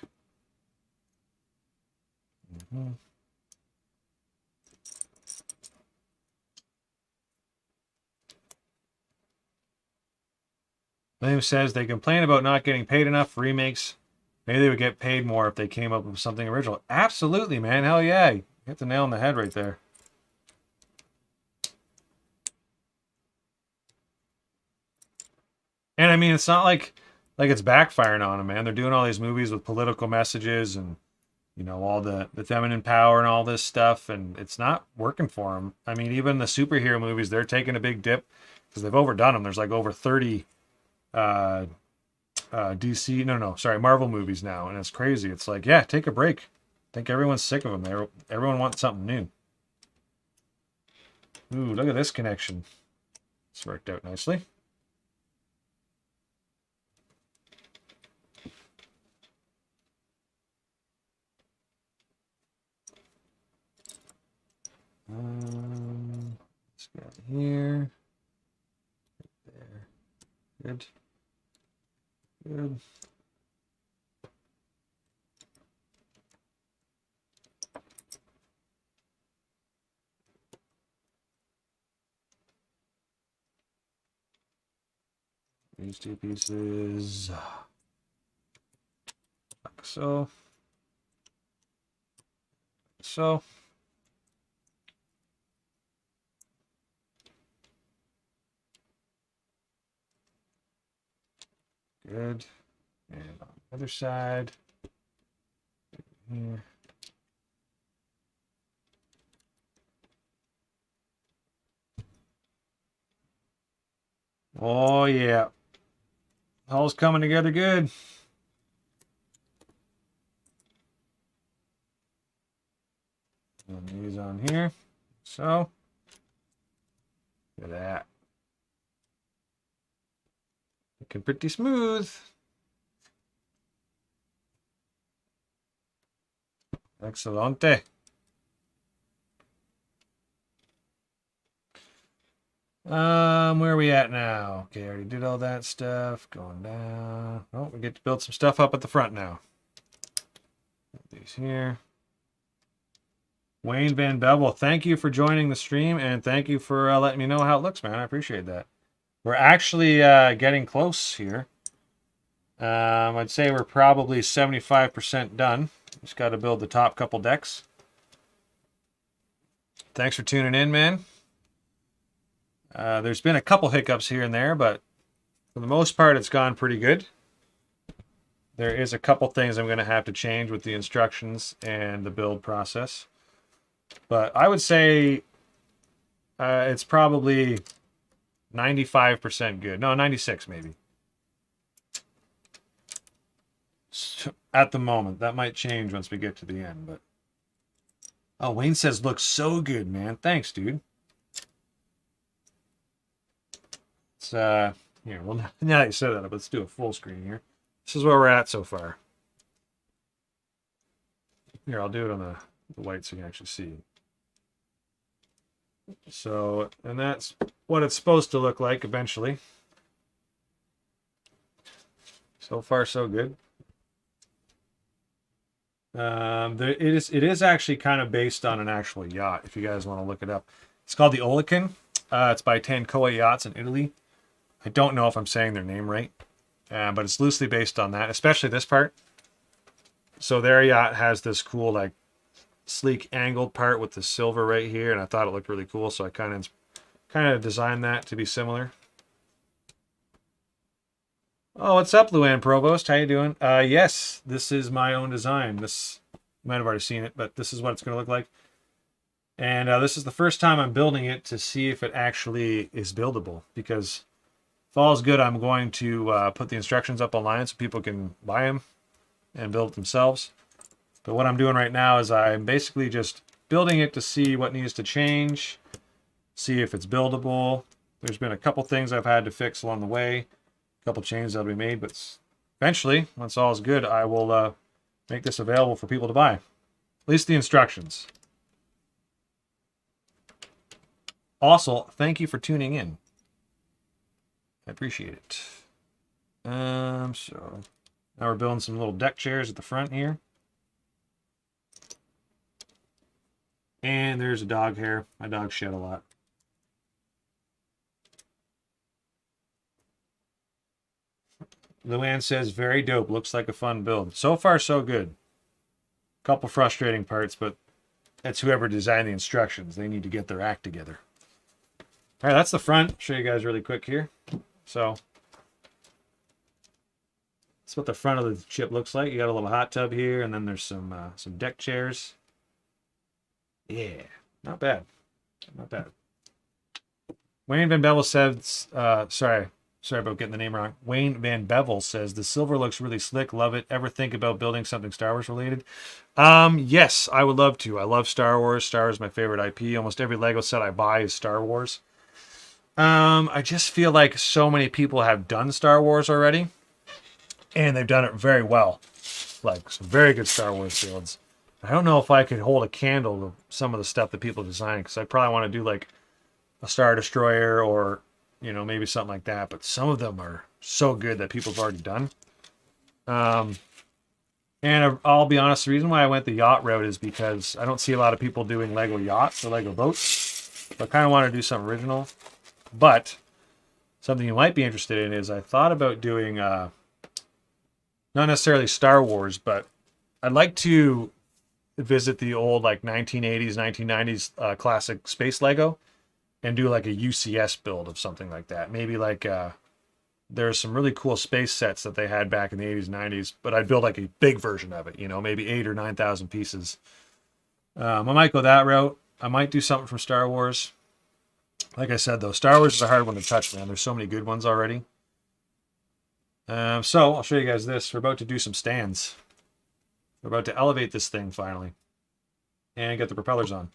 William says they complain about not getting paid enough for remakes. Maybe they would get paid more if they came up with something original. Absolutely, man. Hell yeah. You hit the nail on the head right there. And I mean, it's not like it's backfiring on them, man. They're doing all these movies with political messages and, you know, all the feminine power and all this stuff, and it's not working for them. I mean, even the superhero movies, they're taking a big dip because they've overdone them. There's like over 30 Marvel movies now, and it's crazy. It's like, yeah, take a break. I think everyone's sick of them. Everyone wants something new. Ooh, look at this connection. It's worked out nicely. This guy here. There. Good. Good. These two pieces, like so. So. Good. And on the other side. Here. Oh, yeah. All's coming together good. And these on here. So. Look at that. Looking pretty smooth. Excelente. Where are we at now? Okay, I already did all that stuff. Going down. Oh, we get to build some stuff up at the front now. Put these here. Wayne Van Bevel, thank you for joining the stream, and thank you for letting me know how it looks, man. I appreciate that. We're actually getting close here. I'd say we're probably 75% done. Just got to build the top couple decks. Thanks for tuning in, man. There's been a couple hiccups here and there, but for the most part, it's gone pretty good. There is a couple things I'm going to have to change with the instructions and the build process. But I would say it's probably 95% good. No, 96 maybe. So, at the moment. That might change once we get to the end. But oh, Wayne says looks so good, man. Thanks, dude. It's here. Well, now that you said that, let's do a full screen here. This is where we're at so far. Here, I'll do it on the white so you can actually see. So, and that's what it's supposed to look like eventually. So far, so good. It is actually kind of based on an actual yacht, if you guys want to look it up. It's called the Olican. It's by Tancoa Yachts in Italy. I don't know if I'm saying their name right, but it's loosely based on that, especially this part. So their yacht has this cool, like, sleek angled part with the silver right here, and I thought it looked really cool, so I kind of designed that to be similar. Oh, what's up, Luann Provost? How you doing? Yes, this is my own design. This, you might have already seen it, but this is what it's going to look like. And this is the first time I'm building it to see if it actually is buildable, because if all's good, I'm going to put the instructions up online so people can buy them and build it themselves. But what I'm doing right now is I'm basically just building it to see what needs to change, see if it's buildable. There's been a couple things I've had to fix along the way, a couple changes that'll be made, but eventually, once all is good, I will make this available for people to buy. At least the instructions. Also, thank you for tuning in. I appreciate it. So now we're building some little deck chairs at the front here. And there's a dog hair. My dog shed a lot. Luann says, very dope. Looks like a fun build. So far, so good. Couple frustrating parts, but that's whoever designed the instructions. They need to get their act together. All right, that's the front. I'll show you guys really quick here. So that's what the front of the ship looks like. You got a little hot tub here, and then there's some deck chairs. Yeah, not bad. Not bad. Wayne Van Bevel says, sorry about getting the name wrong. Wayne Van Bevel says, the silver looks really slick. Love it. Ever think about building something Star Wars related? Yes, I would love to. I love Star Wars. Star Wars is my favorite IP. Almost every Lego set I buy is Star Wars. I just feel like so many people have done Star Wars already, and they've done it very well. Like some very good Star Wars builds. I don't know if I could hold a candle to some of the stuff that people design, because I probably want to do like a Star Destroyer or, you know, maybe something like that. But some of them are so good that people have already done. And I'll be honest, the reason why I went the yacht route is because I don't see a lot of people doing Lego yachts or Lego boats. So I kind of want to do something original. But something you might be interested in is I thought about doing, not necessarily Star Wars, but I'd like to visit the old like 1980s, 1990s classic space Lego and do like a UCS build of something like that. Maybe like there's some really cool space sets that they had back in the 80s, 90s, but I'd build like a big version of it, you know, maybe 8,000 or 9,000 pieces. I might go that route. I might do something from Star Wars. Like I said, though, Star Wars is a hard one to touch, man. There's so many good ones already. So I'll show you guys this. We're about to do some stands. We're about to elevate this thing finally and get the propellers on.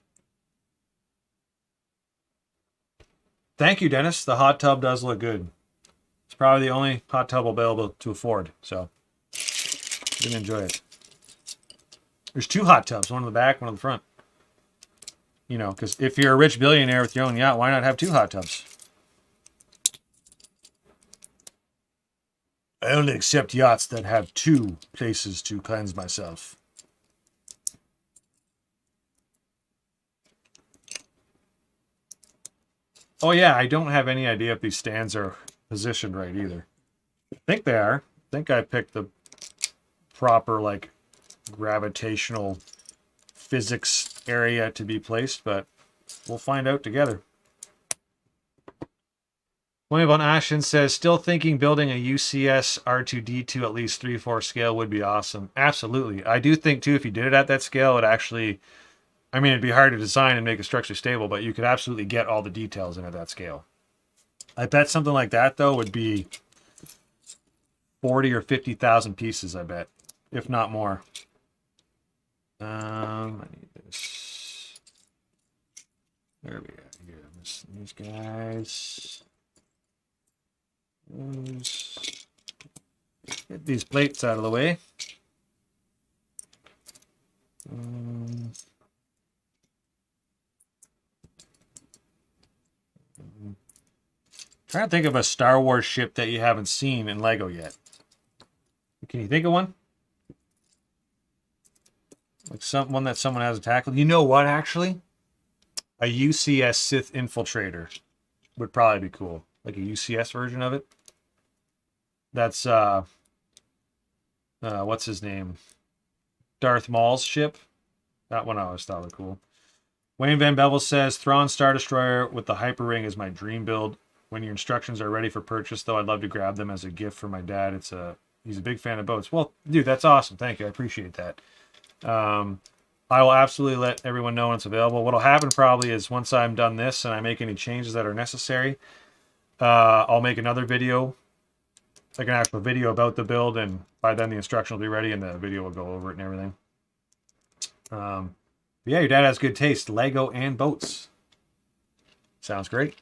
Thank you, Dennis. The hot tub does look good. It's probably the only hot tub available to afford, so you can enjoy it. There's 2 hot tubs, one in the back, one in the front. You know, because if you're a rich billionaire with your own yacht, why not have 2 hot tubs? I only accept yachts that have 2 places to cleanse myself. Oh yeah, I don't have any idea if these stands are positioned right either. I think they are. I think I picked the proper like gravitational physics area to be placed, but we'll find out together. William von Ashton says, still thinking building a UCS R2D2 at least 3/4 scale would be awesome. Absolutely. I do think too, if you did it at that scale, it would actually, I mean, it'd be hard to design and make it structurally stable, but you could absolutely get all the details in at that scale. I bet something like that, though, would be 40 or 50,000 pieces, I bet, if not more. I need this. There we go. Here, I'm missing these guys. Get these plates out of the way. Trying to think of a Star Wars ship that you haven't seen in Lego yet. Can you think of one? Like one that someone hasn't tackled? You know what, actually? A UCS Sith Infiltrator would probably be cool. Like a UCS version of it. That's, what's his name? Darth Maul's ship. That one I always thought was cool. Wayne Van Bevel says, Thrawn Star Destroyer with the Hyper Ring is my dream build. When your instructions are ready for purchase, though, I'd love to grab them as a gift for my dad. He's a big fan of boats. Well, dude, that's awesome. Thank you. I appreciate that. I will absolutely let everyone know when it's available. What'll happen probably is once I'm done this and I make any changes that are necessary, I'll make another video, like an actual video about the build, and by then the instruction will be ready and the video will go over it and everything. Yeah, your dad has good taste. Lego and boats. Sounds great.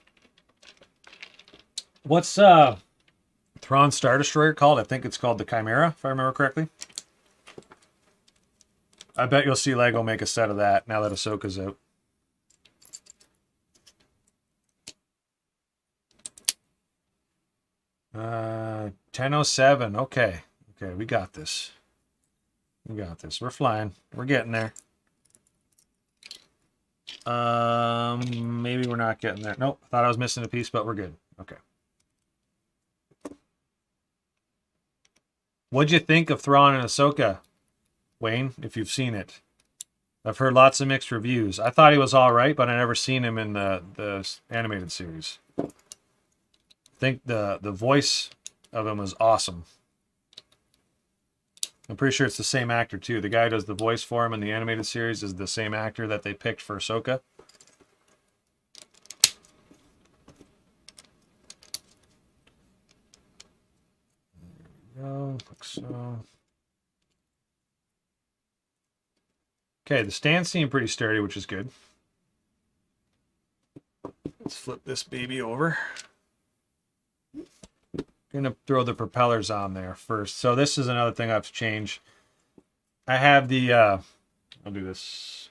What's Thrawn Star Destroyer called? I think it's called the Chimera, if I remember correctly. I bet you'll see Lego make a set of that now that Ahsoka's out. Uh, 10:07. Okay. Okay, we got this. We got this. We're flying. We're getting there. Maybe we're not getting there. Nope. Thought I was missing a piece, but we're good. Okay. What'd you think of Thrawn and Ahsoka, Wayne, if you've seen it? I've heard lots of mixed reviews. I thought he was all right, but I never seen him in the animated series. I think the voice of him was awesome. I'm pretty sure it's the same actor, too. The guy who does the voice for him in the animated series is the same actor that they picked for Ahsoka. There we go. Like so. Okay, the stands seem pretty sturdy, which is good. Let's flip this baby over. Gonna throw the propellers on there first. So this is another thing I've changed. I have the I'll do this.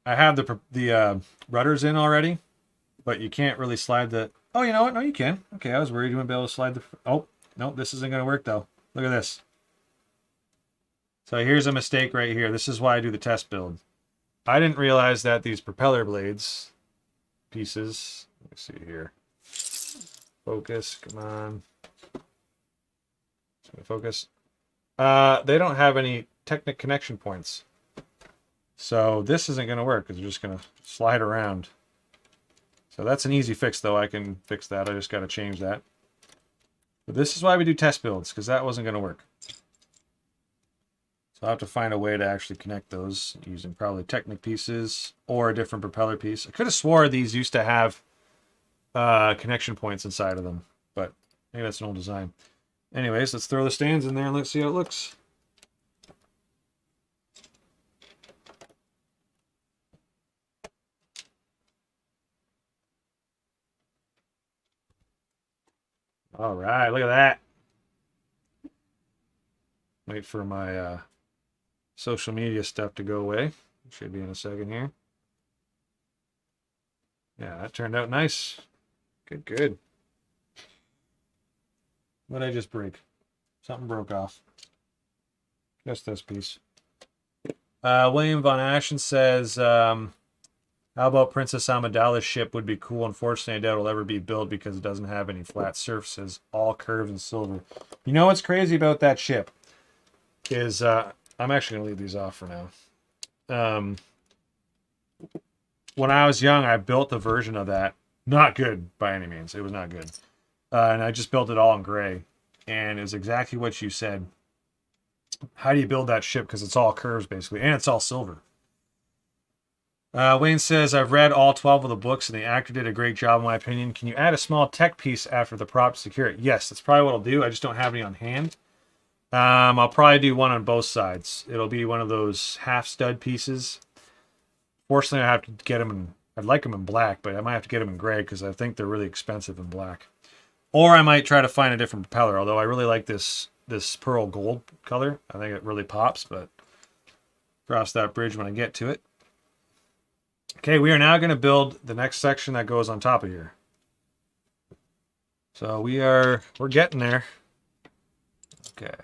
I have the rudders in already, but you can't really slide the. Oh, you know what? No, you can. Okay, I was worried you wouldn't be able to slide the. Oh, no, this isn't going to work though. Look at this. So here's a mistake right here. This is why I do the test build. I didn't realize that these propeller blades pieces. Let me see here. Focus, come on. Focus. They don't have any Technic connection points. So this isn't going to work because they're just going to slide around. So that's an easy fix, though. I can fix that. I just got to change that. But this is why we do test builds, because that wasn't going to work. So I'll have to find a way to actually connect those using probably Technic pieces or a different propeller piece. I could have swore these used to have connection points inside of them, but maybe that's an old design. Anyways, let's throw the stands in there and let's see how it looks. All right, look at that. Wait for my social media stuff to go away. Should be in a second here. Yeah, that turned out nice. Good, good. What did I just break? Something broke off. Just this piece. William Von Ashen says, how about Princess Amidala's ship would be cool. Unfortunately, I doubt it'll ever be built because it doesn't have any flat surfaces, all curved and silver. You know what's crazy about that ship is, I'm actually going to leave these off for now. When I was young, I built a version of that. Not good by any means. It was not good. And I just built it all in gray. And it was exactly what you said. How do you build that ship? Because it's all curves, basically. And it's all silver. Wayne says, I've read all 12 of the books, and the actor did a great job, in my opinion. Can you add a small tech piece after the prop to secure it? Yes, that's probably what I'll do. I just don't have any on hand. I'll probably do one on both sides. It'll be one of those half stud pieces. Fortunately, I have to get them in, I'd like them in black, but I might have to get them in gray because I think they're really expensive in black. Or I might try to find a different propeller, although I really like this pearl gold color. I think it really pops, but cross that bridge when I get to it. Okay, we are now going to build the next section that goes on top of here. So we're getting there. Okay.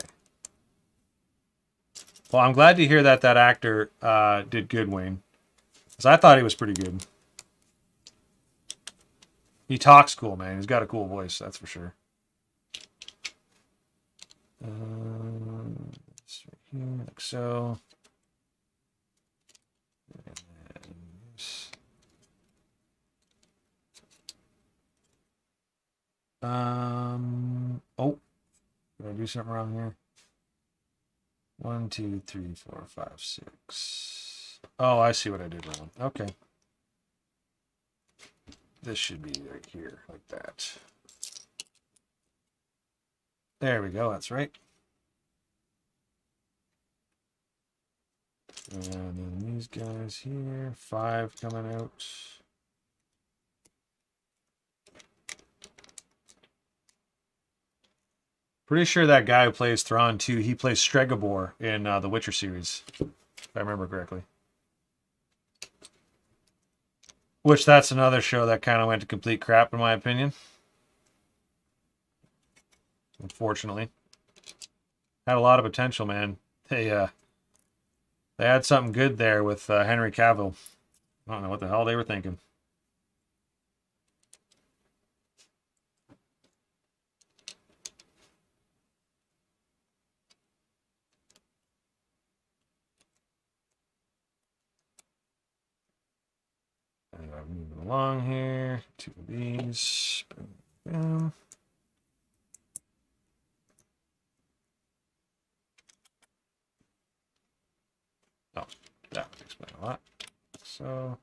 Well, I'm glad to hear that actor did good, Wayne. Because I thought he was pretty good. He talks cool, man. He's got a cool voice, that's for sure. This right here, like so. Oh, did I do something wrong here? 1, 2, 3, 4, 5, 6. Oh, I see what I did wrong. Okay. This should be right here, like that. There we go, that's right. And then these guys here, 5 coming out. Pretty sure that guy who plays Thrawn too, he plays Stregobor in the Witcher series, if I remember correctly. Which that's another show that kind of went to complete crap in my opinion. Unfortunately. Had a lot of potential, man. They had something good there with Henry Cavill. I don't know what the hell they were thinking. Moving along here. 2 of these. Boom. Oh, that would explain a lot. So.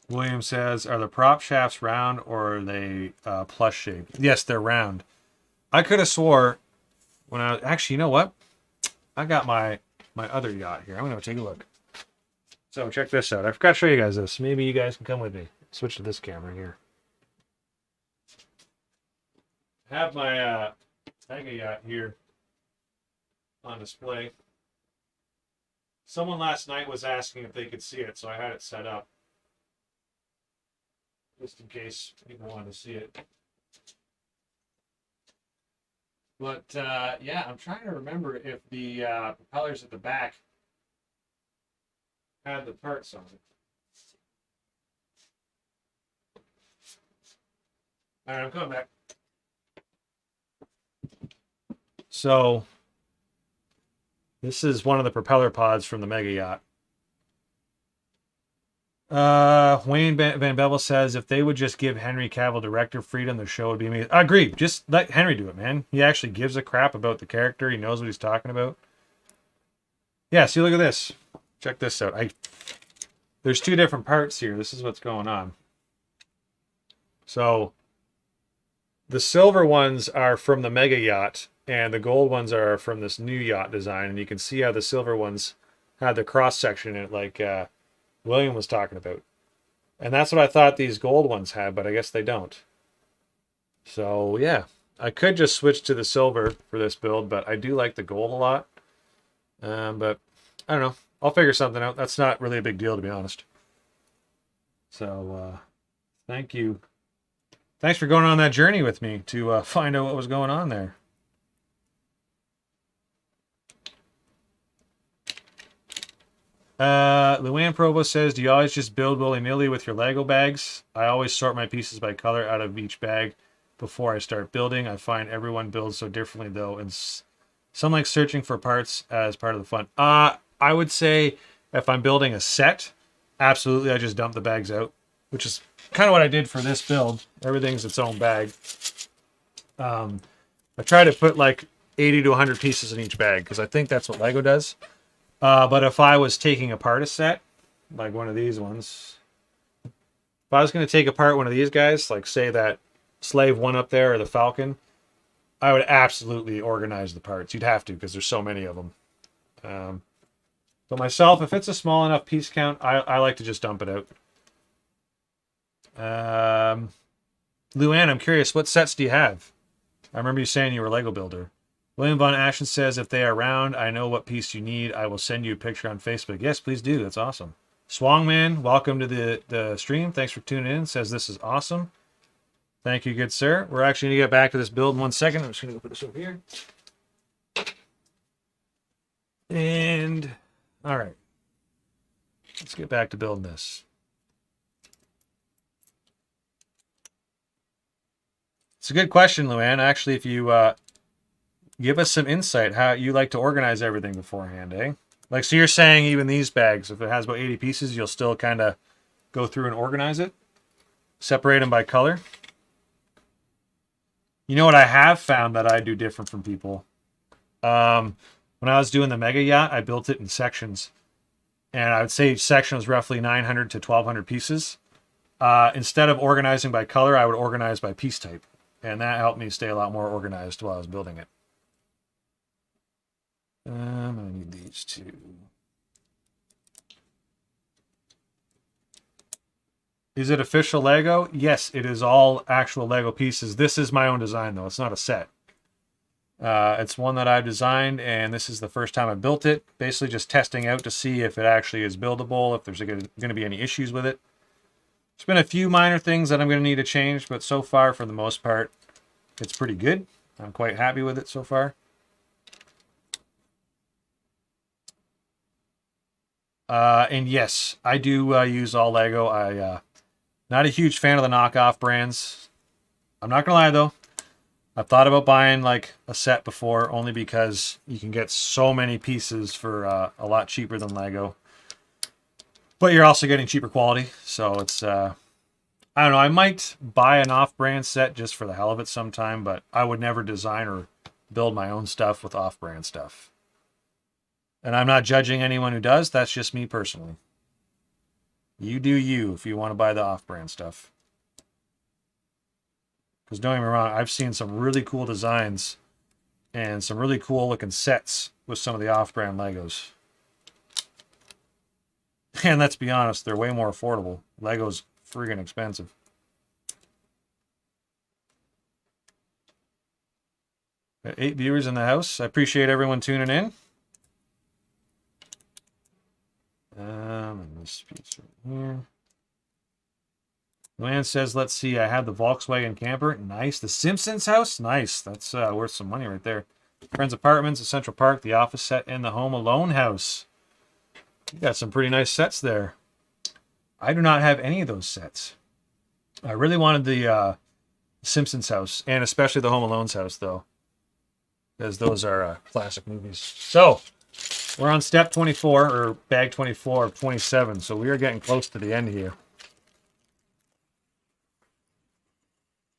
William says, are the prop shafts round or are they plush shaped? Yes, they're round. I could have swore when I was, actually, you know what? I got my other yacht here. I'm going to take a look. So check this out. I forgot to show you guys this. Maybe you guys can come with me. Switch to this camera here. have my Lego Yacht here on display. Someone last night was asking if they could see it, so I had it set up just in case people wanted to see it. But yeah, I'm trying to remember if the propellers at the back had the parts on it. All right, I'm coming back. So this is one of the propeller pods from the Mega Yacht. Wayne Van Bevel says if they would just give Henry Cavill director freedom, the show would be amazing. I agree. Just let Henry do it, man. He actually gives a crap about the character. He knows what he's talking about. Yeah, see, look at this. Check this out. There's two different parts here. This is what's going on. So the silver ones are from the Mega Yacht, and the gold ones are from this new yacht design. And you can see how the silver ones had the cross section in it, like William was talking about. And that's what I thought these gold ones had, but I guess they don't. So yeah, I could just switch to the silver for this build, but I do like the gold a lot. But I don't know. I'll figure something out. That's not really a big deal, to be honest. So thank you. Thanks for going on that journey with me to find out what was going on there. Luann Provo says, do you always just build willy-nilly with your Lego bags? I always sort my pieces by color out of each bag before I start building. I find everyone builds so differently, though, and some like searching for parts as part of the fun. I would say if I'm building a set, absolutely, I just dump the bags out, which is kind of what I did for this build. Everything's its own bag. I try to put like 80 to 100 pieces in each bag because I think that's what Lego does. But if I was taking apart a set, like one of these ones, if I was going to take apart one of these guys, like say that Slave 1 up there or the Falcon, I would absolutely organize the parts. You'd have to because there's so many of them. But myself, if it's a small enough piece count, I like to just dump it out. Luann, I'm curious, what sets do you have? I remember you saying you were a Lego builder. William Von Ashton says, if they are round, I know what piece you need. I will send you a picture on Facebook. Yes, please do. That's awesome. Swongman, welcome to the stream. Thanks for tuning in. Says this is awesome. Thank you, good sir. We're actually going to get back to this build in 1 second. I'm just going to go put this over here. And, all right. Let's get back to building this. It's a good question, Luann. Actually, if you give us some insight how you like to organize everything beforehand, eh? Like, so you're saying even these bags, if it has about 80 pieces, you'll still kind of go through and organize it? Separate them by color? You know what I have found that I do different from people? When I was doing the Mega Yacht, I built it in sections. And I would say each section was roughly 900 to 1,200 pieces. Instead of organizing by color, I would organize by piece type. And that helped me stay a lot more organized while I was building it. I'm going to need these two. Is it official Lego? Yes, it is all actual Lego pieces. This is my own design, though. It's not a set. It's one that I've designed, and this is the first time I built it. Basically just testing out to see if it actually is buildable, if there's going to be any issues with it. There's been a few minor things that I'm going to need to change, but so far, for the most part, it's pretty good. I'm quite happy with it so far. And yes, I do use all Lego. Not a huge fan of the knockoff brands. I'm not going to lie, though. I've thought about buying like a set before, only because you can get so many pieces for a lot cheaper than Lego. But you're also getting cheaper quality, so it's... I don't know, I might buy an off-brand set just for the hell of it sometime, but I would never design or build my own stuff with off-brand stuff. And I'm not judging anyone who does, that's just me personally. You do you if you want to buy the off-brand stuff. Because don't get me wrong, I've seen some really cool designs and some really cool looking sets with some of the off-brand Legos. And let's be honest, they're way more affordable. Lego's friggin' expensive. Got 8 viewers in the house. I appreciate everyone tuning in. And this piece right here. Luann says, let's see, I have the Volkswagen camper. Nice. The Simpsons house? Nice. That's worth some money right there. Friends Apartments, the Central Park, the Office set, and the Home Alone house. You got some pretty nice sets there. I do not have any of those sets. I really wanted the Simpsons house, and especially the Home Alone's house, though, because those are classic movies. So, we're on step 24, or bag 24 of 27, so we are getting close to the end here.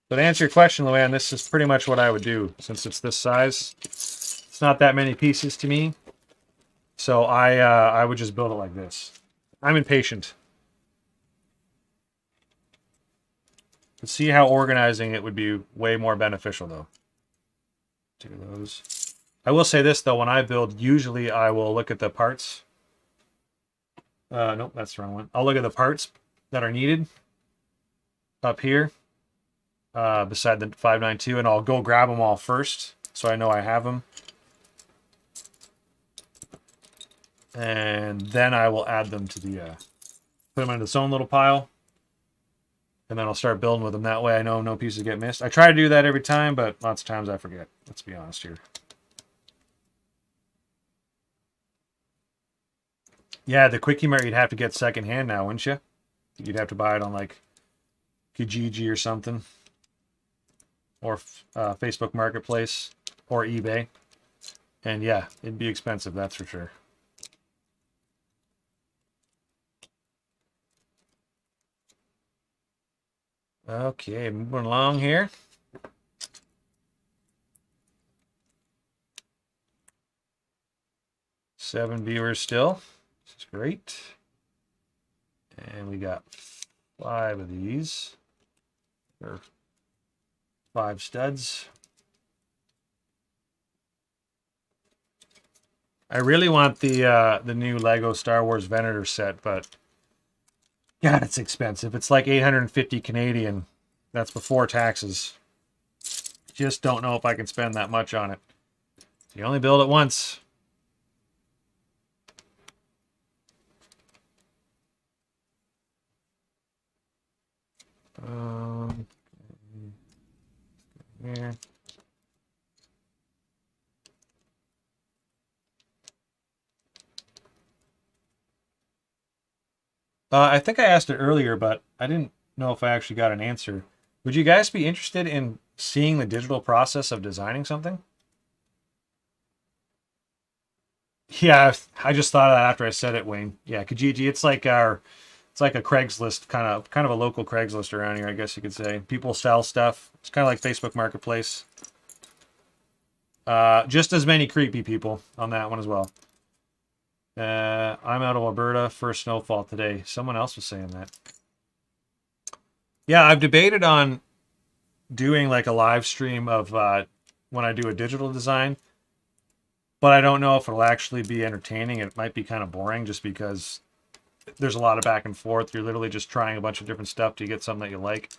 So to answer your question, Luann, this is pretty much what I would do, since it's this size. It's not that many pieces to me, so I would just build it like this. I'm impatient. But see how organizing it would be way more beneficial, though. Two of those. I will say this, though. When I build, usually I will look at the parts. Nope, that's the wrong one. I'll look at the parts that are needed up here beside the 592, and I'll go grab them all first so I know I have them. And then I will add them to the... put them into its own little pile. And then I'll start building with them. That way I know no pieces get missed. I try to do that every time, but lots of times I forget. Let's be honest here. Yeah, the Quickie Mart you'd have to get secondhand now, wouldn't you? You'd have to buy it on like Kijiji or something. Or Facebook Marketplace. Or eBay. And yeah, it'd be expensive, that's for sure. Okay, moving along here. Seven viewers still. This is great. And we got 5 of these. Or 5 studs. I really want the new Lego Star Wars Venator set, but God, it's expensive. It's like 850 Canadian. That's before taxes. Just don't know if I can spend that much on it. You only build it once. Here. I think I asked it earlier, but I didn't know if I actually got an answer. Would you guys be interested in seeing the digital process of designing something? Yeah, I just thought of that after I said it, Wayne. Yeah, Kijiji, it's like a Craigslist kind of a local Craigslist around here, I guess you could say. People sell stuff. It's kind of like Facebook Marketplace. Just as many creepy people on that one as well. I'm out of Alberta. First snowfall today. Someone else was saying that. Yeah, I've debated on doing like a live stream of when I do a digital design, but I don't know if it'll actually be entertaining. It might be kind of boring just because there's a lot of back and forth. You're literally just trying a bunch of different stuff to get something that you like.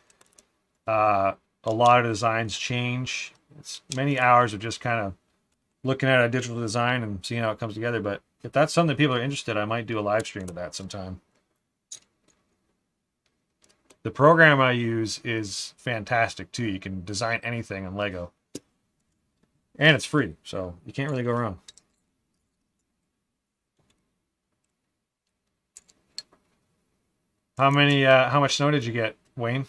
A lot of designs change. It's many hours of just kind of looking at a digital design and seeing how it comes together. But if that's something people are interested, I might do a live stream of that sometime. The program I use is fantastic too. You can design anything in Lego. And it's free, so you can't really go wrong. How much snow did you get, Wayne?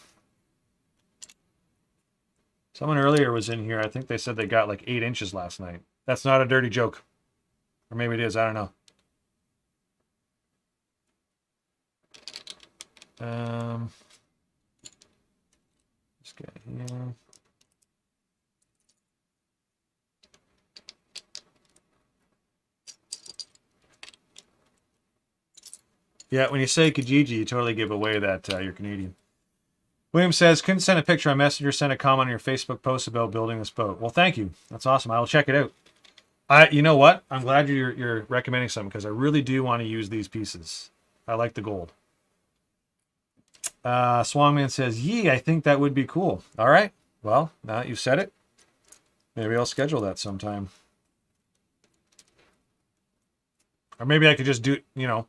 Someone earlier was in here. I think they said they got like 8 inches last night. That's not a dirty joke. Or maybe it is. I don't know. This guy here. Yeah, when you say Kijiji, you totally give away that you're Canadian. William says, couldn't send a picture on Messenger, send a comment on your Facebook post about building this boat. Well, thank you. That's awesome. I will check it out. You know what? I'm glad you're recommending something because I really do want to use these pieces. I like the gold. Swangman says, yee, I think that would be cool. All right. Well, now that you've said it, Maybe I'll schedule that sometime. Or maybe I could just do, you know,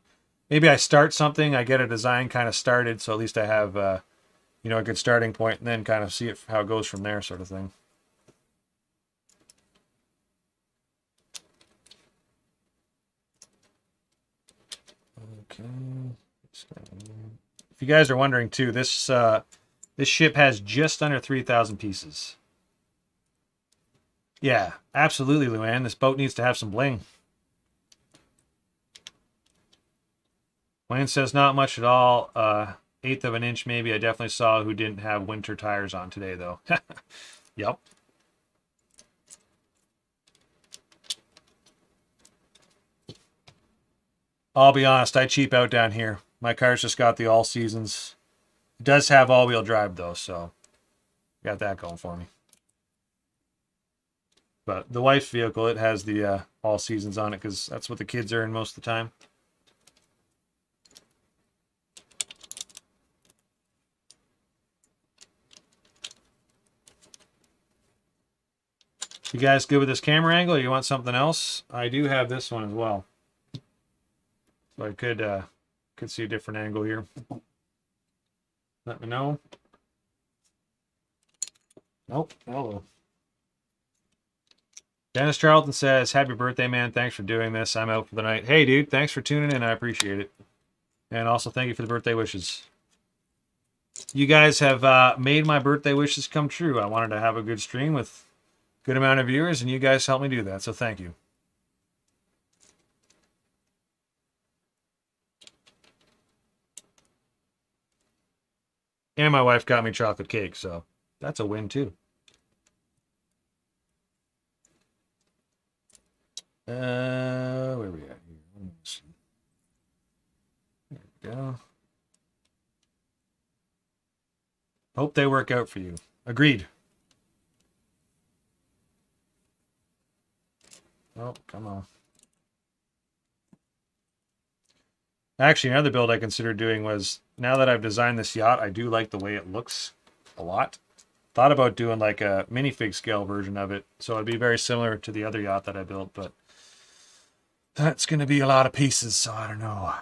maybe I start something, I get a design kind of started, so at least I have, you know, a good starting point, and then kind of see it, how it goes from there, sort of thing. Okay. If you guys are wondering too, this ship has just under 3,000 pieces. Yeah, absolutely, Luann. This boat needs to have some bling. Wayne says not much at all. Eighth of an inch maybe. I definitely saw who didn't have winter tires on today though. Yep. I'll be honest, I cheap out down here. My car's just got the all seasons. It does have all-wheel drive though, so got that going for me. But the wife's vehicle, it has the all seasons on it because that's what the kids are in most of the time. You guys good with this camera angle, or you want something else? I do have this one as well. So I could see a different angle here. Let me know. Nope. Hello. Dennis Charlton says, happy birthday, man. Thanks for doing this. I'm out for the night. Hey, dude, thanks for tuning in. I appreciate it. And also, thank you for the birthday wishes. You guys have made my birthday wishes come true. I wanted to have a good stream with a good amount of viewers, and you guys helped me do that. So thank you. And my wife got me chocolate cake, so that's a win too. Where are we at here? There we go. Hope they work out for you. Agreed. Oh, come on. Actually, another build I considered doing was, now that I've designed this yacht, I do like the way it looks a lot. Thought about doing like a minifig scale version of it, so it'd be very similar to the other yacht that I built, but that's going to be a lot of pieces, so I don't know.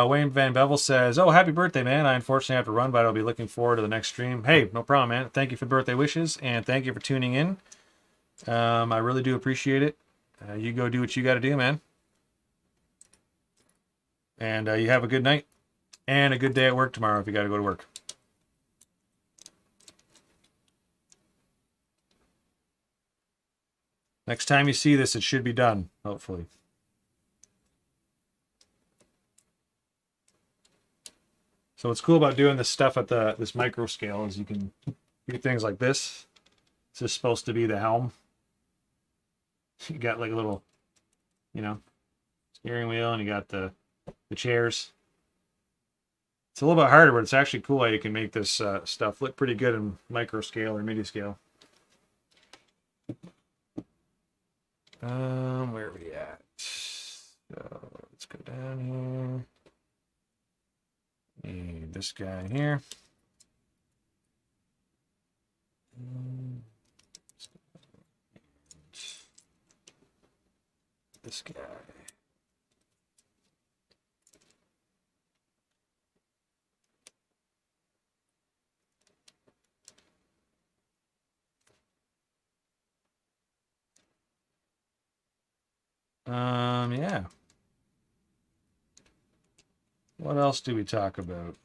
Wayne Van Bevel says, oh, happy birthday, man. I unfortunately have to run, but I'll be looking forward to the next stream. Hey, no problem, man. Thank you for the birthday wishes, and thank you for tuning in. I really do appreciate it. You go do what you got to do, man. And you have a good night and a good day at work tomorrow if you got to go to work. Next time you see this, it should be done, hopefully. So what's cool about doing this stuff at this micro scale is you can do things like this. This is supposed to be the helm. You got like a little, you know, steering wheel, and you got the chairs. It's a little bit harder, but it's actually cool how you can make this stuff look pretty good in micro scale or midi scale. Where are we at? So let's go down here. Need this guy here. This guy. Yeah. What else do we talk about?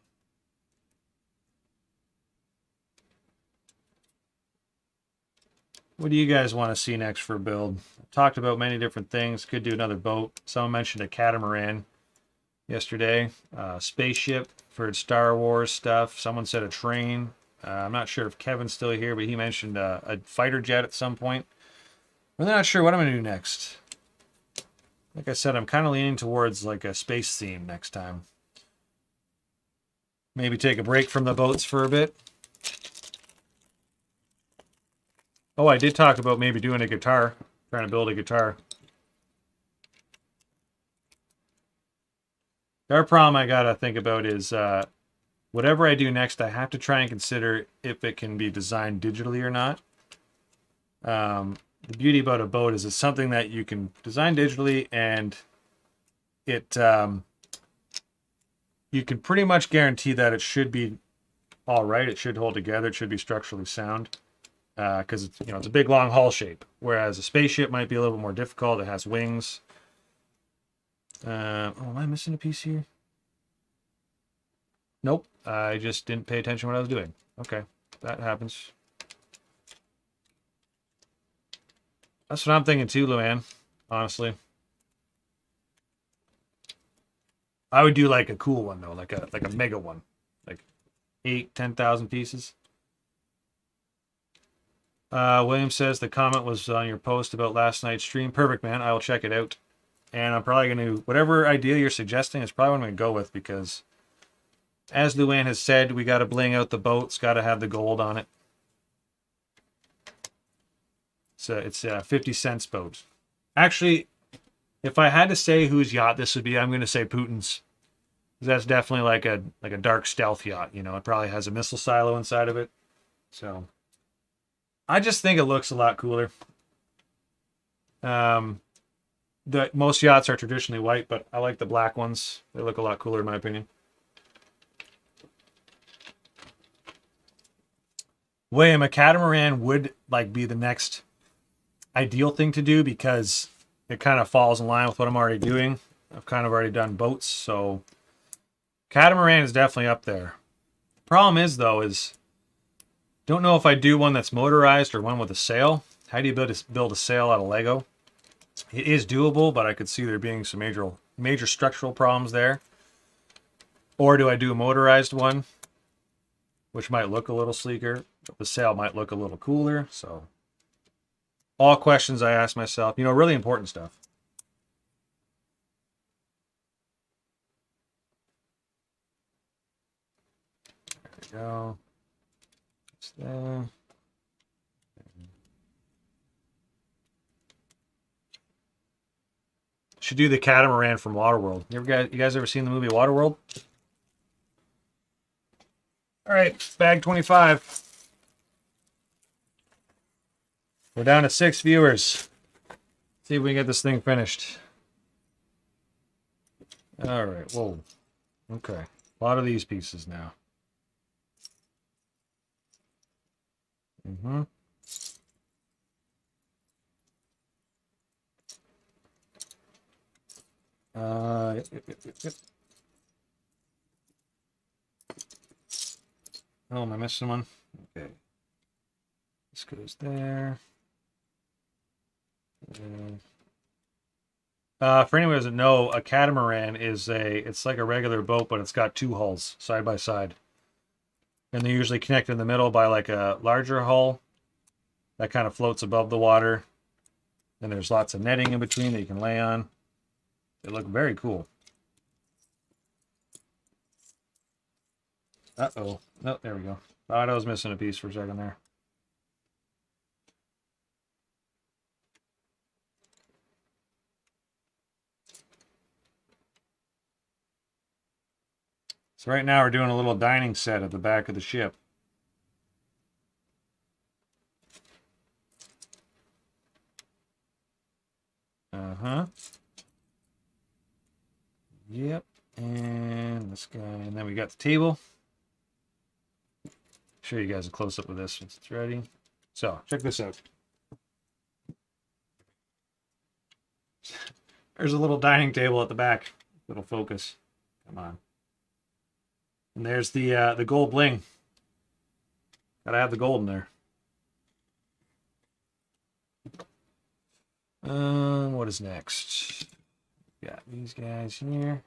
What do you guys want to see next for a build? I've talked about many different things. Could do another boat. Someone mentioned a catamaran yesterday. Spaceship for Star Wars stuff. Someone said a train. I'm not sure if Kevin's still here, but he mentioned a fighter jet at some point. I'm really not sure what I'm going to do next. Like I said, I'm kind of leaning towards like a space theme next time. Maybe take a break from the boats for a bit. Oh, I did talk about maybe doing a guitar. Trying to build a guitar. The other problem I gotta think about is whatever I do next, I have to try and consider if it can be designed digitally or not. The beauty about a boat is it's something that you can design digitally, and it you can pretty much guarantee that it should be all right. It should hold together. It should be structurally sound because it's it's a big long hull shape. Whereas a spaceship might be a little bit more difficult. It has wings. Oh, am I missing a piece here? Nope. I just didn't pay attention to what I was doing. Okay, that happens. That's what I'm thinking too, Luann. Honestly, I would do like a cool one though, like a mega one, like 10,000 pieces. William says the comment was on your post about last night's stream. Perfect, man. I will check it out. And I'm probably going to, whatever idea you're suggesting is probably what I'm going to go with because, as Luann has said, we got to bling out the boat. It's got to have the gold on it. So it's a 50 cents boat. Actually, if I had to say whose yacht this would be, I'm going to say Putin's. That's definitely like a dark stealth yacht. It probably has a missile silo inside of it. So I just think it looks a lot cooler. Most yachts are traditionally white, but I like the black ones. They look a lot cooler in my opinion. William, a catamaran would be the next ideal thing to do because it kind of falls in line with what I'm already doing. I've kind of already done boats, so catamaran is definitely up there. Problem is though, don't know if I do one that's motorized or one with a sail. How do you build a sail out of Lego? It is doable, but I could see there being some major structural problems there. Or do I do a motorized one, which might look a little sleeker, but the sail might look a little cooler. So all questions I ask myself, really important stuff. There we go. It's there. Should do the catamaran from Waterworld. You guys ever seen the movie Waterworld? All right, bag 25. We're down to 6 viewers. See if we can get this thing finished. All right, whoa. Okay, a lot of these pieces now. Mm-hmm. Yep. Oh, am I missing one? Okay. This goes there. For anyone who doesn't know, a catamaran it's like a regular boat, but it's got 2 hulls side by side. And they're usually connected in the middle by like a larger hull that kind of floats above the water. And there's lots of netting in between that you can lay on. They look very cool. Uh-oh. Oh, there we go. Thought I was missing a piece for a second there. So right now we're doing a little dining set at the back of the ship. Uh-huh. Yep. And this guy. And then we got the table. Show you guys a close-up of this once it's ready. So, check this out. There's a little dining table at the back. Little focus. Come on. And there's the gold bling. Gotta have the gold in there. What is next? Got these guys here.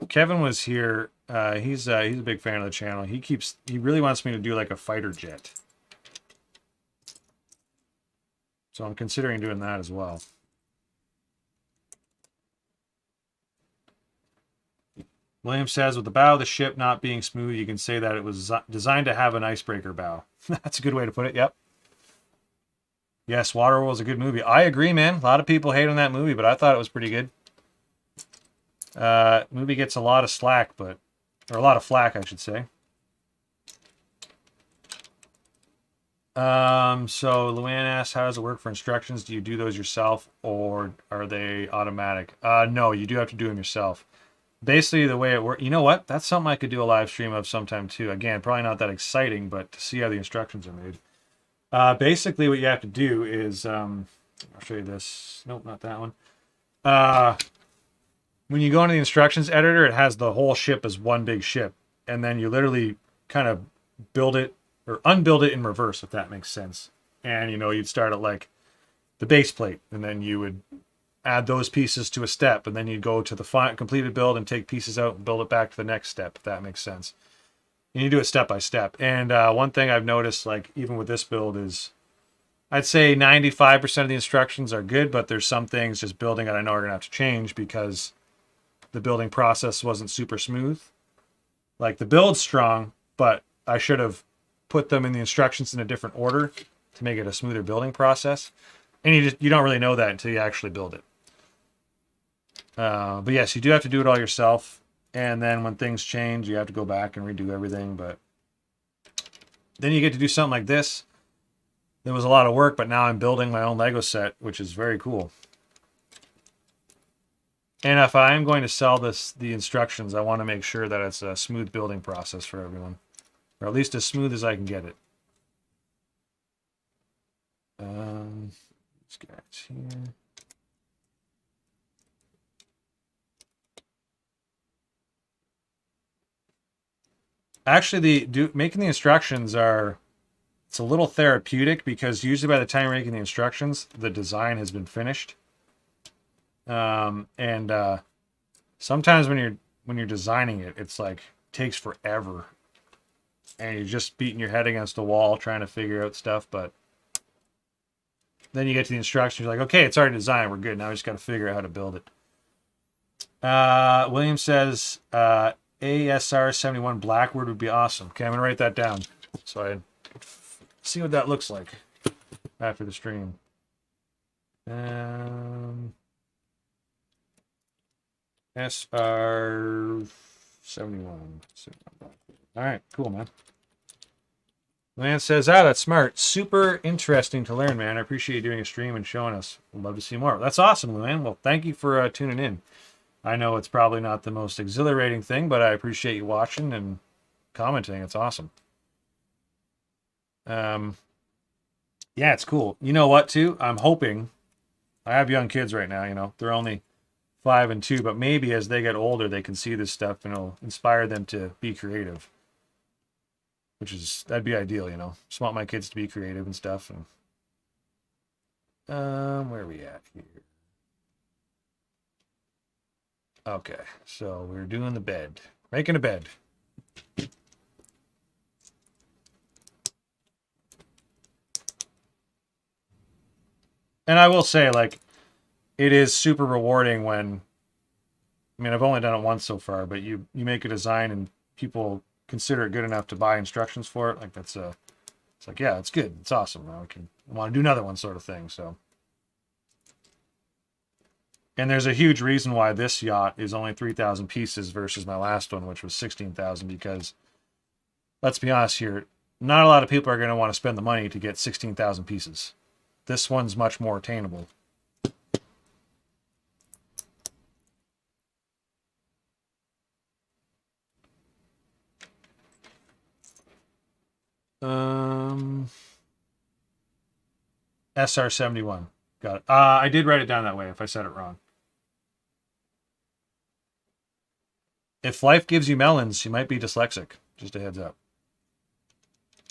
Kevin was here. He's a big fan of the channel. He really wants me to do like a fighter jet. So I'm considering doing that as well. William says, with the bow of the ship not being smooth, you can say that it was designed to have an icebreaker bow. That's a good way to put it. Yep. Yes, Waterworld was a good movie. I agree, man. A lot of people hate on that movie, but I thought it was pretty good. Movie gets a lot of slack, or a lot of flack, I should say. So Luann asks, how does it work for instructions? Do you do those yourself or are they automatic? No, you do have to do them yourself. Basically, the way it works, you know what? That's something I could do a live stream of sometime too. Again, probably not that exciting, but to see how the instructions are made. Basically, what you have to do is, I'll show you this. Nope, not that one. When you go into the instructions editor, it has the whole ship as one big ship. And then you literally kind of build it or unbuild it in reverse, if that makes sense. And, you'd start at like the base plate, and then you would add those pieces to a step, and then you'd go to the completed build and take pieces out and build it back to the next step, if that makes sense. And you do it step by step. And one thing I've noticed, like even with this build, is I'd say 95% of the instructions are good, but there's some things just building that I know are going to have to change because the building process wasn't super smooth. Like the build's strong, but I should have put them in the instructions in a different order to make it a smoother building process. And you don't really know that until you actually build it. But yes, you do have to do it all yourself. And then when things change, you have to go back and redo everything. But then you get to do something like this. There was a lot of work, but now I'm building my own Lego set, which is very cool. And if I am going to sell the instructions, I want to make sure that it's a smooth building process for everyone. Or at least as smooth as I can get it. These guys here. Actually, making the instructions it's a little therapeutic because usually by the time you're making the instructions, the design has been finished. Sometimes when you're designing it, it's like takes forever, and you're just beating your head against a wall trying to figure out stuff. But then you get to the instructions, you're like, okay, it's already designed, we're good. Now we just got to figure out how to build it. William says ASR 71 Blackwood would be awesome. Okay, I'm gonna write that down so I see what that looks like after the stream. SR 71. All right, cool, man. Man says, that's smart. Super interesting to learn, man. I appreciate you doing a stream and showing us. We'd love to see more. That's awesome, Luann. Well, thank you for tuning in. I know it's probably not the most exhilarating thing, but I appreciate you watching and commenting. It's awesome. Yeah, it's cool. You know what, too? I'm hoping. I have young kids right now, they're only 5 and 2, but maybe as they get older, they can see this stuff and it'll inspire them to be creative. That'd be ideal, Just want my kids to be creative and stuff. And where are we at here? Okay, so we're doing the bed. Making a bed. And I will say, like, it is super rewarding when, I've only done it once so far, but you make a design and people consider it good enough to buy instructions for it. Like it's like, yeah, it's good. It's awesome. Now I want to do another one sort of thing. So, and there's a huge reason why this yacht is only 3,000 pieces versus my last one, which was 16,000, because let's be honest here, not a lot of people are going to want to spend the money to get 16,000 pieces. This one's much more attainable. SR71. Got it. I did write it down that way if I said it wrong. If life gives you melons, you might be dyslexic. Just a heads up.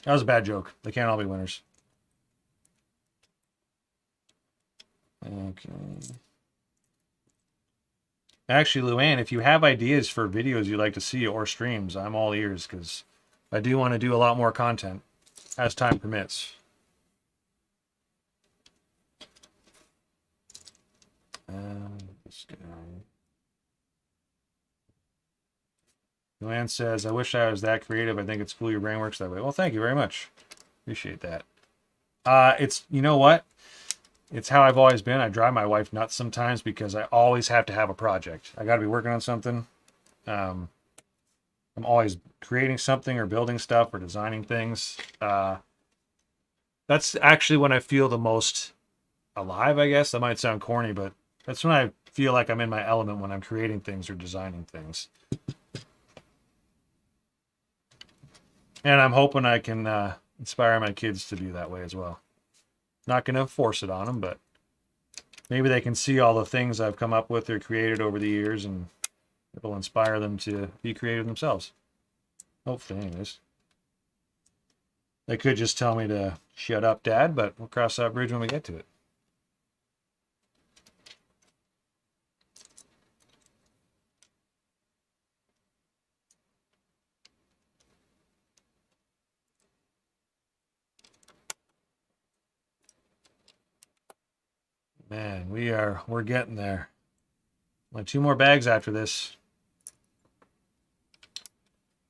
That was a bad joke. They can't all be winners. Okay. Actually, Luann, if you have ideas for videos you'd like to see or streams, I'm all ears because I do want to do a lot more content as time permits. This guy. Luann says, I wish I was that creative. I think it's cool your brain works that way. Well, thank you very much. Appreciate that. It's, you know what? It's how I've always been. I drive my wife nuts sometimes because I always have to have a project. I got to be working on something. I'm always creating something or building stuff or designing things. That's actually when I feel the most alive, I guess. That might sound corny, but that's when I feel like I'm in my element when I'm creating things or designing things. And I'm hoping I can inspire my kids to be that way as well. Not going to force it on them, but maybe they can see all the things I've come up with or created over the years, and it'll inspire them to be creative themselves. Hopefully, anyways. They could just tell me to shut up, Dad, but we'll cross that bridge when we get to it. Man, we're getting there. Like 2 more bags after this.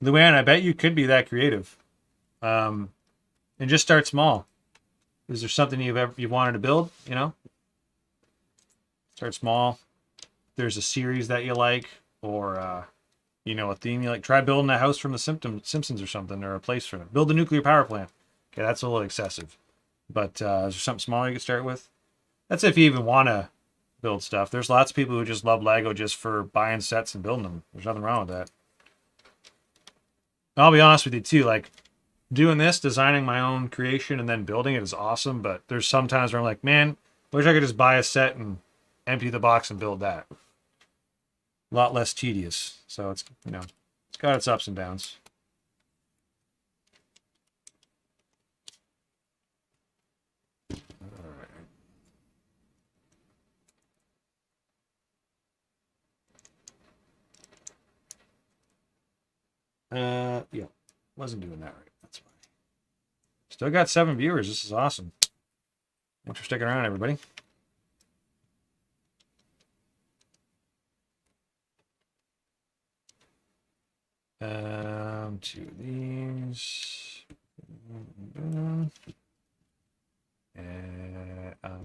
Luann, I bet you could be that creative. And just start small. Is there something you've wanted to build? You know, start small. If there's a series that you like, or you know, a theme you like. Try building a house from the Simpsons or something, or a place from it. Build a nuclear power plant. Okay, that's a little excessive. But is there something small you could start with? That's if you even want to build stuff. There's lots of people who just love Lego just for buying sets and building them. There's nothing wrong with that. I'll be honest with you too. Like, doing this, designing my own creation and then building it is awesome, but there's some times where I'm like, man, I wish I could just buy a set and empty the box and build that. A lot less tedious. So it's, you know, it's got its ups and downs. Yeah, wasn't doing that right. That's fine. Still got 7 viewers. This is awesome. Thanks for sticking around, everybody. To these. I'm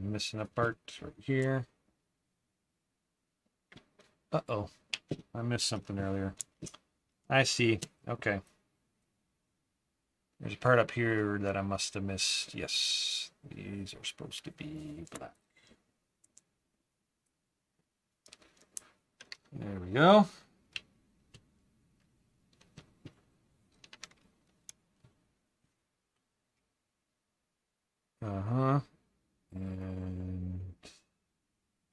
missing a part right here. Uh-oh. I missed something earlier. I see. Okay. There's a part up here that I must have missed. Yes. These are supposed to be black. There we go. Uh-huh. And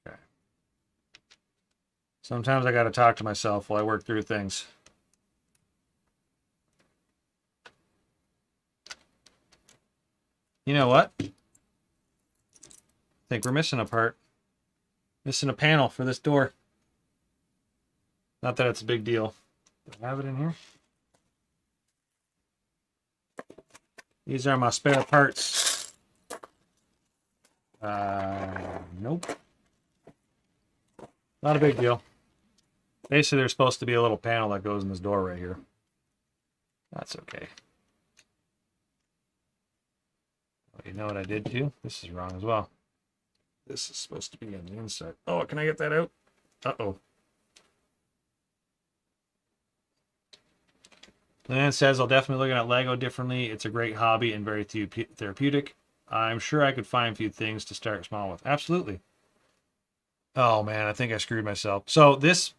okay. Sometimes I got to talk to myself while I work through things. You know what? I think we're missing a part. Missing a panel for this door. Not that it's a big deal. Do I have it in here? These are my spare parts. Nope. Not a big deal. Basically, there's supposed to be a little panel that goes in this door right here. That's okay. Oh, you know what I did too? This is wrong as well. This is supposed to be on the inside. Oh, can I get that out? Uh-oh. Lynn says, I'll definitely be looking at Lego differently. It's a great hobby and very therapeutic. I'm sure I could find a few things to start small with. Absolutely. Oh, man, I think I screwed myself. So this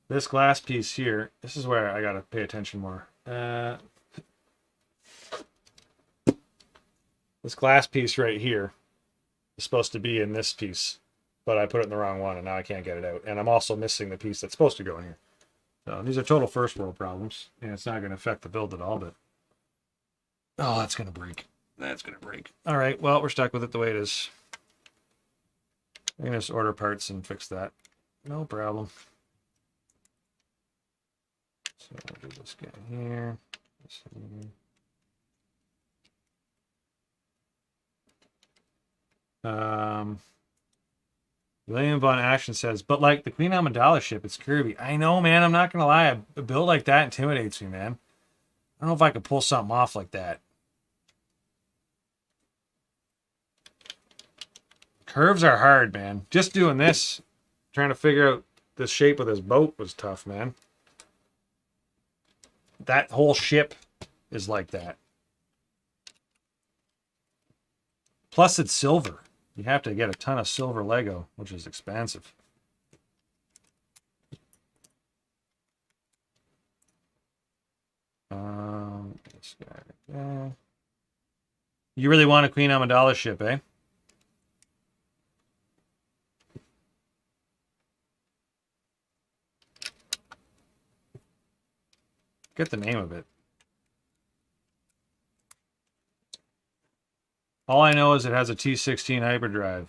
this glass piece here, this is where I got to pay attention more. This glass piece right here is supposed to be in this piece, but I put it in the wrong one, and now I can't get it out. And I'm also missing the piece that's supposed to go in here. So these are total first world problems, and it's not going to affect the build at all, but... Oh, that's going to break. That's going to break. All right, well, we're stuck with it the way it is. I'm going to just order parts and fix that. No problem. So I'll do this guy here. This here. William Von Ashton says, but like the Queen Amidala ship, it's curvy. I know, man. I'm not going to lie. A build like that intimidates me, man. I don't know if I could pull something off like that. Curves are hard, man. Just doing this, trying to figure out the shape of this boat was tough, man. That whole ship is like that. Plus it's silver. You have to get a ton of silver Lego, which is expensive. This guy right there. You really want a Queen Amidala ship, eh? Get the name of it. All I know is it has a T16 hyperdrive.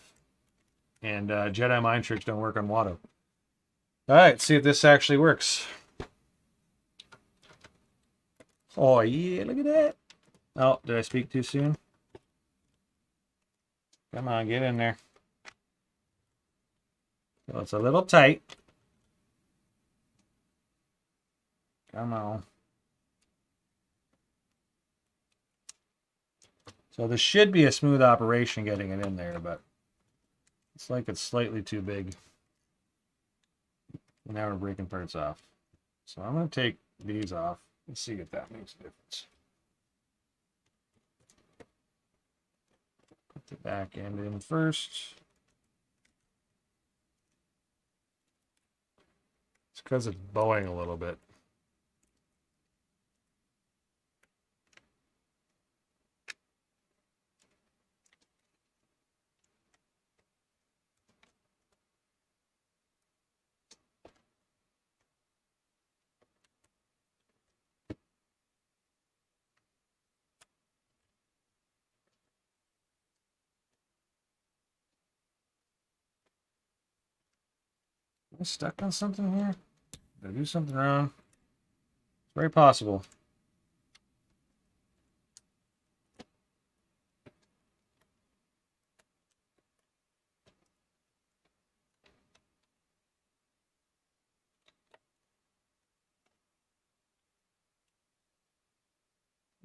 And Jedi mind tricks don't work on Watto. Alright, see if this actually works. Oh yeah, look at that. Oh, did I speak too soon? Come on, get in there. Well, it's a little tight. Come on. So this should be a smooth operation getting it in there, but it's like it's slightly too big. And now we're breaking parts off. So I'm going to take these off and see if that makes a difference. Put the back end in first. It's because it's bowing a little bit. Am I stuck on something here? Did I do something wrong? It's very possible.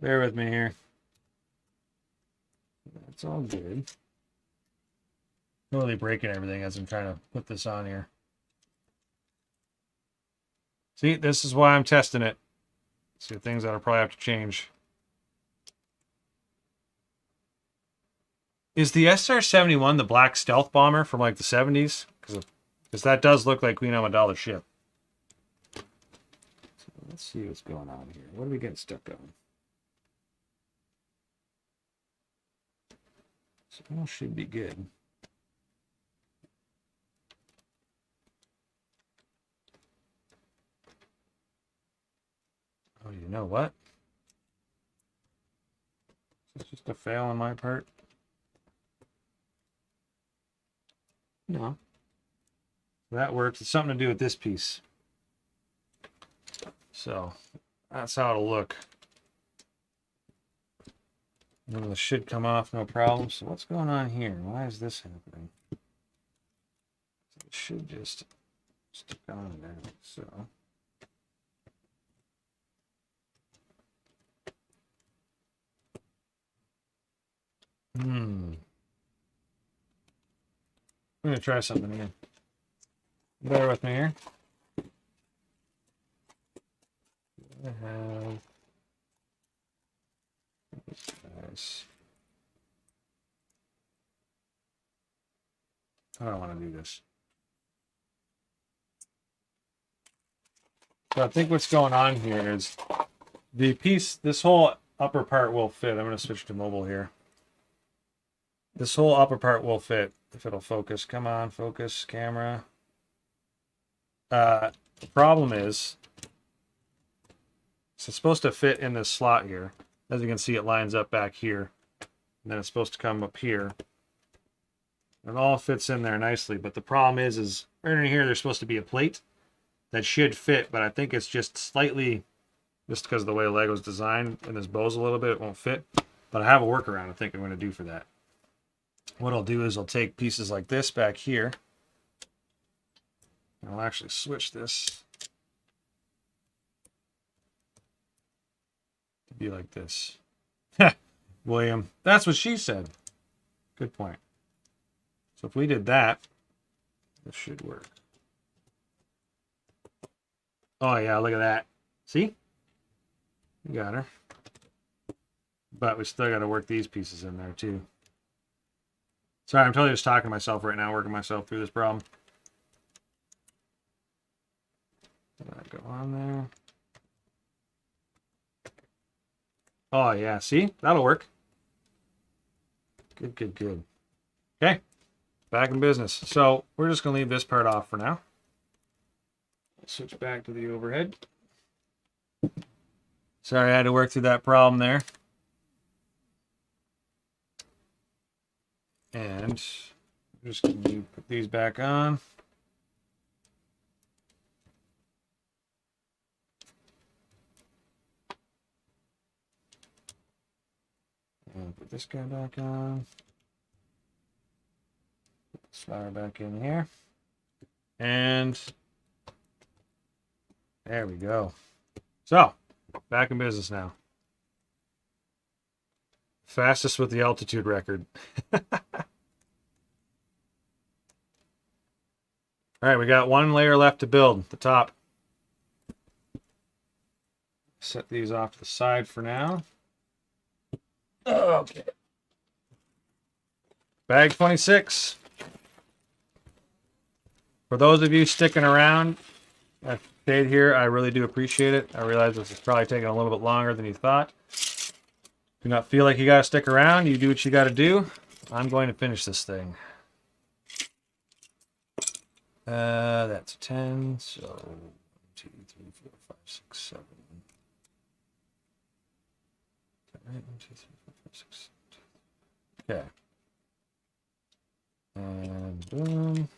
Bear with me here. That's all good. Totally breaking everything as I'm trying to put this on here. See, this is why I'm testing it. See, things that'll probably have to change. Is the SR-71 the black stealth bomber from like the 70s? Because that does look like Queen Amidala's ship. So let's see what's going on here. What are we getting stuck on? So that should be good. Oh, you know what? Is this just a fail on my part? No. That works. It's something to do with this piece. So that's how it'll look. And this should come off no problem. So what's going on here? Why is this happening? It should just stick on there. So I'm gonna try something again. Bear with me here. I have this guys. I don't want to do this. So I think what's going on here is the piece, this whole upper part will fit. I'm going to switch to mobile here. This whole upper part will fit if it'll focus. Come on, focus, camera. The problem is, it's supposed to fit in this slot here. As you can see, it lines up back here. And then it's supposed to come up here. It all fits in there nicely. But the problem is right in here, there's supposed to be a plate that should fit. But I think it's just slightly, just because of the way Lego's designed, and this bow's a little bit, it won't fit. But I have a workaround I think I'm going to do for that. What I'll do is I'll take pieces like this back here. I'll actually switch this to be like this. William, that's what she said. Good point. So if we did that, this should work. Oh yeah, look at that. See? We got her. But we still got to work these pieces in there too. Sorry, I'm totally just talking to myself right now, working myself through this problem. Go on there. Oh, yeah. See? That'll work. Good, good, good. Okay. Back in business. So we're just going to leave this part off for now. Switch back to the overhead. Sorry, I had to work through that problem there. And I'm just going to put these back on. And put this guy back on. Put the flower back in here. And there we go. So, back in business now. Fastest with the altitude record. All right, we got one layer left to build, the top. Set these off to the side for now. Okay. Bag 26. For those of you sticking around, I've stayed here. I really do appreciate it. I realize this is probably taking a little bit longer than you thought. Do not feel like you got to stick around. You do what you got to do. I'm going to finish this thing. That's 10. So 1, 2, 3, 4, 5, 6, 7. Right, 1, 2, 3, 4, 5, 6, 7. Okay. And boom.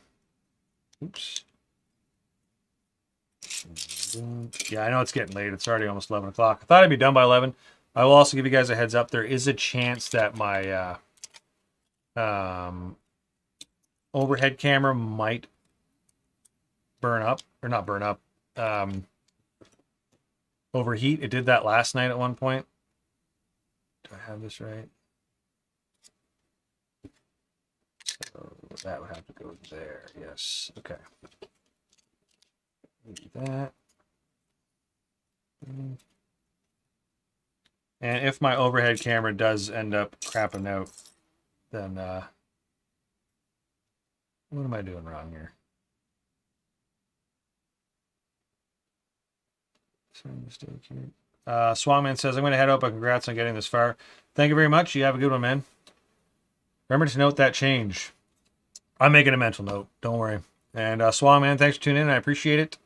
Oops. Boom. Yeah, I know it's getting late. It's already almost 11 o'clock. I thought I'd be done by 11. I will also give you guys a heads up. There is a chance that my overhead camera might burn up. Or not burn up. Overheat. It did that last night at one point. Do I have this right? So that would have to go there. Yes. Okay. Do that. And if my overhead camera does end up crapping out, then what am I doing wrong here? Sorry, mistake here. Swamman says, I'm going to head out, but congrats on getting this far. Thank you very much. You have a good one, man. Remember to note that change. I'm making a mental note. Don't worry. And Swamman, thanks for tuning in. I appreciate it.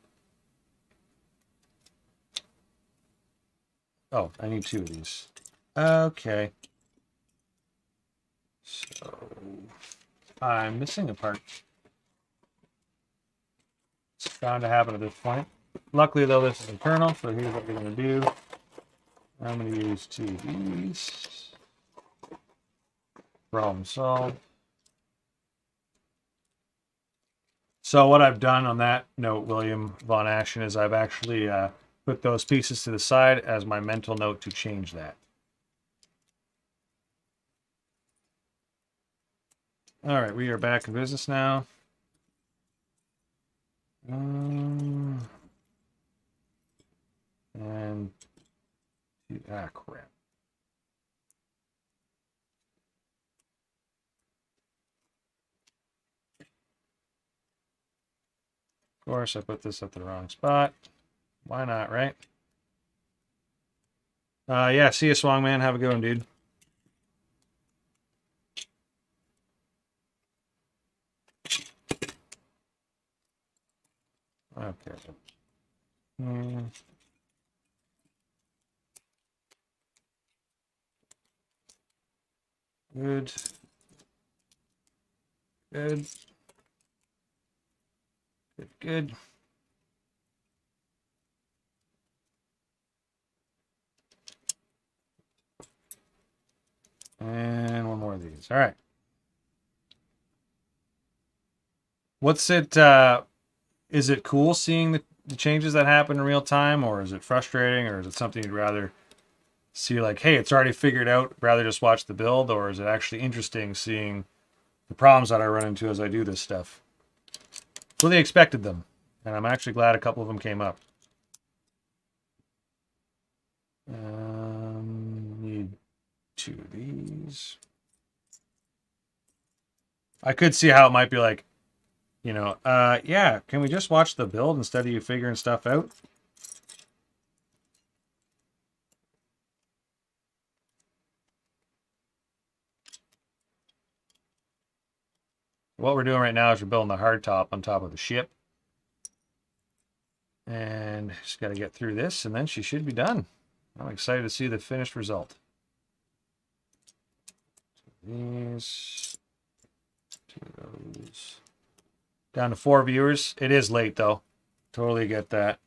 Oh, I need 2 of these. Okay. So I'm missing a part. It's bound to happen at this point. Luckily, though, this is internal, so here's what we're going to do. I'm going to use 2 of these. Problem solved. So what I've done on that note, William Von Ashen, is I've actually put those pieces to the side as my mental note to change that. All right, we are back in business now. And crap. Of course, I put this at the wrong spot. Why not, right? Yeah, see you, Swangman. Have a good one, dude. Okay. Good. Good. Good, good. And one more of these. All right. What's it, is it cool seeing the changes that happen in real time, or is it frustrating, or is it something you'd rather see like, hey, it's already figured out, rather just watch the build, or is it actually interesting seeing the problems that I run into as I do this stuff? Fully expected them, and I'm actually glad a couple of them came up. Need 2 of these. I could see how it might be like, yeah, can we just watch the build instead of you figuring stuff out? What we're doing right now is we're building the hardtop on top of the ship. And just got to get through this, and then she should be done. I'm excited to see the finished result. These, two of those. Down to 4 viewers. It is late, though. Totally get that.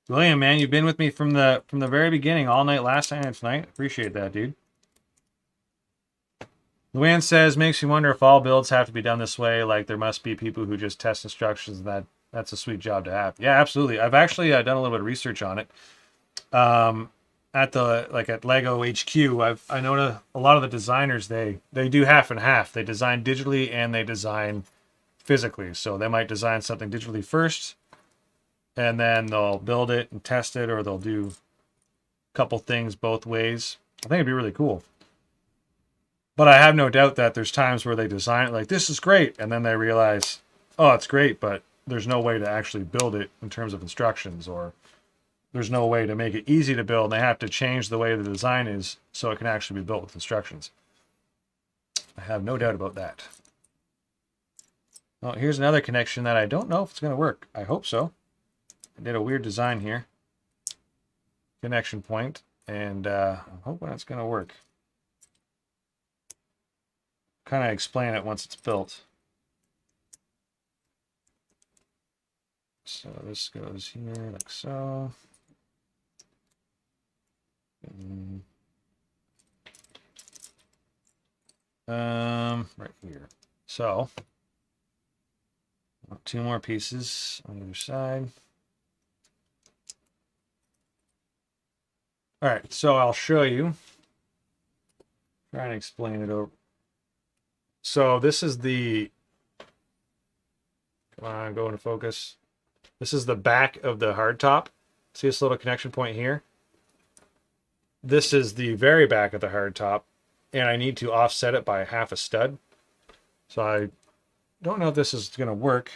William, man, you've been with me from the very beginning, all night, last night and tonight. Appreciate that, dude. Luann says, makes me wonder if all builds have to be done this way. Like there must be people who just test instructions, and that's a sweet job to have. Yeah, absolutely. I've actually done a little bit of research on it. At Lego HQ, I know a lot of the designers they do half and half. They design digitally and they design physically. So they might design something digitally first, and then they'll build it and test it, or they'll do a couple things both ways. I think it'd be really cool. But I have no doubt that there's times where they design it like, this is great, and then they realize, oh, it's great, but there's no way to actually build it in terms of instructions, or there's no way to make it easy to build, and they have to change the way the design is so it can actually be built with instructions. I have no doubt about that. Well, here's another connection that I don't know if it's going to work. I hope so. I did a weird design here. Connection point, and I'm hoping it's going to work. Kind of explain it once it's built. So this goes here like so. Right here. So 2 more pieces on either side. All right, so I'll show you. Try and explain it over. So this is the, come on, go into focus. This is the back of the hardtop. See this little connection point here? This is the very back of the hardtop, and I need to offset it by half a stud. So I don't know if this is going to work,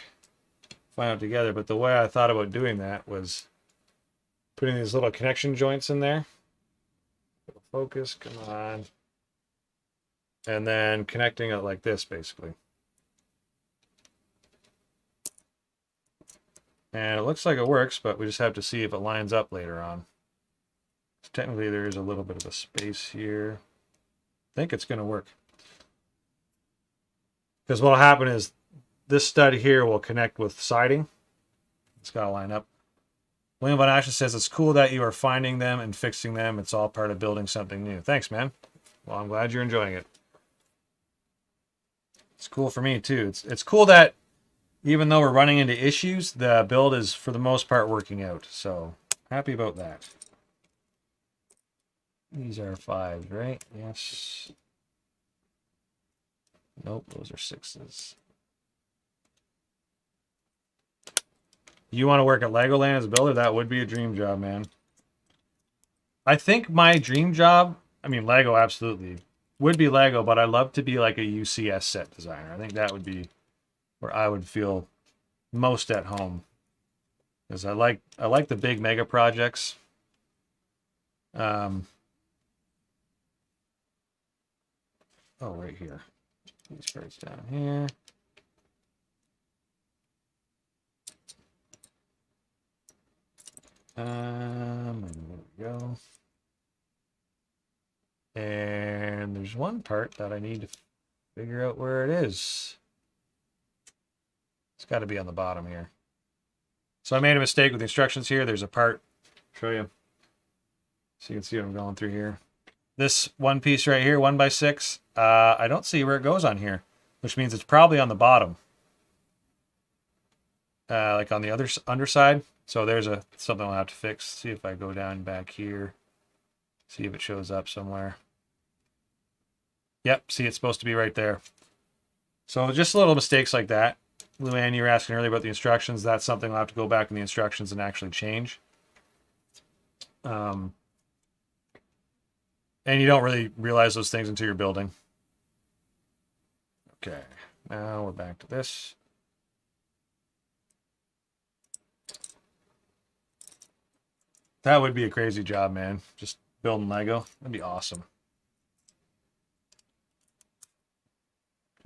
find out together, but the way I thought about doing that was putting these little connection joints in there. Focus, come on. And then connecting it like this, basically. And it looks like it works, but we just have to see if it lines up later on. So technically, there is a little bit of a space here. I think it's going to work. Because what will happen is this stud here will connect with siding. It's got to line up. William Von Ashton says, it's cool that you are finding them and fixing them. It's all part of building something new. Thanks, man. Well, I'm glad you're enjoying it. It's cool for me, too. It's cool that even though we're running into issues, the build is, for the most part, working out. So, happy about that. These are 5s, right? Yes. Nope, those are 6s. You want to work at Legoland as a builder? That would be a dream job, man. I think my dream job, I mean, Lego, absolutely, would be Lego, but I'd love to be like a UCS set designer. I think that would be where I would feel most at home. Because I like the big mega projects. Oh, right here. These parts down here. There we go. And there's one part that I need to figure out where it is. It's got to be on the bottom here. So I made a mistake with the instructions here. There's a part, I'll show you, so you can see what I'm going through here. This one piece right here, 1x6, I don't see where it goes on here, which means it's probably on the bottom, like on the other underside. So there's something I'll have to fix. See if I go down back here, see if it shows up somewhere. Yep, see, it's supposed to be right there. So just little mistakes like that. Luann, you were asking earlier about the instructions. That's something I'll have to go back in the instructions and actually change. And you don't really realize those things until you're building. Okay, now we're back to this. That would be a crazy job, man. Just building Lego. That'd be awesome.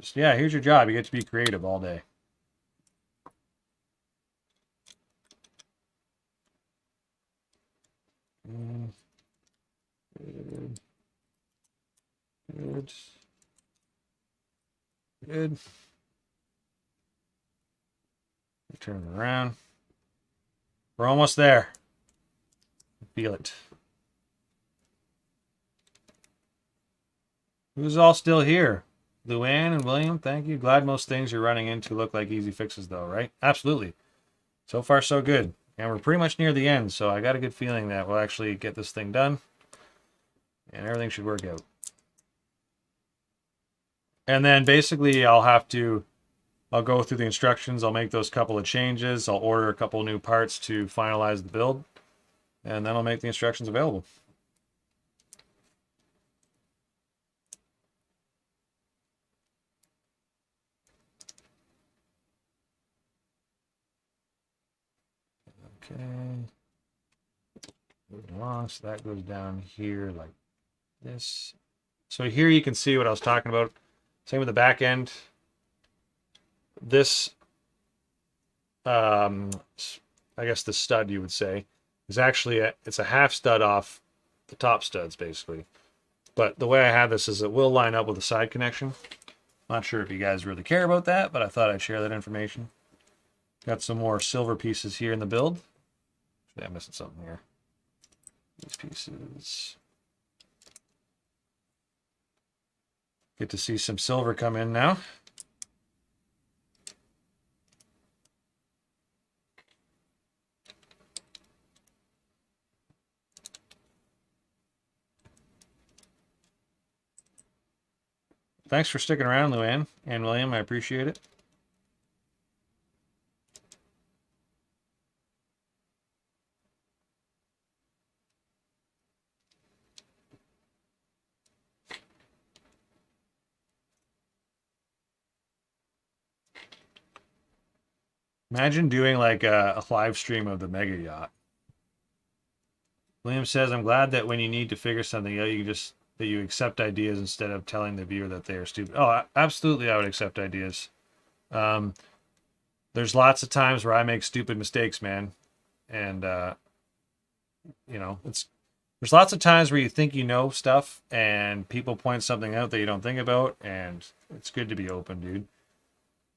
Just, yeah, here's your job. You get to be creative all day. Good. Good. Good. Turn it around. We're almost there. Feel it. Who's all still here? Luann and William, thank you. Glad most things you're running into look like easy fixes, though, right? Absolutely. So far, so good. And we're pretty much near the end, so I got a good feeling that we'll actually get this thing done. And everything should work out. And then basically I'll go through the instructions. I'll make those couple of changes. I'll order a couple new parts to finalize the build. And then I'll make the instructions available. Okay. Moving along, so that goes down here like this. So here you can see what I was talking about. Same with the back end. This, I guess the stud you would say, is actually it's a half stud off the top studs basically. But the way I have this is it will line up with a side connection. Not sure if you guys really care about that, but I thought I'd share that information. Got some more silver pieces here in the build. Actually, I'm missing something here. These pieces. Get to see some silver come in now. Thanks for sticking around, Luann and William. I appreciate it. Imagine doing like a live stream of the Mega Yacht. William says, I'm glad that when you need to figure something out, that you accept ideas instead of telling the viewer that they are stupid. Oh, absolutely, I would accept ideas. There's lots of times where I make stupid mistakes, man. And, there's lots of times where you think you know stuff and people point something out that you don't think about. And it's good to be open, dude.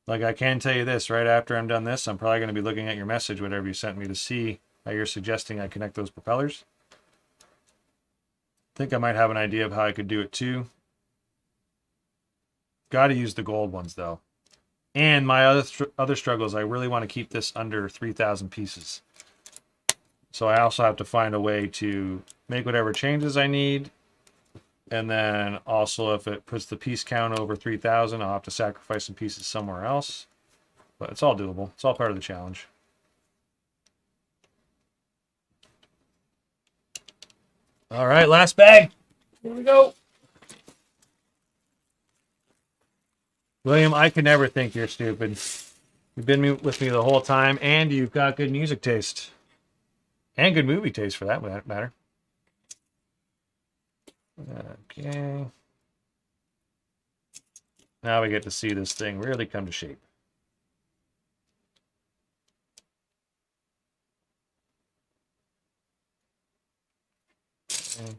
Like, I can tell you this, right after I'm done this, I'm probably going to be looking at your message, whatever you sent me, to see how you're suggesting I connect those propellers. I think I might have an idea of how I could do it too. Got to use the gold ones though. And my other struggle is I really want to keep this under 3,000 pieces. So I also have to find a way to make whatever changes I need. And then also if it puts the piece count over 3,000, I'll have to sacrifice some pieces somewhere else. But it's all doable. It's all part of the challenge. All right, last bag. Here we go. William, I could never think you're stupid. You've been with me the whole time, and you've got good music taste. And good movie taste, for that matter. Okay. Now we get to see this thing really come to shape. Okay.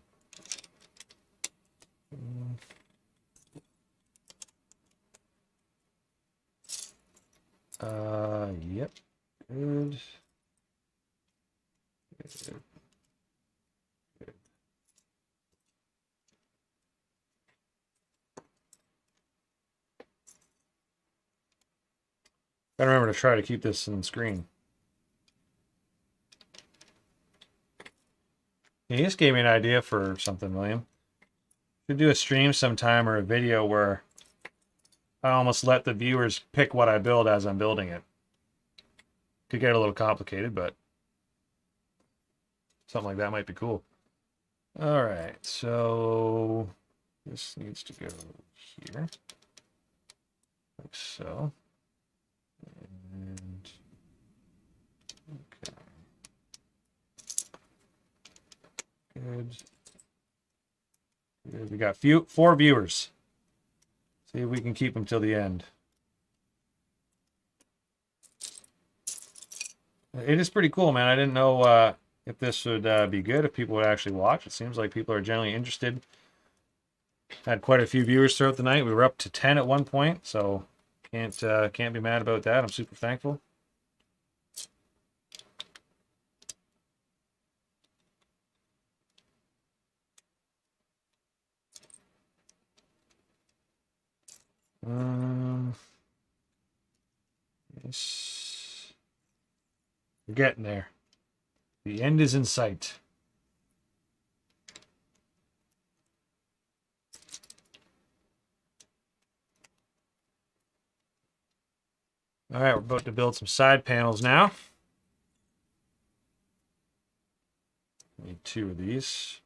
Yep. Good. Good. Good. Gotta remember to try to keep this in the screen. You just gave me an idea for something, William. Should do a stream sometime or a video where I almost let the viewers pick what I build as I'm building it. Could get a little complicated, but something like that might be cool. All right, so this needs to go here, like so. And okay, good. Good. We got 4 viewers. See if we can keep them till the end. It is pretty cool, man. I didn't know if this would be good, if people would actually watch. It seems like people are generally interested. Had quite a few viewers throughout the night. We were up to 10 at one point, so can't be mad about that. I'm super thankful. Yes. We're getting there. The end is in sight. All right, we're about to build some side panels now. Need 2 of these.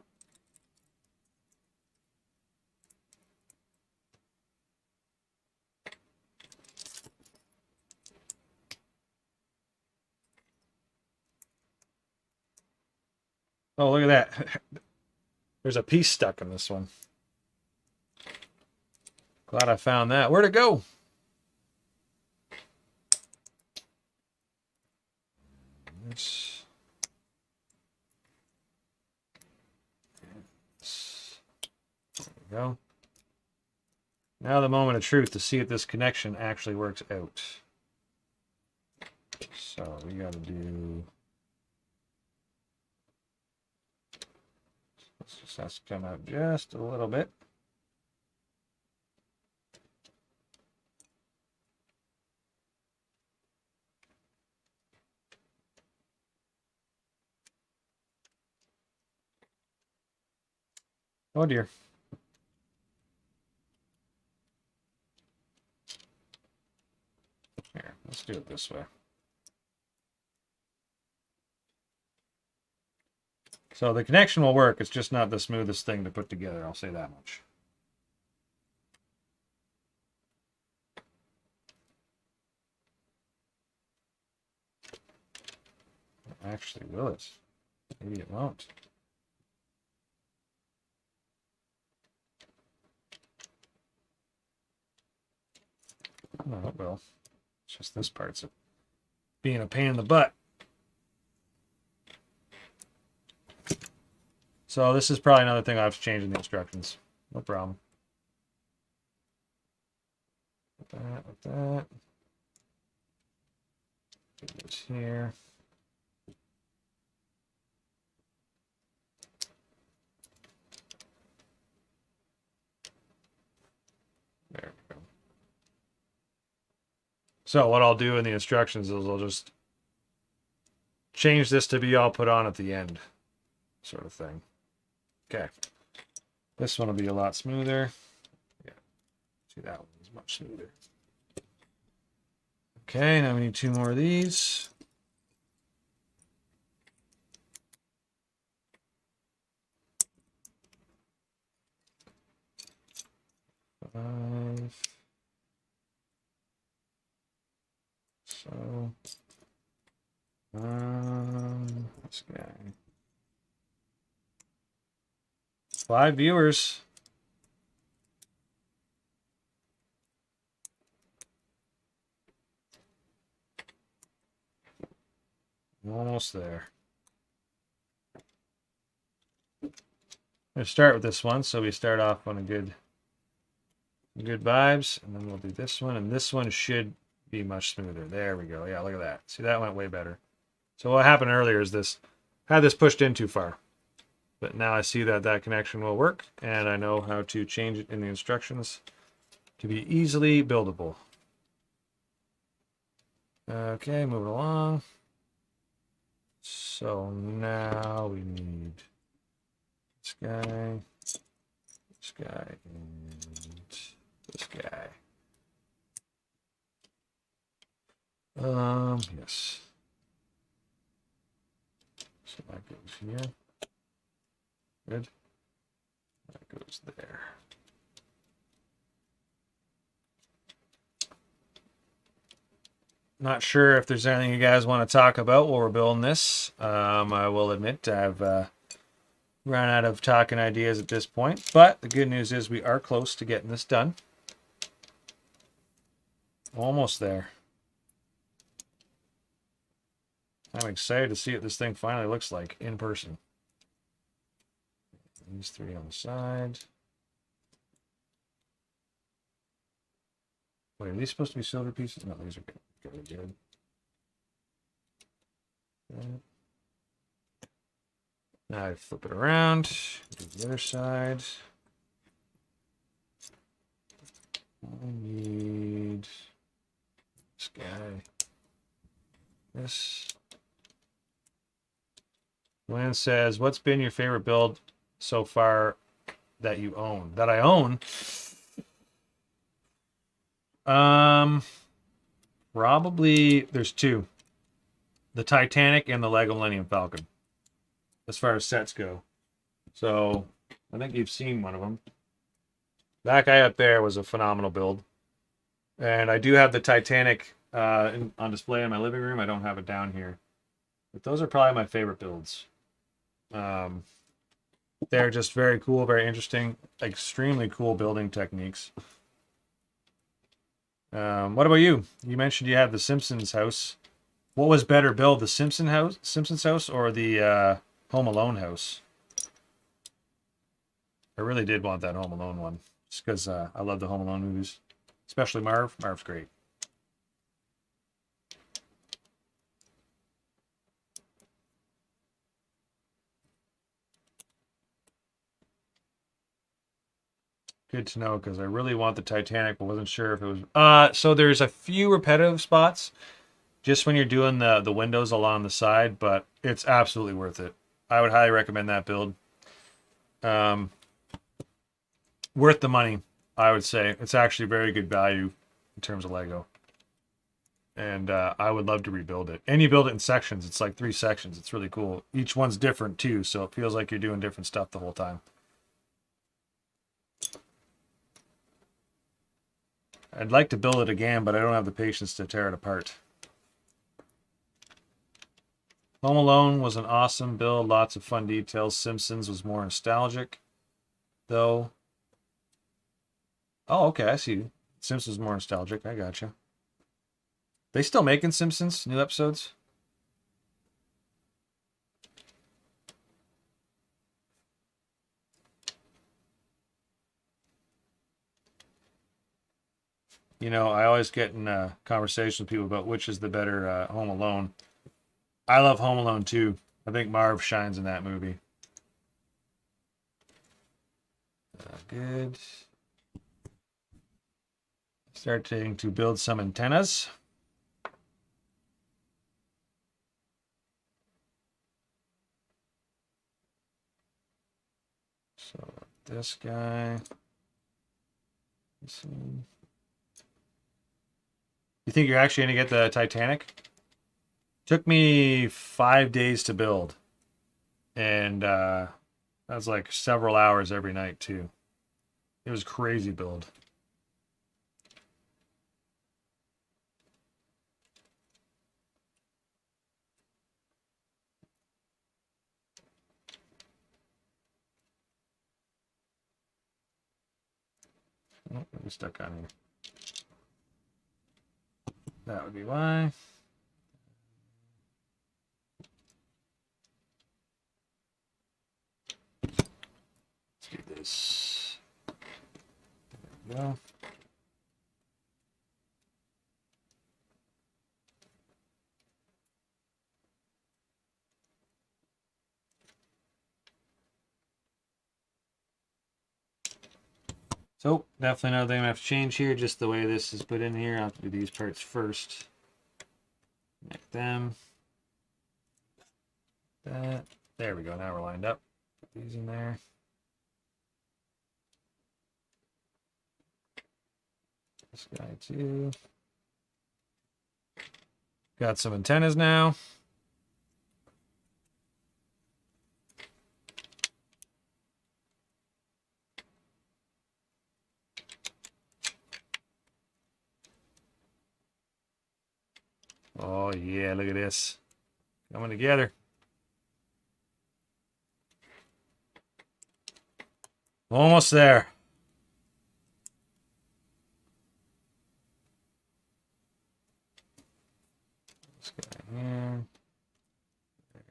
Oh, look at that. There's a piece stuck in this one. Glad I found that. Where'd it go? This. There we go. Now the moment of truth to see if this connection actually works out. So we got to do... This just has to come out just a little bit. Oh dear. Here, let's do it this way. So the connection will work. It's just not the smoothest thing to put together. I'll say that much. Actually, will it? Maybe it won't. No, it will. It's just this part's being a pain in the butt. So this is probably another thing I have to change in the instructions. No problem. With that, with that. Put this here. There we go. So what I'll do in the instructions is I'll just change this to be all put on at the end, sort of thing. Okay. This one will be a lot smoother. Yeah. See, that one is much smoother. Okay, now we need 2 more of these. Five. So, this guy. 5 viewers. Almost there. I'm going to start with this one, so we start off on a good vibes, and then we'll do this one, and this one should be much smoother. There we go. Yeah, look at that. See, that went way better. So what happened earlier is this, I had this pushed in too far, but now I see that that connection will work, and I know how to change it in the instructions to be easily buildable. Okay, moving along. So now we need this guy, and this guy. Yes. So that goes here. Good. goes there. Not sure if there's anything you guys want to talk about while we're building this. I will admit I've run out of talking ideas at this point, but the good news is we are close to getting this done. Almost there. I'm excited to see what this thing finally looks like in person. These three on the side. Wait, are these supposed to be silver pieces? No, these are good. Good. Now I flip it around, do the other side. I need this guy. This. Lynn says, what's been your favorite build so far that you own? That I own? Probably there's two. The Titanic and the Lego Millennium Falcon. As far as sets go. So, I think you've seen one of them. That guy up there was a phenomenal build. And I do have the Titanic on display in my living room. I don't have it down here. But those are probably my favorite builds. They're just very cool, very interesting, extremely cool building techniques. What about you? You mentioned you had the Simpsons house. What was better build, the Simpsons house or the Home Alone house? I really did want that Home Alone one, just because I love the Home Alone movies, especially Marv. Marv's great. Good to know, because I really want the Titanic, but wasn't sure if it was... So there's a few repetitive spots just when you're doing the windows along the side, but it's absolutely worth it. I would highly recommend that build. Worth the money, I would say. It's actually very good value in terms of Lego. And I would love to rebuild it. And you build it in sections. It's like 3 sections. It's really cool. Each one's different too, so it feels like you're doing different stuff the whole time. I'd like to build it again, but I don't have the patience to tear it apart. Home Alone was an awesome build. Lots of fun details. Simpsons was more nostalgic, though. Oh, okay, I see. Simpsons more nostalgic. I gotcha. They still making Simpsons new episodes? You know, I always get in conversations with people about which is the better Home Alone. I love Home Alone too. I think Marv shines in that movie. Good. Starting to build some antennas. So this guy. Let's see. You think you're actually going to get the Titanic? Took me 5 days to build. And that was like several hours every night too. It was a crazy build. Oh, we're stuck on here. That would be why. Let's do this. There we go. So, definitely another thing I have to change here, just the way this is put in here. I'll have to do these parts first. Connect them. That. There we go. Now we're lined up. Put these in there. This guy too. Got some antennas now. Oh yeah, look at this. Coming together. Almost there. This guy here. There.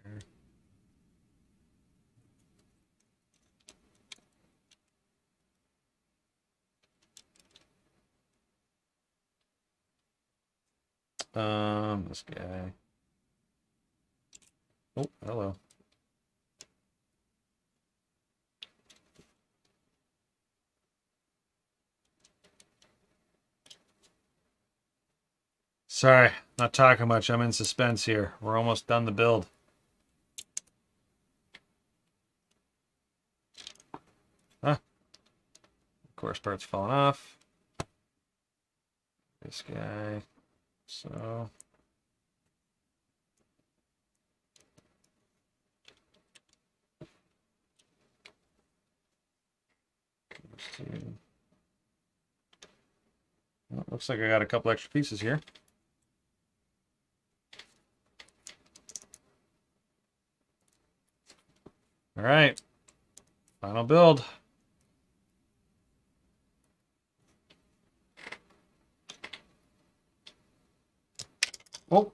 This guy. Oh, hello. Sorry, not talking much. I'm in suspense here. We're almost done the build. Huh. Of course, parts falling off. This guy. So. Well, looks like I got a couple extra pieces here. All right, final build. Oh,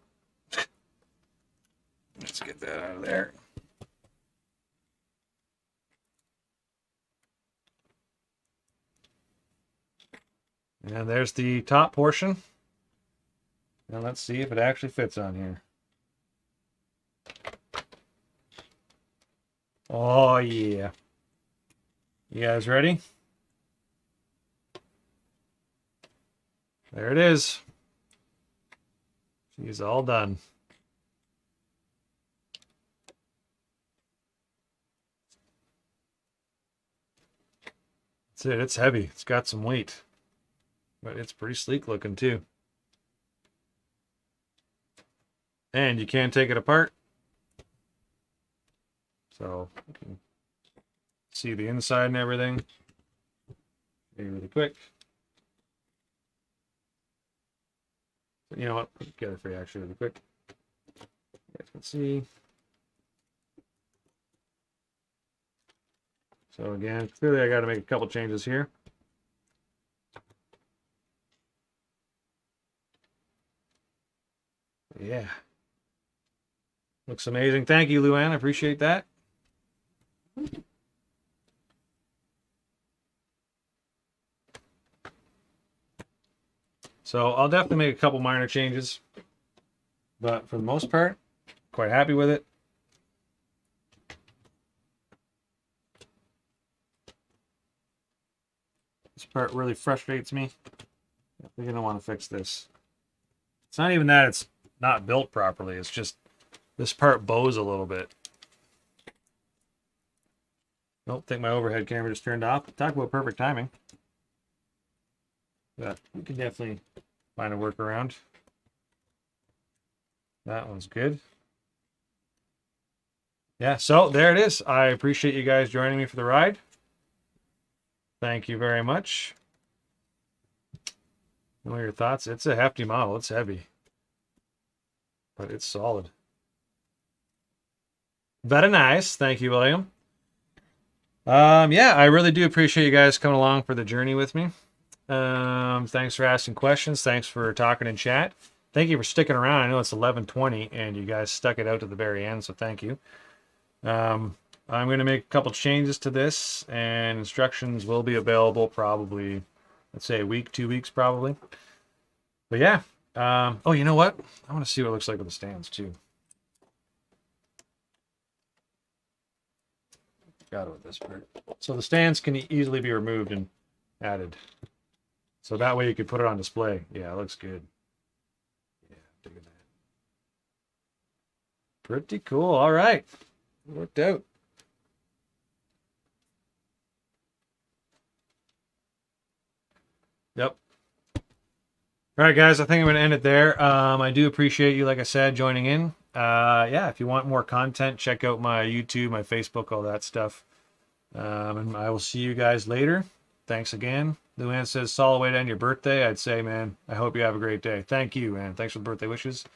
let's get that out of there. And there's the top portion. Now let's see if it actually fits on here. Oh yeah. You guys ready? There it is. She's all done. That's it. It's heavy. It's got some weight. But it's pretty sleek looking too. And you can take it apart. So you can see the inside and everything. Really quick. You know what? Put it together for you actually really quick. You guys can see. So again, clearly I got to make a couple changes here. Yeah. Looks amazing. Thank you, Luann. I appreciate that. So I'll definitely make a couple minor changes, but for the most part, quite happy with it. This part really frustrates me. I think I don't want to fix this. It's not even that it's not built properly. It's just this part bows a little bit. Nope, think my overhead camera just turned off. Talk about perfect timing. Yeah, you can definitely find a workaround. That one's good. Yeah, so there it is. I appreciate you guys joining me for the ride. Thank you very much. What are your thoughts? It's a hefty model. It's heavy, but it's solid. Very nice. Thank you, William. Yeah, I really do appreciate you guys coming along for the journey with me. Thanks for asking questions. Thanks for talking in chat. Thank you for sticking around. I know it's 11:20 and you guys stuck it out to the very end, so thank you. I'm going to make a couple changes to this, and instructions will be available probably, let's say a week, 2 weeks probably. But yeah. Oh, you know what? I want to see what it looks like with the stands too. Got it with this part. So the stands can easily be removed and added. So that way you could put it on display. Yeah, it looks good. Yeah, digging that. Pretty cool. All right. Worked out. Yep. All right, guys, I think I'm going to end it there. I do appreciate you, like I said, joining in. Yeah, if you want more content, check out my YouTube, my Facebook, all that stuff. And I will see you guys later. Thanks again. Luann says, solid way to end your birthday. I'd say, man, I hope you have a great day. Thank you, man. Thanks for the birthday wishes.